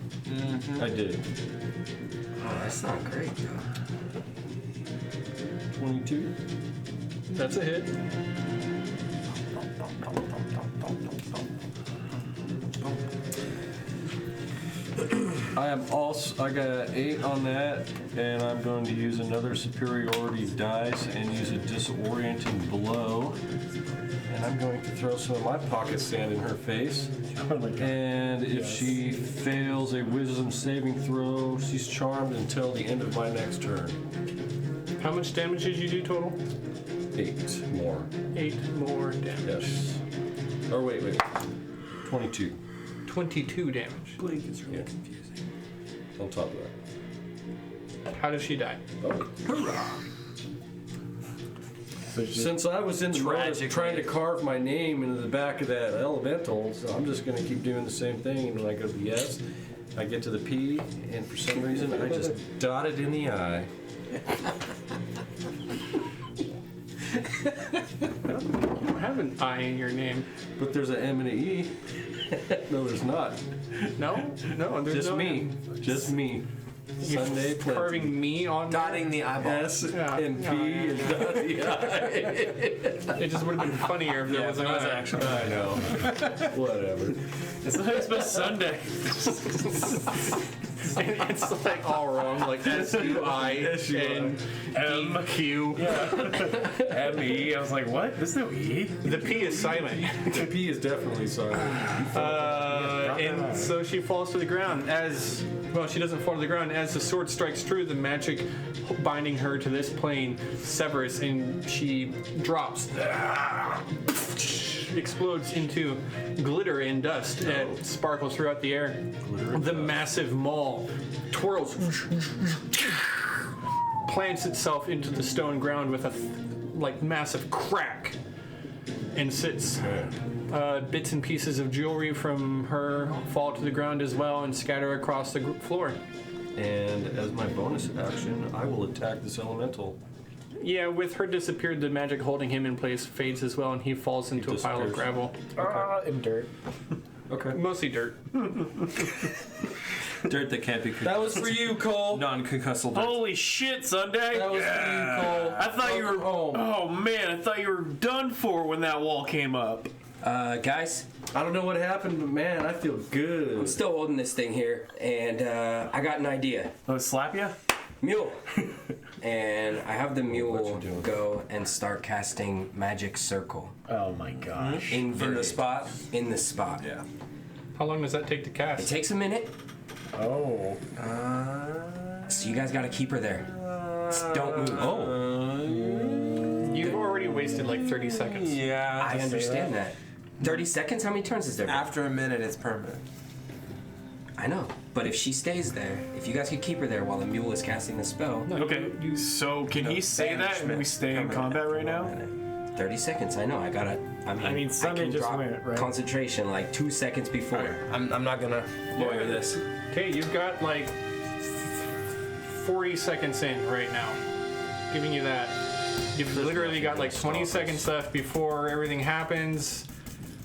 I did. Oh, that's not great, though. 22. That's a hit. I got 8 on that, and I'm going to use another superiority dice and use a disorienting blow. And I'm going to throw some of my pocket sand in her face. And if she fails a wisdom saving throw, she's charmed until the end of my next turn. How much damage did you do total? 8 more. 8 more damage. Yes. Or wait. 22. 22 damage. Blink is really Yeah. confusing. On top of that. How does she die? Oh. So she, Since I was in the mode of Tragically. trying to carve my name into the back of that elemental, so I'm just going to keep doing the same thing. And when I go to the S, I get to the P, and for some reason I just dot it in the I. You don't have an I in your name. But there's an M and an E. No, there's not. No, there's Just no me. M. Just me. You're Sunday plenty. carving me on there? Dotting the eyeball. S Yeah. and P and dot the I. It just would have been funnier if there was an I. actually. I know. Whatever. It's my Sunday. And it's like all wrong, like SUI and MQ. M-E. I was like, what? There's no E. The P is silent. The P is definitely silent. And so she falls to the ground as, well, she doesn't fall to the ground. As the sword strikes true, the magic binding her to this plane severs and she drops. Explodes into glitter and dust that sparkles throughout the air. The massive maul twirls, plants itself into the stone ground with a massive crack, and sits. Bits and pieces of jewelry from her fall to the ground as well and scatter across the floor. And as my bonus action, I will attack this elemental. Yeah, with her disappeared, the magic holding him in place fades as well, and he falls into a pile of disappears. gravel. In dirt. Okay. Mostly dirt. Dirt that can't be That was for you, Cole. non-concussal dirt. Holy shit, Sunday! That was for you, Cole. I thought you were. Home. Oh man, I thought you were done for when that wall came up. Guys, I don't know what happened, but man, I feel I'm good. still holding this thing here, and I got an idea. Oh, slap you? Mule. And I have the What mule you doing? go and start casting magic circle. Oh my gosh. Inverted. In the spot. Yeah. How long does that take to It cast? takes a minute, Oh. so you guys gotta keep her there. Don't move. You've already wasted like 30 seconds. Yeah. I understand that. 30 seconds? How many turns is there? After a minute, it's permanent. I know. But if she stays there, if you guys could keep her there while the mule is casting the spell, Okay, so can he say that and we stay in combat right now? 30 seconds, I know. I mean, Sunday can just drop went, right? concentration like 2 seconds before. I'm not gonna lawyer this. Okay, you've got like 40 seconds in right now. Giving you that. You've literally got like 20 seconds left before everything happens.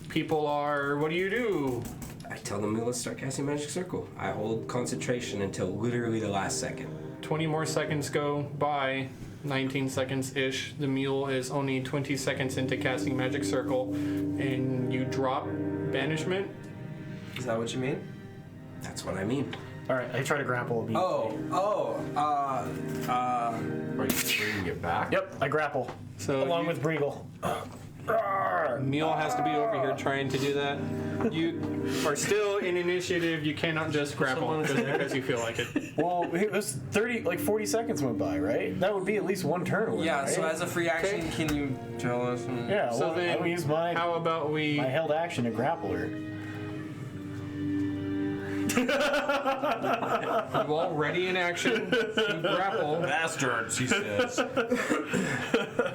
People are. What do you do? I tell the mule to start casting magic circle. I hold concentration until literally the last second. 20 more seconds go by. 19 seconds ish. The mule is only 20 seconds into casting magic circle, and you drop banishment. Is that what you mean? That's what I mean. Alright, I try to grapple him. Are you bringing it back? Yep, I grapple. So Along you- with Breagle. Mule has to be over here trying to do that. You are still in initiative. You cannot just grapple just because you feel like it. Well, it was 40 seconds went by, right? That would be at least one turn away, Yeah. right? So as a free action, can you tell us? yeah, So well, then, I will use my how about we? held action to grapple her. Well, ready in action to grapple. Bastards, he says.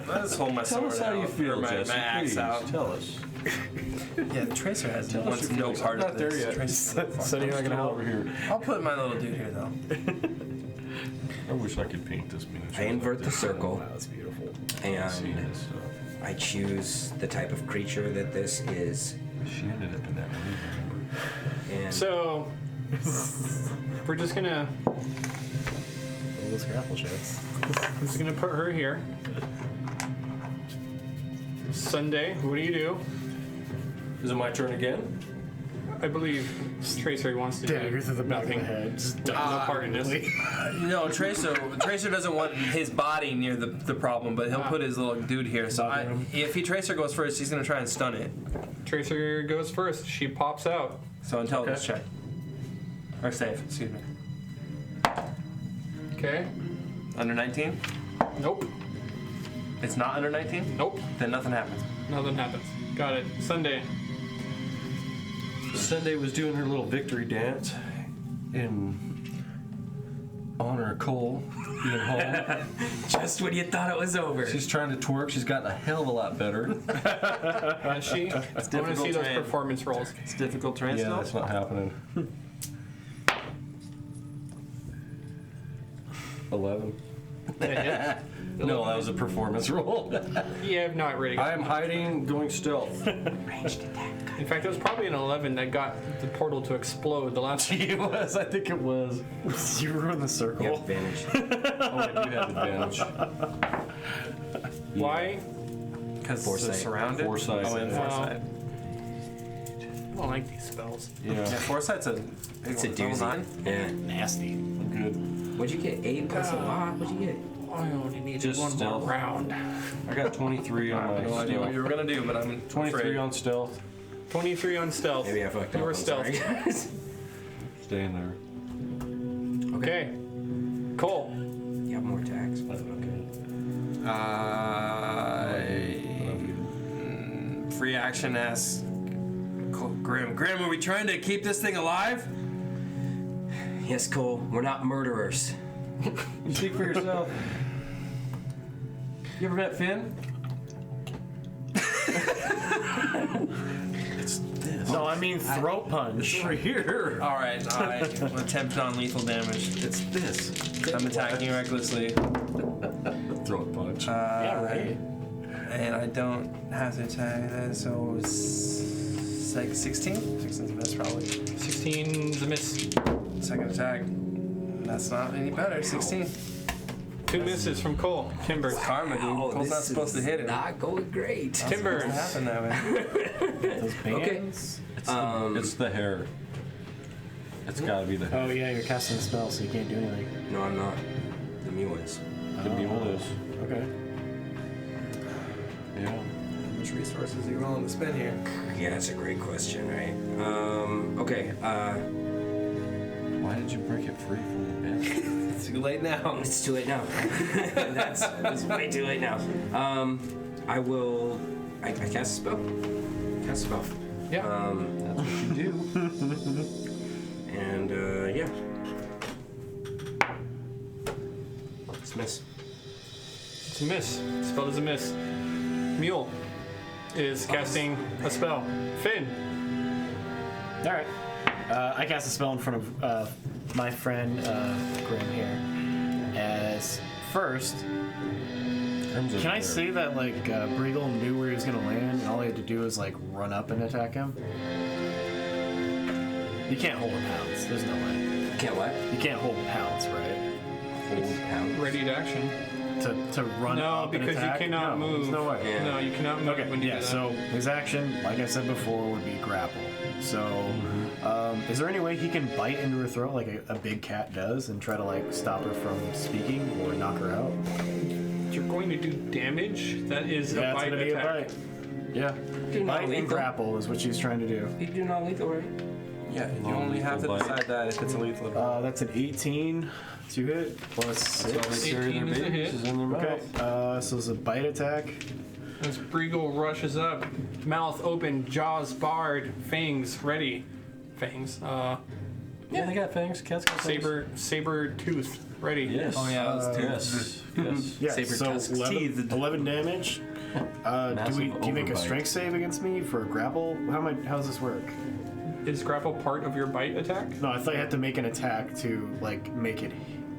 Let's hold my Tell sword us how out, you feel, or my Jesse. axe Please, out. tell us. Yeah, the Tracer has Tell us wants your no feelings. part I'm of not there this. yet. Tracer's So you're not gonna help? Over here. I'll put my little dude here though. I wish I could paint this miniature. I invert the circle, Wow, that's beautiful. and She I choose the type of creature that this is. ended up in that room, remember? And So we're just gonna All those grapple checks. put her here. Sunday, what do you do? Is it my turn again? I believe Tracer wants to Dagger do through the back of the nothing. head. Just No part in this. No, Tracer doesn't want his body near the problem, but he'll put his little dude here. So if Tracer goes first, he's gonna try and stun it. Tracer goes first. She pops out. So intelligence check. Or save, excuse me. Okay. Under 19? Nope. It's not under 19? Nope. Then nothing happens. Nothing happens. Got it. Sunday. Sunday was doing her little victory dance in honor of Cole being home. just when you thought it was over. She's trying to twerk. She's gotten a hell of a lot better. Has she? I want to difficult see those terrain. performance rolls. It's difficult terrain Yeah, still? that's not happening. 11. No, that was a performance roll. Yeah, not really. I am hiding, going stealth. Ranged attack. In fact, it was probably an 11 that got the portal to explode the last time. It was. I think it was. You ruined the You circle. have advantage. Oh, I do have advantage. Why? Because Foresight. it's surrounded? Foresight. Oh, and No. Foresight. I don't like these spells. Yeah, Yeah, Foresight's a It's a level doozy. 9. Yeah. Nasty. good. What'd you get? 8 plus a lot? What'd you get? I only need Just one stealth. more round. I got 23 on my No idea what stealth. you were gonna do, but I'm 23 afraid. on stealth. 23 on stealth. Maybe I fucked up. Your I'm stealth. sorry, guys. Stay in there. Okay. Cole. You have more attacks. Free action asks Grim. Grim, are we trying to keep this thing alive? Yes, Cole. We're not murderers. Speak for yourself. You ever met Finn? It's this. No, I mean throat punch. Right here. All right. Attempt non-lethal damage. It's this. I'm attacking you recklessly. Throat punch. Yeah, right. And I don't have to attack that, so it's like 16? 16's a miss, probably. 16's a miss. Second attack. That's not any better. 16. 2 misses from Cole. Timber. Karma, dude. Cole's not supposed to hit it. Not going great. Timber. What happened that way? Those bands. It's the hair. It's gotta be the hair. Oh yeah, you're casting a spell, so you can't do anything. No, I'm not. The mule is. The mule is. Okay. Yeah. How much resources are you willing to spend here? Yeah, that's a great question, right? Okay. Why did you break it free from the bench? It's too late now. It's too late now. It's way too late now. I will. I cast a spell. Cast a spell. Yeah. That's what you do. And yeah. It's a miss. It's a miss. Spell is a miss. Mule is casting a spell. Finn. All right. I cast a spell in front of my friend Grim here. As first, can I say that like Briegel knew where he was gonna land, and all he had to do was like run up and attack him? You can't hold a pounce. There's no way. Can't what? You can't hold pounce, right? Hold pound. Ready to action. To run No, up and because you attack? cannot No, move. There's no way. Yeah. No, you cannot move Okay, when you yeah, do that. so his action, like I said before, would be grapple. So, is there any way he can bite into her throat like a big cat does and try to like stop her from speaking or knock her out? You're going to do damage. That is a Yeah, it's bite gonna be a attack. bite. Yeah. Do not Bite and lethal. grapple is what she's trying to do. You do not lethal, right? Yeah, you only have to Non-lethal bite. decide that if it's a lethal attack. That's an 18 to hit plus 6. 18 is a hit. Is in their Okay, mouth. so it's a bite attack. As Briegel rushes up, mouth open, jaws barred, fangs ready. Fangs. Yeah, they got fangs. Cats got fangs. Saber tooth ready. Yes. Oh, yeah, those two. Yes. Yes. Yeah, Saber so tusks. 11 damage. Do Massive you make a overbite. strength save against me for a grapple? How does this work? Is grapple part of your bite attack? No, I thought you had to make an attack to like make it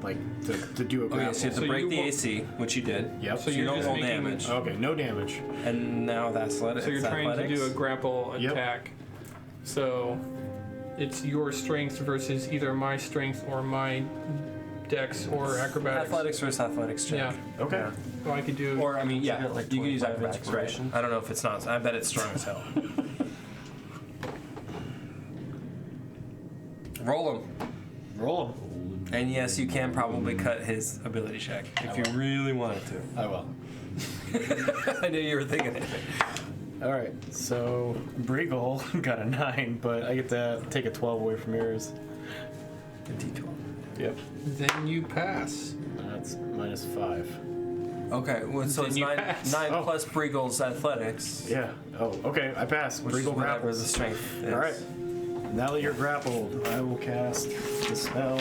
like to do a Oh, grapple. yeah, so you have to So break you the won't- AC, which you did. Yep. So You you're don't just roll making damage. Okay, no damage. And now that's athletics. So you're trying to do a grapple Yep. attack. So it's your strength versus either my strength or my dex or acrobatics. Athletics versus athletics check. Yeah. Okay. So I could do. Or, I mean, yeah, got, like, you can use 25 acrobatics, right? inspiration. I don't know if it's not. I bet it's strong as hell. Roll him. Roll. And yes, you can probably cut his ability check if you really wanted to. I will. I knew you were thinking it. All right. So Briegel got a 9, but I get to take a 12 away from yours. The D12. Yep. Then you pass. That's -5. Okay, well, so Then it's you 9 pass. Oh. plus Briegel's athletics. Yeah. Oh, okay. I pass. Which is Briegel whatever grapples. the strength is. All right. Now that you're grappled, I will cast the spell.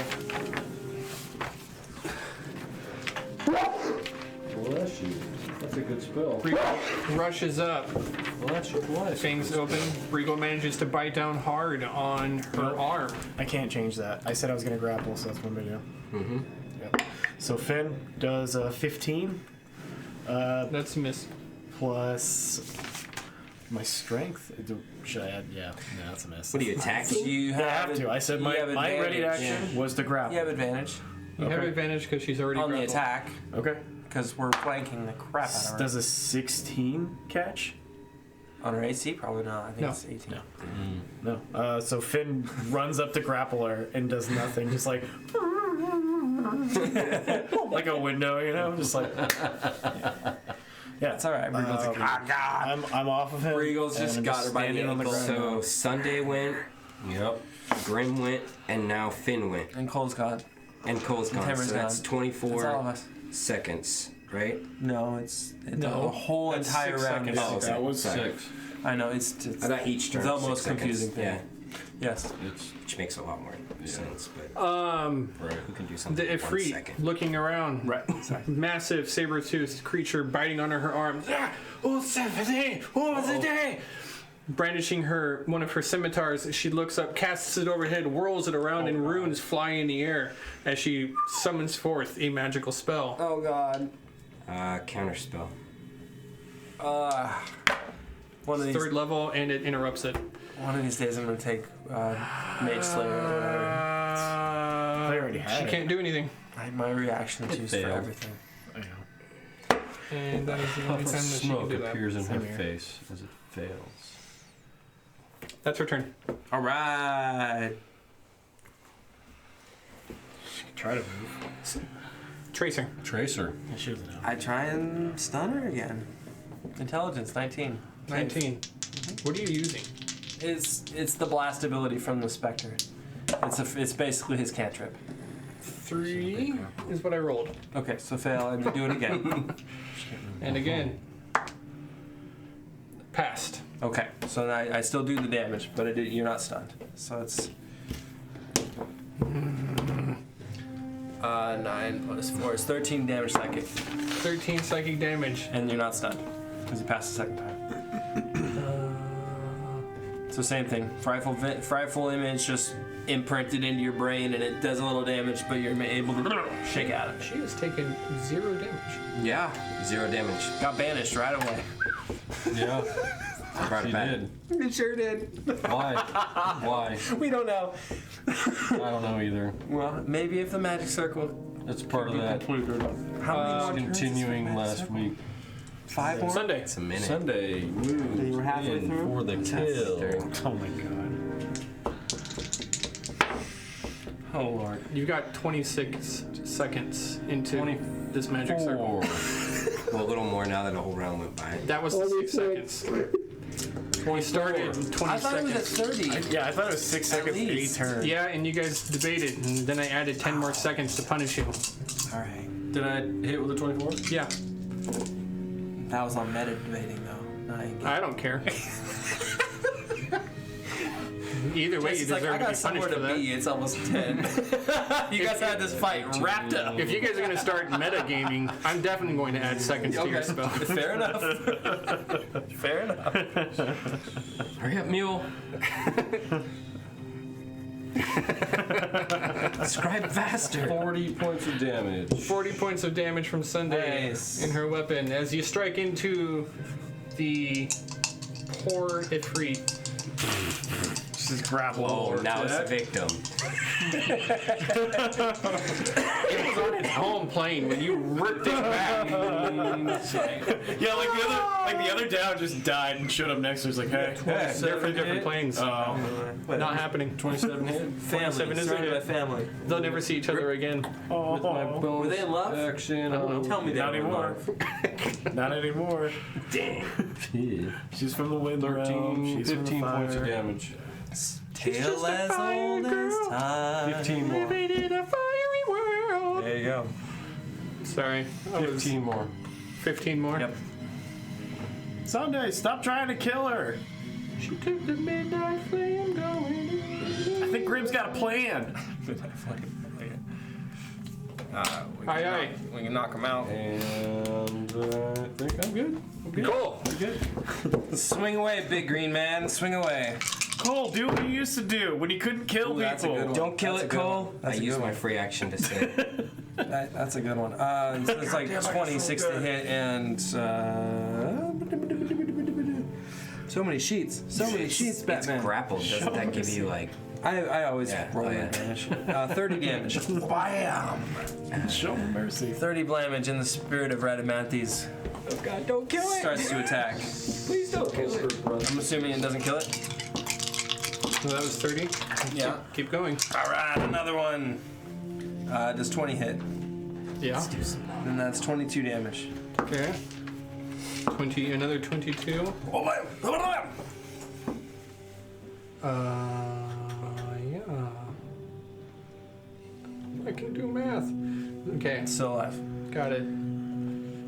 Bless you. That's a good spell. Briegel rushes up, Bless you. Bless. fangs open. Briegel manages to bite down hard on her arm. I can't change that. I said I was going to grapple, so that's what I'm going to do. Mm-hmm. Yep. So Finn does 15 That's a miss. plus my strength. Should I add? Yeah. No, that's a miss. What are you attacking? You I have to. I said you my have ready advantage. action was to grapple. You have advantage You have Okay. advantage because she's already on the grappled. attack Okay. because we're flanking the crap out of her. Does a 16 catch? On her AC, probably not. I think No. it's 18. No. So Finn runs up to grapple her and does nothing, just like like a window, you know, just like. Yeah, It's all right. Briegel's like, I'm off of him. Briegel's just and I'm got her by the standing on ankle. ground. So Sunday went, Yep. Grim went, and now Finn went. and Cole's gone. And Cole's gone. Timber's So that's gone. 24 It's all of us. seconds, right? No, it's No, the whole that's entire 6 round. seconds. Is Oh, six. okay. That was Sorry. 6. I know it's I thought each turn. the was most 6 seconds. confusing thing. Yeah. Yes. It's Which makes a lot more sense, but right. who can do something The in 1 Ifrit second? looking around. Right. Exactly. Massive saber-toothed creature biting on her arms. Ah! Oh, Stephanie! Oh, the day! Brandishing one of her scimitars, she looks up, casts it overhead, whirls it around, and runes fly in the air as she summons forth a magical spell. Oh God. Counterspell. One of these. Third level, and it interrupts it. One of these days, I'm gonna take Mage Slayer. Or whatever. I already had She it. can't do anything. My reaction is used for failed. everything. I know. And that is the only Puff time of that she can smoke do that. appears in her Same here. face as it fails. That's her turn. All right. Try to move. Tracer. Tracer. I should have known. I try and stun her again. Intelligence 19. 19. What are you using? It's the blast ability from the Spectre. It's basically his cantrip. 3 is what I rolled. Okay, so fail and do it again. And again. Passed. Okay, so I still do the damage, but you're not stunned. So it's 9 plus 4 is 13 damage psychic, 13 psychic damage. and you're not stunned because you passed the second time. So same thing. Frightful image just imprinted into your brain, and it does a little damage, but you're able to shake out of it. She has taken 0 damage. Yeah, 0 damage. Got banished right away. Yeah, I brought she it back. did. It sure did. Why? Why? We don't know. I don't know either. Well, maybe if the magic circle That's part of that. How many more turns is Continuing the magic last circle? week. 5 more. Sunday. It's a minute. Sunday moves You were halfway in through? for the kill. Oh my god. Oh lord. You've got 26 seconds into this magic circle. 4. Well, a little more now that a whole round went by. That was the 6 seconds. We started 20 I thought it was at seconds. 30. Yeah, I thought it was 6 seconds a least. turn. Yeah, and you guys debated, and then I added 10 more seconds to punish you. All right. Did I hit with a 24? Yeah, That was on meta debating though. Not in game. I don't care. Either way, you It's like, deserve I to got be somewhere punished to for that. be. It's almost 10. You guys had this fight wrapped up. If you guys are going to start metagaming, I'm definitely going to add seconds to your spell. Fair enough. Fair enough. Hurry up, mule. Scribe faster. 40 points of damage. 40 points of damage from Sunday Nice. in her weapon as you strike into the poor Ifrit. She's grappled. Oh, now it's a victim. It was on its home plane when you ripped it back. Yeah, like the other down just died and showed up next to us like, hey. They're from different planes. Oh. Not happening. 27 hit. Family. 27 is a Surrounded by hit. family. They'll never see each other again. With my bonus Were they in love? action. Tell me they Not were in anymore. love. Not anymore. Dang. Yeah. She's from the wind realm. 13, She's from the 15 points of fire. damage. Tale as old as time. 15 more. Living in a fiery world. There you go. Sorry. That was 15 more. 15 more. Yep. Sunday, stop trying to kill her. She took the midnight flame going. I think Grim's got a plan. Aye, aye. We can knock him out. And I think I'm good. Cool. Swing away, big green man. Swing away. Cole, do what you used to do when you couldn't kill That's a people. good one. Don't kill That's it, a good Cole. one. I That's a used good my one. free action to say. That's a good one. So it's like 26 to hit and so many sheets. So many sheets, It's Batman. grappled. Doesn't that give you like? I always Yeah, roll oh, my yeah. damage. 30 damage. Bam! Show mercy. 30 damage in the spirit of Radamanthys Oh God! Don't kill it! starts to attack. Please don't kill it. I'm assuming it doesn't kill it. So that was 30. Yeah. Keep going. All right, another one. Does 20 hit? Yeah. Then that's 22 damage. Okay. 20. Another 22. Yeah. I can do math. Okay. Still alive. Got it.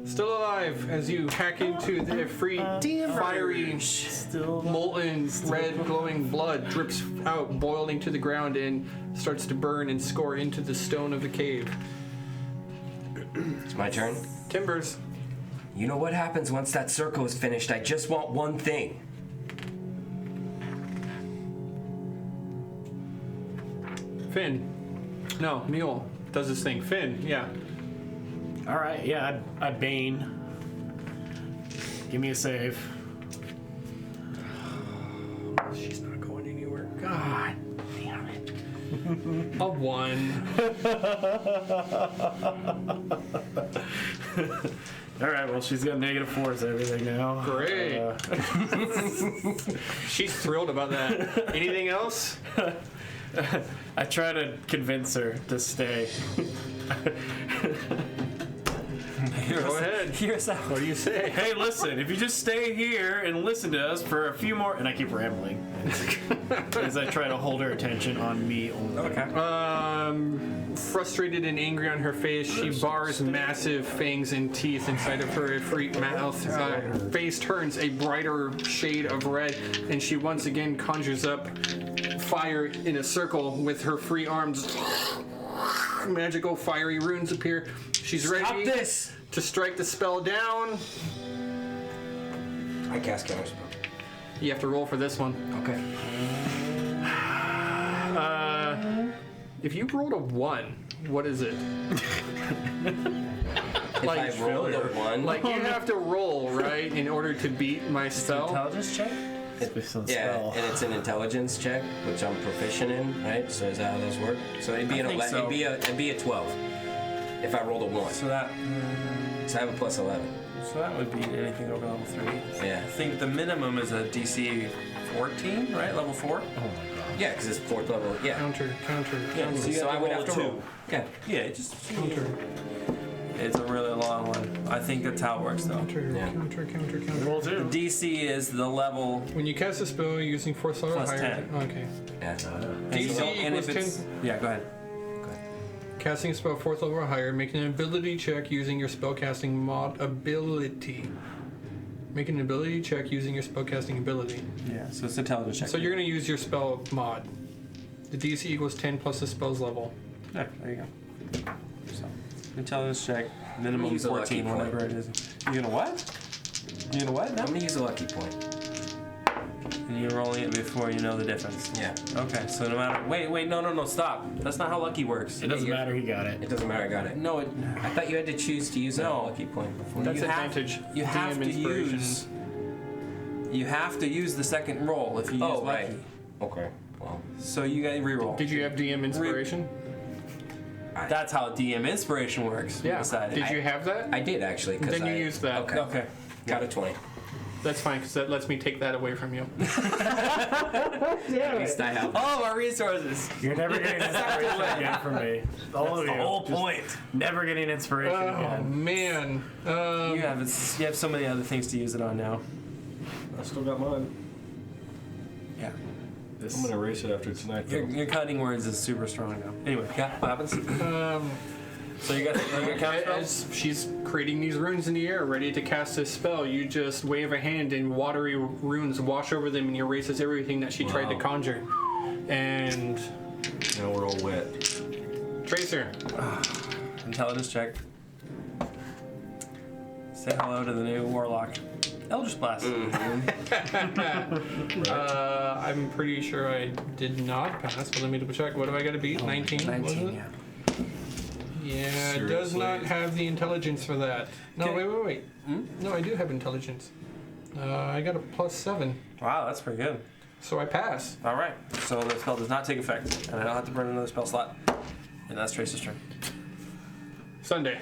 Still alive as you hack into the free, fiery, Still molten, red, glowing blood drips out, boiling to the ground, and starts to burn and score into the stone of the cave. It's my turn. Timbers. You know what happens once that circle is finished? I just want one thing. Finn. No, Mule does this thing. Finn, yeah. All right, yeah, I Bane. Give me a save. She's not going anywhere. God damn it. A 1. All right, well, she's got -4 to everything now. Great. She's thrilled about that. Anything else? I try to convince her to stay. Go ahead. Hear us out. What do you say? Hey, listen, if you just stay here and listen to us for a few more... And I keep rambling. As I try to hold her attention on me only. Okay. Frustrated and angry on her face, she bars massive fangs and teeth inside of her freak mouth. Her face turns a brighter shade of red, and she once again conjures up fire in a circle with her free arms. Magical fiery runes appear. She's ready Stop this! to strike the spell down. I cast counterspell. You have to roll for this one. Okay. If you rolled a 1, what is it? If I rolled a 1, Like you have to roll, right, in order to beat my spell. Intelligence check? yeah, and it's an intelligence check, which I'm proficient in, right? So is that how those work? So it'd be I think so. it'd be a 12 if I rolled a 1. So that So I have a plus 11. would be anything over level 3. Yeah. I think the minimum is a DC 14, right? Level 4? Yeah, because it's 4th level. Yeah. Counter. Yeah, So I would have to roll roll. Yeah. Yeah, just it's a really long one. I think that's how it works though. Yeah. Counter. Roll The 2. DC is the level When you cast a spell using 4th level or Plus higher. 10. Okay. Yeah. DC and equals if it's 10. yeah, go ahead. Casting a spell 4th level or higher, make an ability check using your spellcasting mod ability. Make an ability check using your spellcasting ability. Yeah, so it's intelligence check. So you're going to use your spell mod. The DC equals 10 plus the spell's level. Yeah, there you go. So intelligence check, minimum Use a lucky 14, point. whatever it is. You're gonna what? You're gonna what? I'm No. gonna use a lucky point. And you're rolling it before you know the difference. Yeah. Okay, so no matter. Wait, no, stop. That's not how lucky works. It doesn't matter, he got it. It doesn't matter. I got it. No, I thought you had to choose to use a No. lucky point before. That's you advantage. Have, you have DM to inspiration. use. You have to use the second roll if you use Oh, lucky. right. Okay. Well, So you got to reroll. Did you have DM inspiration? That's how DM inspiration works. we Yeah. decided. Did you have that? I did actually. Then you used that. Okay. Okay. Got a 20. That's fine, because that lets me take that away from you. At least I have. All of our resources. You're never getting inspiration again from me. All of you. The whole Just point. Never getting inspiration Oh, again. man. You have so many other things to use it on now. I still got mine. Yeah. I'm gonna erase it after tonight. Though. Your cutting words is super strong now. Anyway, yeah, what happens? So you got counter spells? As she's creating these runes in the air, ready to cast this spell, you just wave a hand and watery runes wash over them and erases everything that she tried to Wow. conjure. And Now we're all wet. Tracer. Intelligence check. Say hello to the new warlock. Eldritch Blast. I'm pretty sure I did not pass, but let me double check. What have I got to beat? 19? 19, yeah. Yeah, it does Seriously? not have the intelligence for that. No, Okay. wait. No, I do have intelligence. I got a +7, Wow, that's pretty good. so I pass. All right. So the spell does not take effect, and I don't have to burn another spell slot. And that's Tracer's turn. Sunday.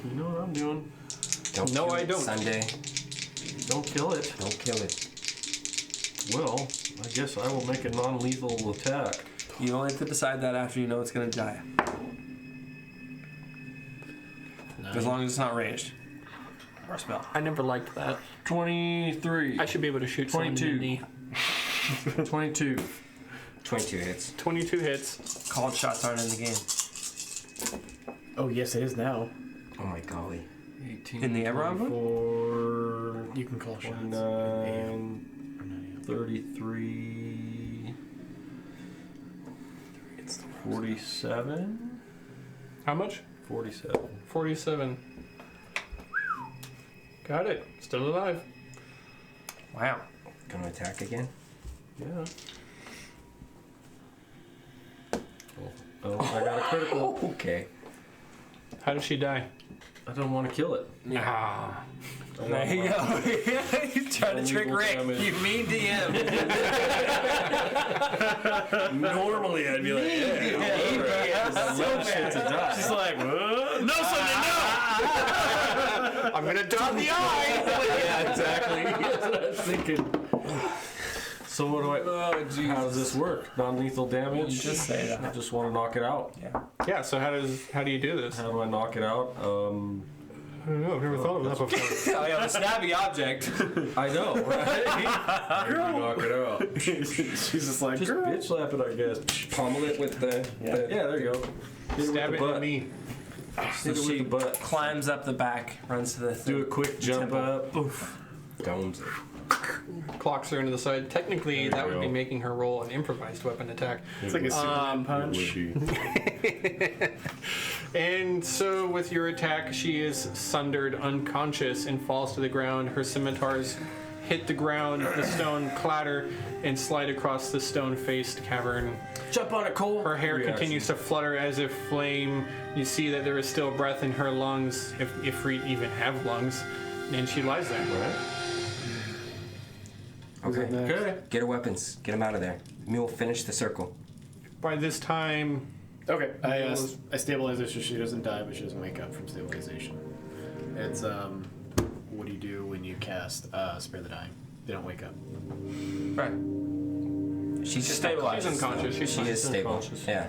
You know what I'm doing? Don't No, kill I it, don't. Sunday. Don't kill it. Don't kill it. Well, I guess I will make a non-lethal attack. You only have to decide that after you know it's going to die. As long as it's not ranged. Or a spell. I never liked that. 23. I should be able to shoot someone in the 22. knee. 22. 22 hits. 22 hits. Called shots aren't in the game. Oh, yes, it is now. Oh my golly. 18, In the Eberron book? 24, You can call shots. 29, 33, 47? How much? 47. 47. Got it. Still alive. Wow. Gonna attack again? Yeah. Oh, I got a critical. Okay. How did she die? I don't want to kill it. Ah. There you go. He's trying to trick Illegal Rick. damage. You mean DM. Normally I'd be like, yeah, so shit to die. She's like, what? No, Sunday, no! I'm gonna dot the eye. Yeah, exactly. That's what I was thinking. So what do I? Oh, jeez. How does this work? Non-lethal damage. You just say that. I just want to knock it out. Yeah. Yeah. So how do you do this? How do I knock it out? I don't know. I've never thought of that before. I have a stabby object. I know, right? How do you knock it out? She's just like, Just girl. bitch slap it, I guess. Pummel it with the. Yeah, there you go. Hit Stab it it with in the the knee. butt. Hit it with the butt. Climbs up the back, runs to the thing. Do a quick jump up. Domes it. Clocks her into the side. Technically, There that you would be go. making her roll an improvised weapon attack. It's like a Superman punch. And so, with your attack, she is sundered, unconscious, and falls to the ground. Her scimitars hit the ground, the stone clatter, and slide across the stone-faced cavern. Jump on it, Cole. Her hair Reaction. continues to flutter as if flame. You see that there is still breath in her lungs, if we even have lungs, and she lies there. Right. Okay. Okay. Get her weapons. Get them out of there. Mule, finish the circle. By this time, Okay, I stabilize her so she doesn't die, but she doesn't wake up from stabilization. It's what do you do when you cast Spare the Dying? They don't wake up. Right. She's she's Stabilized. unconscious. She's She is stable. unconscious. Yeah.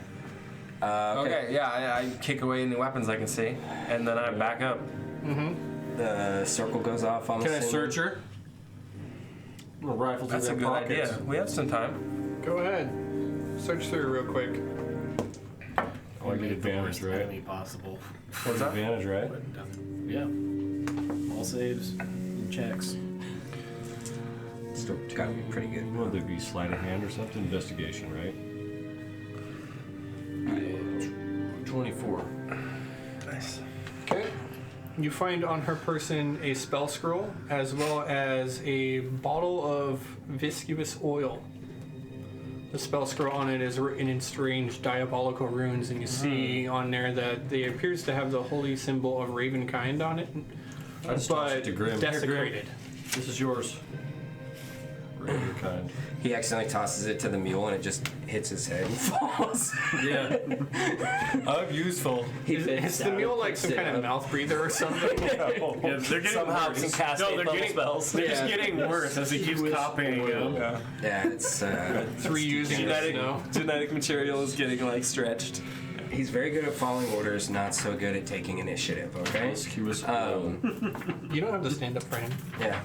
Okay, yeah, I kick away any weapons I can see, and then I back up. The circle goes off on the Can I symbol. search her? I'm gonna rifle through That's a their good pockets. idea. We have some time. Go ahead. Search through real quick. Oh, I get advantage, the worst right? enemy possible. What's that? Advantage, right? But yeah. All saves and checks. Still gotta be pretty good. Would there be sleight of hand or something? Investigation, right? 24. Nice. Okay. You find on her person a spell scroll as well as a bottle of viscous oil. The spell scroll on it is written in strange diabolical runes, and you see on there that it appears to have the holy symbol of Ravenkind on it, I just tossed it but to Grim. desecrated. This is yours. Raven kind. He accidentally tosses it to the mule and it just hits his head and falls. Yeah. I'm useful. Is the mule like some kind of mouth breather or something? Yeah, they're getting Somehow worse. can cast No, eight they're level getting spells. They're just getting worse as he keeps copying them. Yeah, it's. Three using Genetic, no. genetic material is getting like stretched. He's very good at following orders, not so good at taking initiative, okay? He was You don't have to stand up for him. Yeah.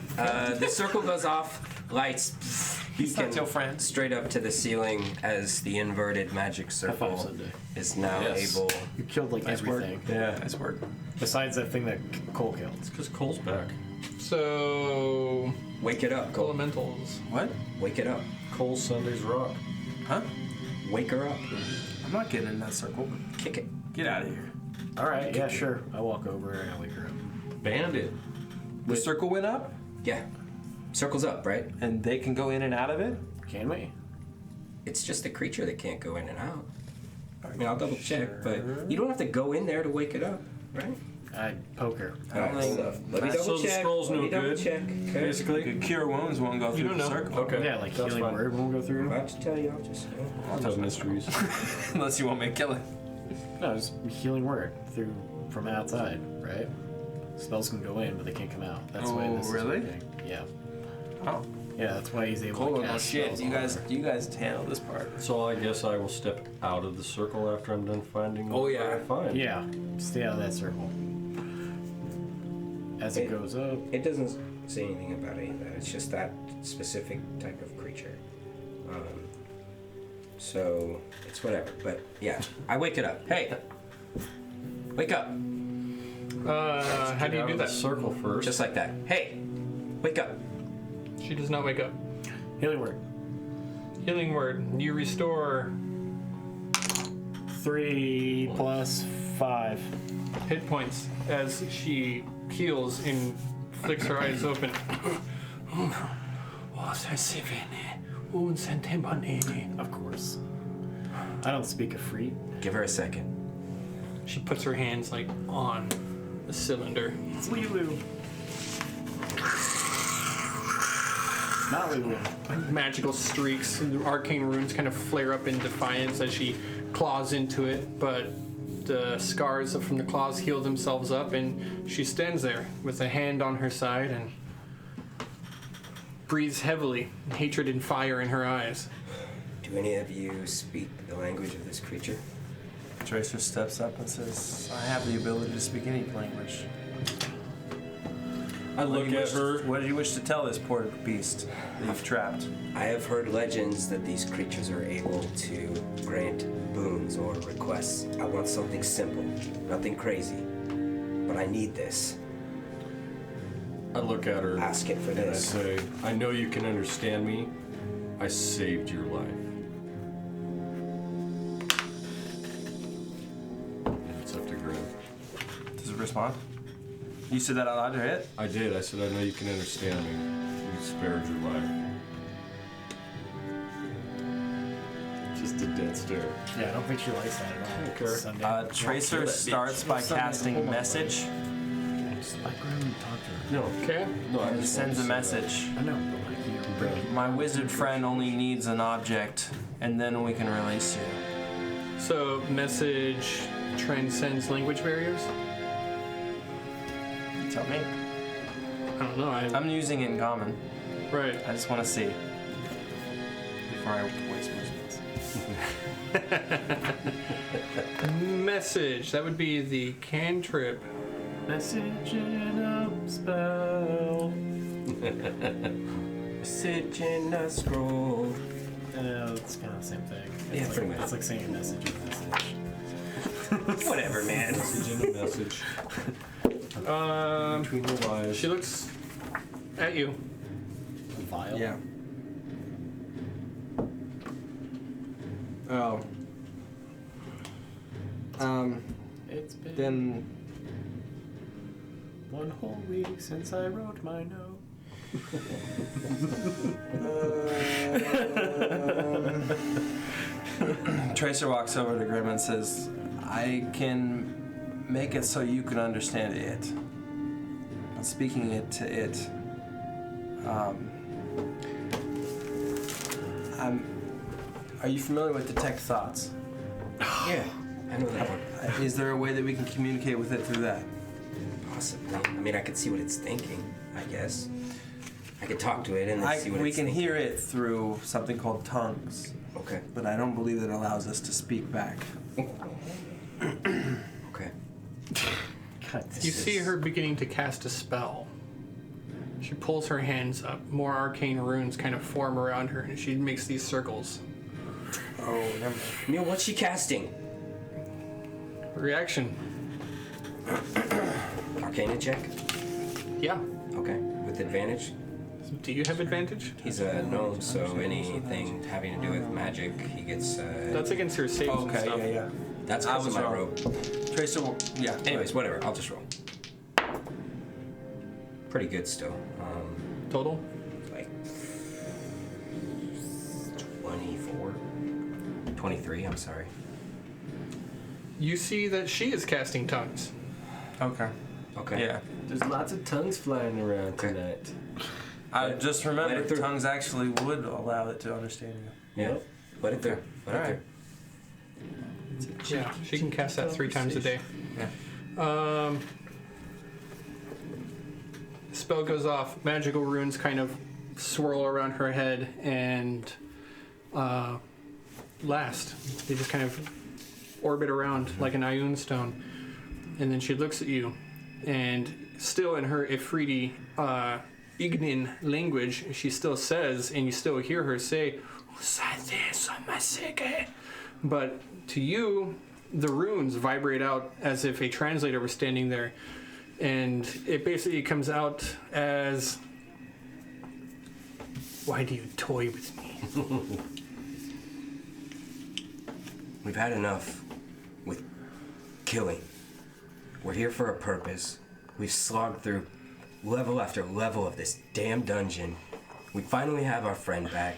The circle goes off, lights. He's not your friend. Straight up to the ceiling as the inverted magic High five, circle Sunday. is now Yes. able. You killed like Nice work. everything. Yeah. Nice work. Besides that thing that Cole killed. It's because Cole's back. So, Wake it up, Cole. elementals. What? Wake it up. Cole's Sunday's Rock. Huh? Wake her up. I'm not getting in that circle. Kick it. Get out of here. Alright, yeah, sure. I walk over and I wake her up. Bandit. The circle went up, Yeah. Circle's up, right? and they can go in and out of it. Can we? It's just a creature that can't go in and out. I mean, I'll double check, but you don't have to go in there to wake it up, right? I poke her. Alright, think so let me that's- double so the check. scroll's Let no me double good, check. Okay. Basically. Could cure wounds won't go through don't the know. circle. Okay. Yeah, like That's healing fine. word won't go I'm through. about to tell you, I'll just. Lots of mysteries. Unless you want me to kill it. No, it's healing word through from outside, right? Spells can go in, but they can't come out. That's why Oh, this really? is working. Yeah. Oh, Yeah, that's why he's able cool. to No cast shit. spells You all guys, over. you guys handle this part. So I guess I will step out of the circle after I'm done finding Oh, what yeah. I find. Yeah, stay out of that circle. As it goes up, It doesn't say anything about any of that. It's just that specific type of creature. So it's whatever. But yeah, I wake it up. Hey, wake up. How do you do that? Circle first. Just like that. Hey, wake up. She does not wake up. Healing word. Healing word. You restore 3 plus 5. hit points as she heals and flicks her eyes open. Of course. I don't speak a free. Give her a second. She puts her hands like on the cylinder. It's Lulu. Not Lulu. Magical streaks and arcane runes kind of flare up in defiance as she claws into it, but the scars from the claws heal themselves up, and she stands there with a hand on her side and breathes heavily, hatred and fire in her eyes. Do any of you speak the language of this creature? Tracer steps up and says, I have the ability to speak any language. I look at her. What do you wish to tell this poor beast that you've trapped? I have heard legends that these creatures are able to grant boons or requests. I want something simple, nothing crazy. But I need this. I look at her. Ask it for and I this. say, I know you can understand me. I saved your life. And it's up to Grim. Does it respond? You said that out loud to her hit? I did. I said, I know you can understand me. You spared your life. Just a dead stare. Yeah, I don't think she likes that at all. Okay. Sunday. Tracer starts by casting message. Just like Grim and talk to her. No. Okay? No, I And just sends a wanted to say message. I know, but like you bring it. My wizard friend only needs an object, and then we can release you. So, message transcends language barriers? You tell me. I don't know. I'm using it in common. Right. I just want to see. Before I waste my spells. Message. That would be the cantrip. Message in a spell. Message in a scroll. It's kind of the same thing. Yeah, It's pretty like, much. It's like saying a message in a message. Whatever, man. Message in a message between your eyes. She looks at you. Vile. Yeah. Oh. It's been Then 1 whole week since I wrote my note. Tracer walks over to Grim and says, I can make it so you can understand it. I'm speaking it to it. Are you familiar with detect thoughts? Yeah, I know that one. Is there a way that we can communicate with it through that? Possibly. I mean, I could see what it's thinking, I guess. I could talk to it and then see what We it's can thinking. hear it through something called tongues, Okay. but I don't believe that it allows us to speak back. Okay. God, You see her beginning to cast a spell. She pulls her hands up. More arcane runes kind of form around her, and she makes these circles. Oh, never mind. Neil, what's she casting? Reaction. Arcana check? Yeah. Okay. With advantage? Do you have advantage? He's a gnome, so anything having to do with magic, he gets. That's against your saves and Okay, stuff. yeah. That's I because of was my wrong. rope. Tracer will, yeah. Anyways, whatever. I'll just roll. Pretty good still. Total? Like 24? 23, I'm sorry. You see that she is casting tongues. Okay. Okay. Yeah. There's lots of tongues flying around Okay. tonight. I just let remember it through. tongues actually would allow it to understand you. Yeah. Let it through. Let it Alright. through. Yeah, she can cast that 3 times a day. Yeah. Spell goes off. Magical runes kind of swirl around her head and last. They just kind of orbit around like an Ioun stone. And then she looks at you, and still in her Ifriti Ignin language, she still says, and you still hear her say, but to you, the runes vibrate out as if a translator was standing there. And it basically comes out as, why do you toy with me? We've had enough with killing. We're here for a purpose. We've slogged through level after level of this damn dungeon. We finally have our friend back.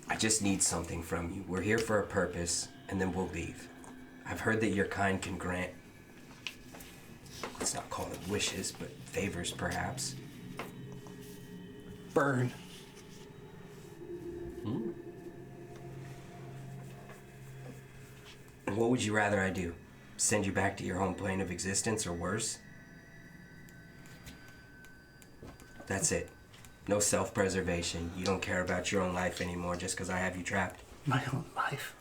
I just need something from you. We're here for a purpose, and then we'll leave. I've heard that your kind can grant, let's not call it wishes, but favors perhaps. Burn. What would you rather I do? Send you back to your home plane of existence, or worse? That's it. No self-preservation. You don't care about your own life anymore just because I have you trapped. My own life.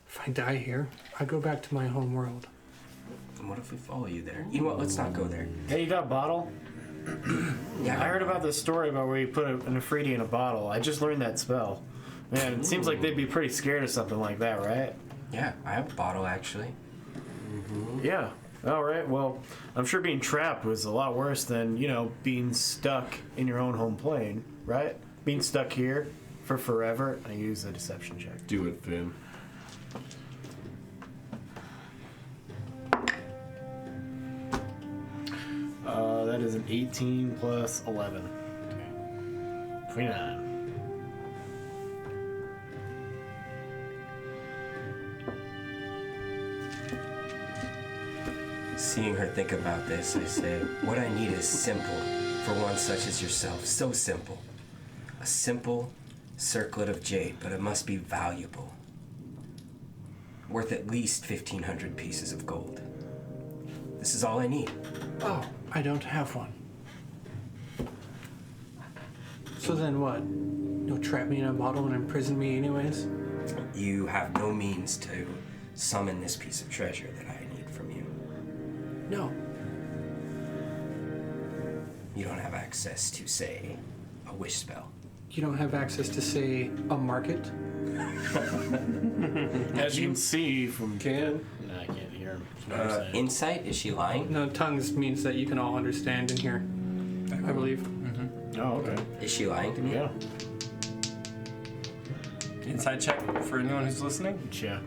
If I die here, I go back to my home world. And what if we follow you there? You know what? Let's not go there. Hey, you got a bottle? Yeah, I heard about this story about where you put an Afridi in a bottle. I just learned that spell. Man, it seems like they'd be pretty scared of something like that, right? Yeah, I have a bottle actually. Yeah. All right. Well, I'm sure being trapped was a lot worse than, being stuck in your own home plane, right? Being stuck here for forever. I use a deception check. Do it, Finn. That is an 18 plus 11. 29. Seeing her think about this, I say, what I need is simple for one such as yourself. So simple. A simple circlet of jade, but it must be valuable. Worth at least 1,500 pieces of gold. This is all I need. Oh, I don't have one. So then what? You'll trap me in a bottle and imprison me anyways? You have no means to summon this piece of treasure that I need from you. No. You don't have access to, say, a wish spell. You don't have access to, say, a market? As you can see from... Can? No, I can't hear him. That's what I'm saying. Insight? Is she lying? No, tongues means that you can all understand in here, I believe. Oh, okay. Is she lying to me? Yeah. Inside check for anyone who's listening. Yeah.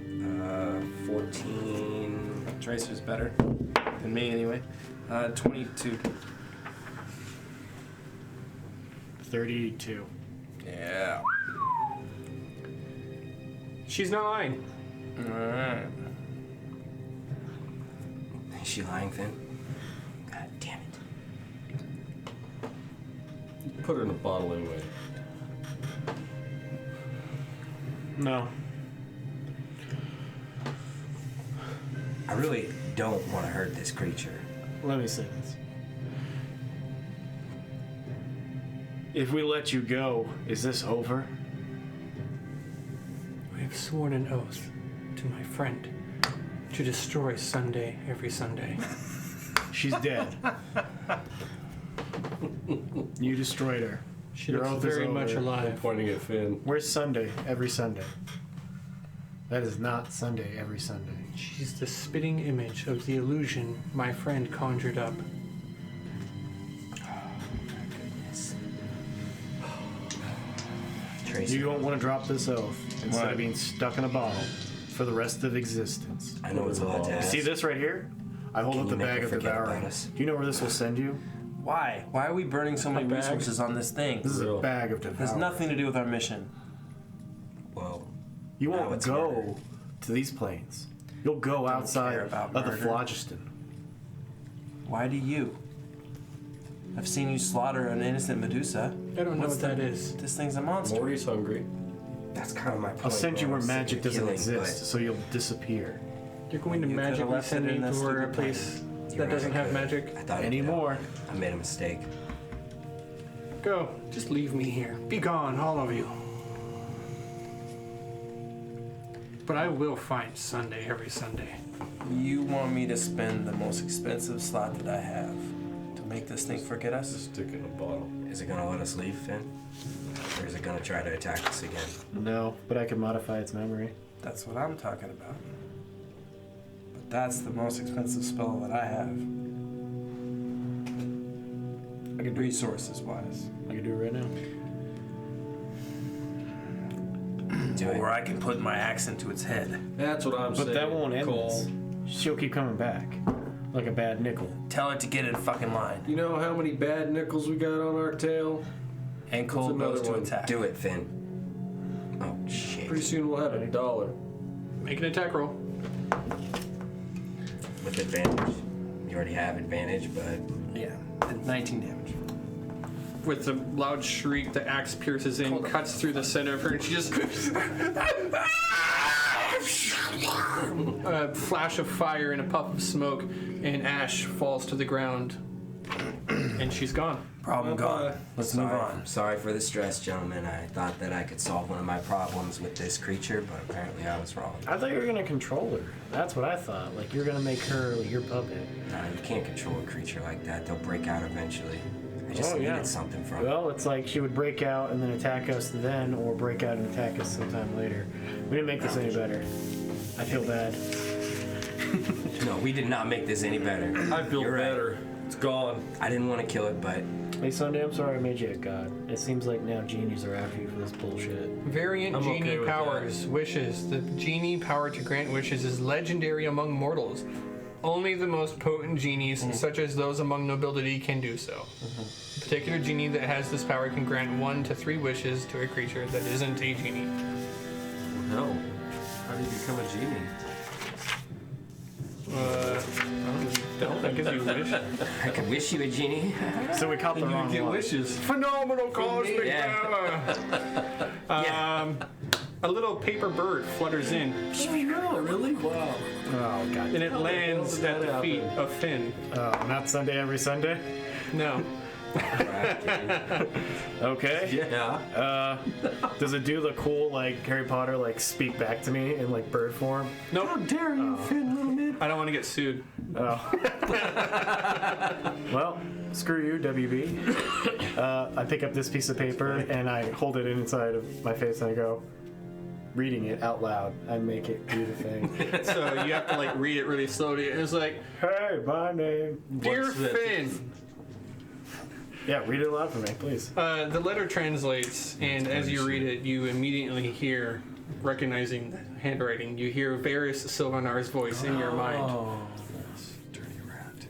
14. Tracer's better than me anyway. 22. 32. Yeah. She's not lying. Alright. Is she lying, Finn? God damn it. Put her in a bottle anyway. No. I really don't want to hurt this creature. Let me say this. If we let you go, is this over? I have sworn an oath to my friend to destroy Sunday every Sunday. She's dead. You destroyed her. She Your looks oath is very over. much I'm alive. pointing at Finn. Where's Sunday every Sunday? That is not Sunday every Sunday. She's the spitting image of the illusion my friend conjured up. Goodness. Tracy, You don't want to drop this oath instead Why? of being stuck in a bottle for the rest of existence. I know it's a lot to ask. See this right here? I hold Can up you the never bag of forget devouring. about us? Do you know where this will send you? Why? Why are we burning so many bag? resources on this thing? This is a Real. bag of devouring. Has nothing to do with our mission. Well, You Now won't it's go murder. to these planes. You'll go outside care of about the murder. phlogiston. Why do you? I've seen you slaughter an innocent Medusa. I don't know What's what that the- is. This thing's a monster. Maury's hungry. that's kind of my point. I'll send you when where I'm magic saying doesn't killing, exist, so you'll disappear. You're going to You could've magically left send it me in that to a stupid place You're that right, doesn't I have could. magic. I thought Anymore. I made a mistake. Go. Just leave me here. Be gone, all of you. But I will find Sunday every Sunday. You want me to spend the most expensive slot that I have to make this thing forget us? Just stick it in a bottle. Is it gonna let us leave, Finn? Or is it gonna try to attack us again? No, but I can modify its memory. That's what I'm talking about. But That's the most expensive spell that I have. I can do Resources wise. I can do it right now. Do it. Or I can put my axe into its head. That's what I'm saying. But that won't end Cole. this. She'll keep coming back. Like a bad nickel. Tell it to get in fucking line. You know how many bad nickels we got on our tail? And Cole That's another goes to one. attack. Do it, Finn. Oh, shit. Pretty soon we'll have $1. Make an attack roll. With advantage. You already have advantage, but Yeah, 19 damage. With a loud shriek, the axe pierces in, cuts through the center of her, and she just. A flash of fire and a puff of smoke, and ash falls to the ground, and she's gone. Problem gone. Let's move on. Sorry for the stress, gentlemen. I thought that I could solve one of my problems with this creature, but apparently I was wrong. I thought you were gonna control her. That's what I thought. Like you're gonna make her like your puppet. Nah, you can't control a creature like that. They'll break out eventually. I just Oh, needed yeah. something from it. Well, it's like she would break out and then attack us then, or break out and attack us sometime later. We didn't make this any better. I feel bad. No, we did not make this any better. I feel You're right. better. It's gone. I didn't want to kill it, but Hey Sunday, I'm sorry I made you a god. It seems like now genies are after you for this bullshit. Variant I'm okay genie with powers, wishes. The genie power to grant wishes is legendary among mortals. Only the most potent genies, such as those among nobility, can do so. A particular genie that has this power can grant 1 to 3 wishes to a creature that isn't a genie. No. How do you become a genie? Don't that gives you a wish. I could wish you a genie. So we caught the wrong Get one. wishes. Phenomenal cosmic Yeah. power. A little paper bird flutters in, Oh, really? Wow. Oh god. and it lands at the feet of Finn. Not Sunday every Sunday? No. Okay. Yeah. Does it do the cool like Harry Potter like speak back to me in like bird form? Nope. How dare you, Finn, little man? I don't want to get sued. Oh. Well, screw you, WB. I pick up this piece of paper and I hold it inside of my face and I go, reading it out loud. I make it do the thing. So you have to like read it really slowly. And it's like, Hey, my name. dear What's that? Finn. Yeah, read it aloud for me, please. The letter translates, and as you read it, you immediately hear, recognizing the handwriting, you hear Varys Sylvanar's voice in your mind.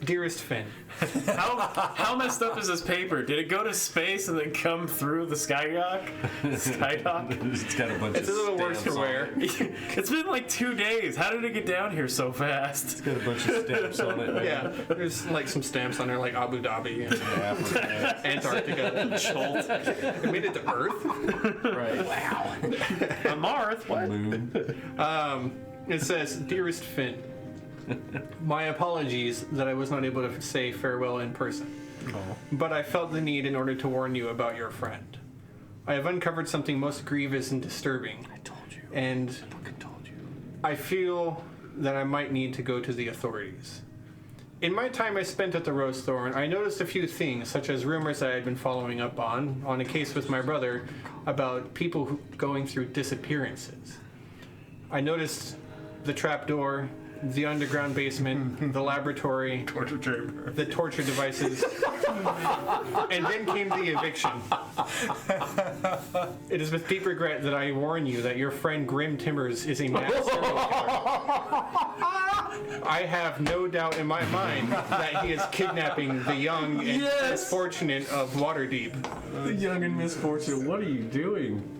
Dearest Finn, How messed up is this paper? Did it go to space and then come through the skydock? Skydock? It's got a bunch it's a of little worse for stamps on wear. it. It's been like 2 days. How did it get down here so fast? It's got a bunch of stamps on it. Yeah, there's like some stamps on there, like Abu Dhabi and Antarctica. It made it to Earth. Right. Wow. On Mars? What? Moon. It says, Dearest Finn, my apologies that I was not able to say farewell in person. But I felt the need in order to warn you about your friend. I have uncovered something most grievous and disturbing. I told you. And I feel that I might need to go to the authorities. In my time I spent at the Rose Thorn, I noticed a few things, such as rumors I had been following up on a case with my brother about people going through disappearances. I noticed the trapdoor, the underground basement, the laboratory, Torture chamber. the torture devices, and then came the eviction. It is with deep regret that I warn you that your friend Grim Timbers is a mass serial killer. I have no doubt in my mind that he is kidnapping the young and misfortunate of Waterdeep. The young and misfortunate. What are you doing?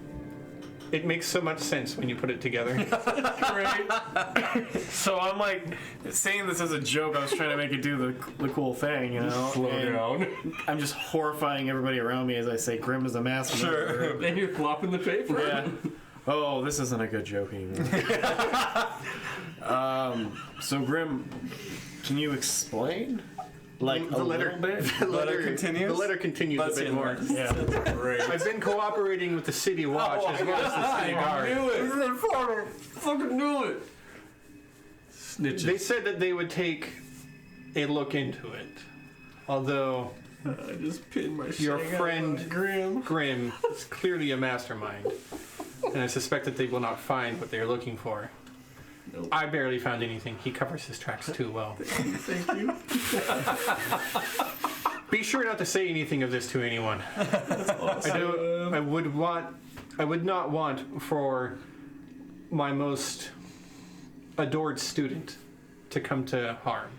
It makes so much sense when you put it together. Right? So I'm like saying this as a joke. I was trying to make it do the cool thing, you know? Slow And down. I'm just horrifying everybody around me as I say Grim is a mass murderer. And you're flopping the paper. Yeah. Oh, this isn't a good joke anymore. So Grim, can you explain? Like The a letter- little bit? The letter continues? The letter continues Let's a bit hear more. Yeah. Great. I've been cooperating with the city watch as well as the city guard. it. Fucking knew it. Snitches. They said that they would take a look into it. Although I just pinned my your shit. friend Grim. Grim is clearly a mastermind, and I suspect that they will not find what they are looking for. I barely found anything. He covers his tracks too well. Thank you. Be sure not to say anything of this to anyone. I would not want for my most adored student to come to harm.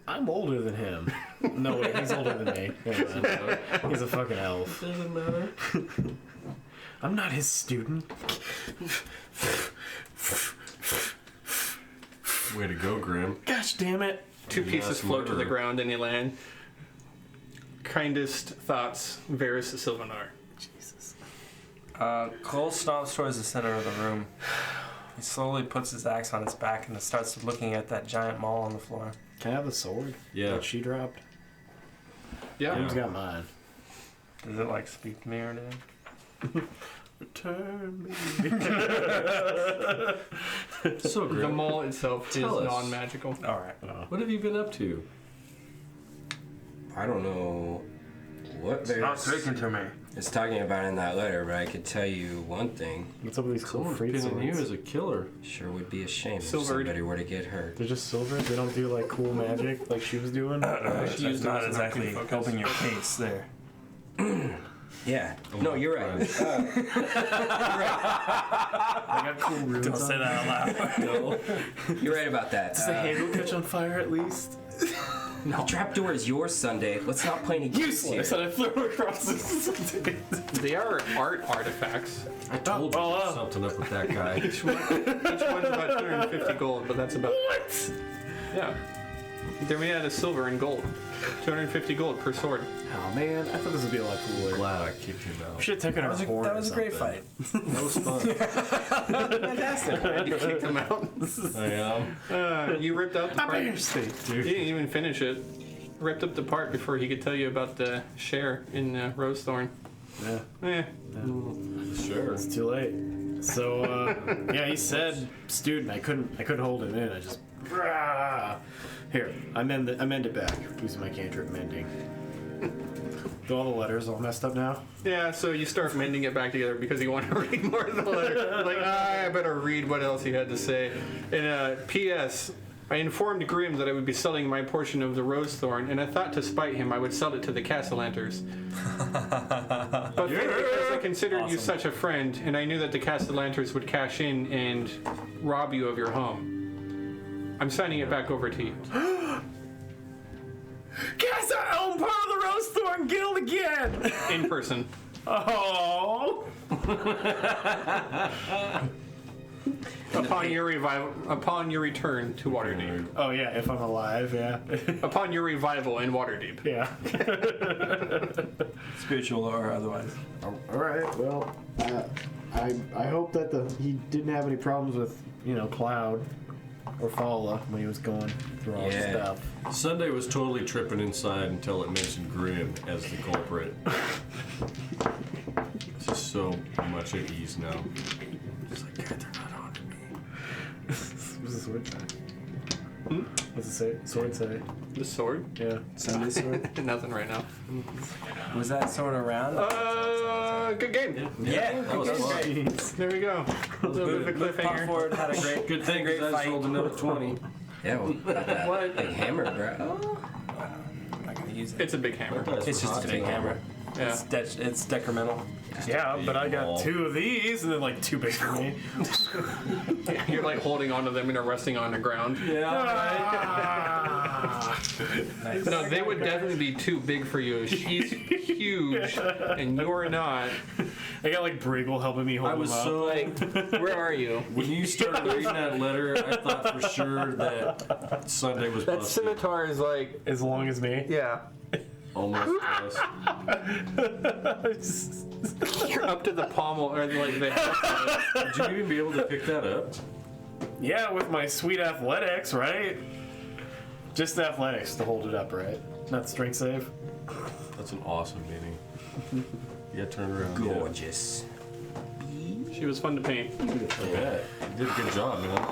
I'm older than him. No, wait, he's older than me. Yeah, he's a fucking elf. Doesn't matter. I'm not his student. Way to go, Grim. Gosh damn it. Two pieces Yes, float to the murderer. ground and they land. Kindest thoughts, Varys Sylvanar. Jesus. Cole stomps towards the center of the room. He slowly puts his axe on its back and starts looking at that giant maul on the floor. Can I have the sword Yeah. that she dropped? Yeah. Who's got mine? Does it like speak to me or anything? Return me. So, The Grim, maul itself Tell is us. non-magical. All right. what have you been up to? I don't know what Varys to me. is talking about in that letter, but I could tell you one thing. What's up with these cool Someone's free pinning you swords? as a killer. Sure would be a shame if Silvered. somebody were to get hurt. They're just silver. They don't do like cool magic like she was doing. That's used it not as an exactly active focus. helping your case there. Yeah. No, you're right. I got cool runes. Don't say that out loud. You're right about that. Does the handle catch on fire at least? The trapdoor is yours, Sunday. Let's not play any games here. Useless. And I threw it across the They are art artifacts. I told you there's something up with that guy. Each one's about 250 gold, but that's about What? yeah. They're made out of silver and gold. 250 gold per sword. Oh man, I thought this would be a lot cooler. Glad I kicked him out. Should have taken our horn. That was a great fight. That was fun. You kicked them out. I am. You ripped out the I'm part. here, Steve. You didn't even finish it. Ripped up the part before he could tell you about the share in Rosethorn. Yeah, Eh. Sure. it's too late. So yeah, he said student. I couldn't hold it in. I just here. I mend it back using my cantrip mending. Do all the letters all messed up now? Yeah, so you start mending it back together because you want to read more of the letter. Like, I better read what else he had to say. And P.S. I informed Grimm that I would be selling my portion of the Rosethorn, and I thought to spite him I would sell it to the Castellanters. But because I considered you such a friend, and I knew that the Castellanters would cash in and rob you of your home, I'm signing it back over to you. Guys, I own part of the Rosethorn Guild again! In person. Oh! Upon your return to Waterdeep. Oh yeah, if I'm alive, yeah. Upon your revival in Waterdeep. Yeah. Spiritual or otherwise. Alright, well, I hope that he didn't have any problems with, Cloud or Fala when he was going through all his stuff. Sunday was totally tripping inside until it mentioned Grim as the culprit. It's just so much at ease now. Just like, God, they're not on to me. What's the sword say? What's it say? Sword say? The sword? Yeah. Sunday sword. Nothing right now. Was that sword around? Good game. Yeah. That was fun. There we go. A little bit of a Pop cliffhanger. forward had a great, Good thing great because I fight. just rolled another 20. Yeah, well, that What? big hammer, bro. I'm not gonna use it. It's a big hammer. It's just a big hammer. Yeah. It's decremental. Yeah, but I got Ball. 2 of these and then like 2 big for me. You're like holding onto them and are resting on the ground. Nice. No, they would definitely be too big for you. She's huge, and you're not. I got like Briggle helping me hold I was him up. so Like, where are you? when you started reading that letter, I thought for sure that Sunday was That busted. scimitar is like, As long as me. yeah. Almost was. You're up to the pommel, or like the. Would you even be able to pick that up? Yeah, with my sweet athletics, right? Just athletics to hold it up, right? Not strength save. That's an awesome meeting. Yeah, turn around. Gorgeous. She was fun to paint. Yeah. I bet. You did a good job, man.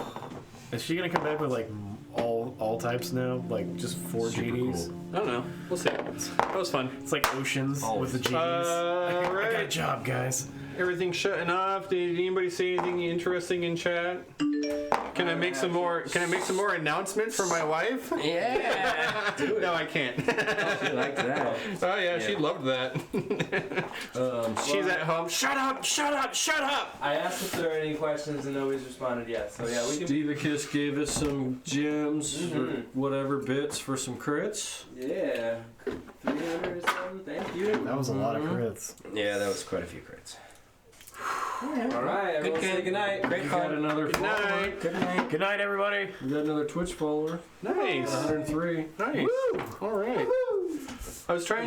Is she gonna come back with like all types now? Like just 4 Super genies? cool. I don't know. We'll see. That was fun. It's like oceans Always. with the genies. I got a Alright. job, guys. everything shutting off? Did anybody say anything interesting in chat? Can I make some more? Can I make some more announcements for my wife? Yeah. No, I can't. She liked that. Oh yeah, she loved that. She's at home. Shut up! Shut up! Shut up! I asked if there were any questions and nobody's responded yet. So yeah, we can. Stevicus gave us some gems or whatever bits for some crits. Yeah, 300 or something. Thank you. That was a lot of crits. Yeah, that was quite a few crits. All right, everyone say good night. Great We call. got another Good follower. night. Good night. Good night, everybody. We got another Twitch follower. Nice. 103. Nice. All right. I was trying